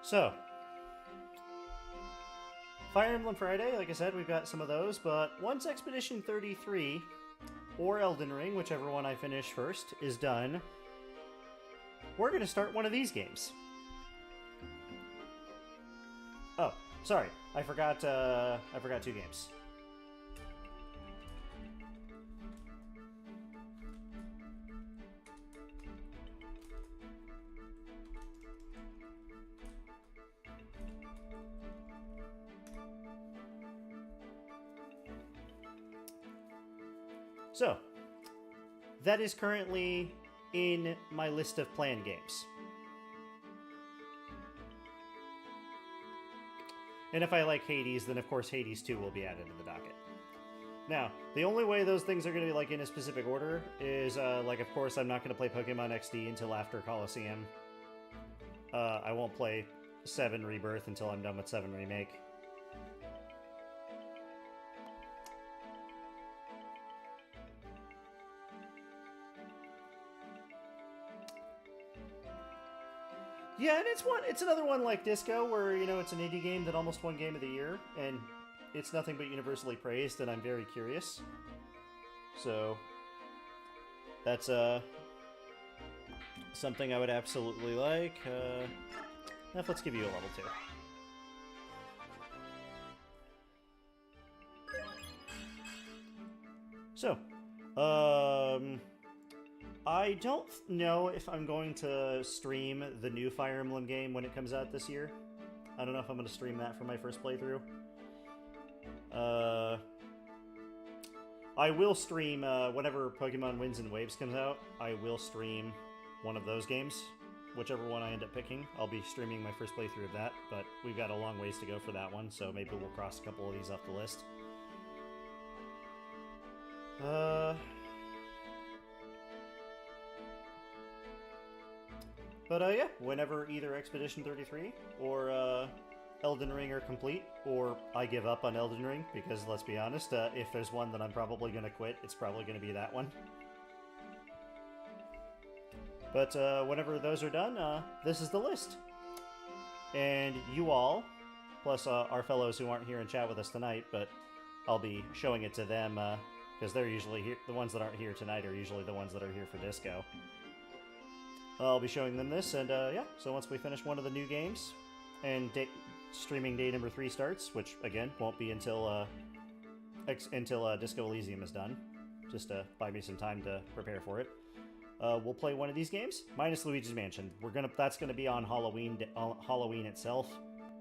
So, Fire Emblem Friday, like I said, we've got some of those, but once Expedition 33, or Elden Ring, whichever one I finish first, is done, we're going to start one of these games. Oh, sorry, I forgot 2 games. So, that is currently in my list of planned games. And if I like Hades, then of course Hades 2 will be added to the docket. Now, the only way those things are going to be like in a specific order is, like, of course I'm not going to play Pokemon XD until after Coliseum. I won't play 7 Rebirth until I'm done with 7 Remake. Yeah, and it's another one like Disco, where, you know, it's an indie game that almost won Game of the Year, and it's nothing but universally praised, and I'm very curious. So, that's something I would absolutely like. Let's give you a level 2. So, I don't know if I'm going to stream the new Fire Emblem game when it comes out this year. I don't know if I'm going to stream that for my first playthrough. I will stream, whenever Pokemon Winds and Waves comes out, I will stream one of those games. Whichever one I end up picking, I'll be streaming my first playthrough of that, but we've got a long ways to go for that one, so maybe we'll cross a couple of these off the list. But yeah, whenever either Expedition 33 or Elden Ring are complete, or I give up on Elden Ring, because let's be honest, if there's one that I'm probably going to quit, it's probably going to be that one. But whenever those are done, this is the list. And you all, plus our fellows who aren't here in chat with us tonight, but I'll be showing it to them, because they're usually here. The ones that aren't here tonight are usually the ones that are here for Disco. I'll be showing them this, and yeah, so once we finish one of the new games, and streaming day number 3 starts, which, again, won't be until Disco Elysium is done. Just to buy me some time to prepare for it. We'll play one of these games, minus Luigi's Mansion. That's gonna be on Halloween itself,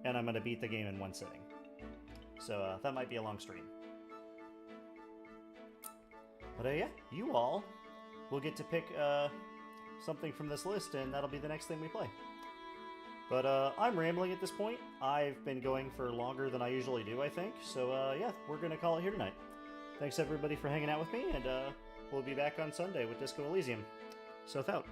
and I'm gonna beat the game in one sitting. So that might be a long stream. But yeah, you all will get to pick something from this list, and that'll be the next thing we play. But I'm rambling at this point. I've been going for longer than I usually do, I think. So yeah, we're gonna call it here tonight. Thanks everybody for hanging out with me, and we'll be back on Sunday with Disco Elysium. Sothe out.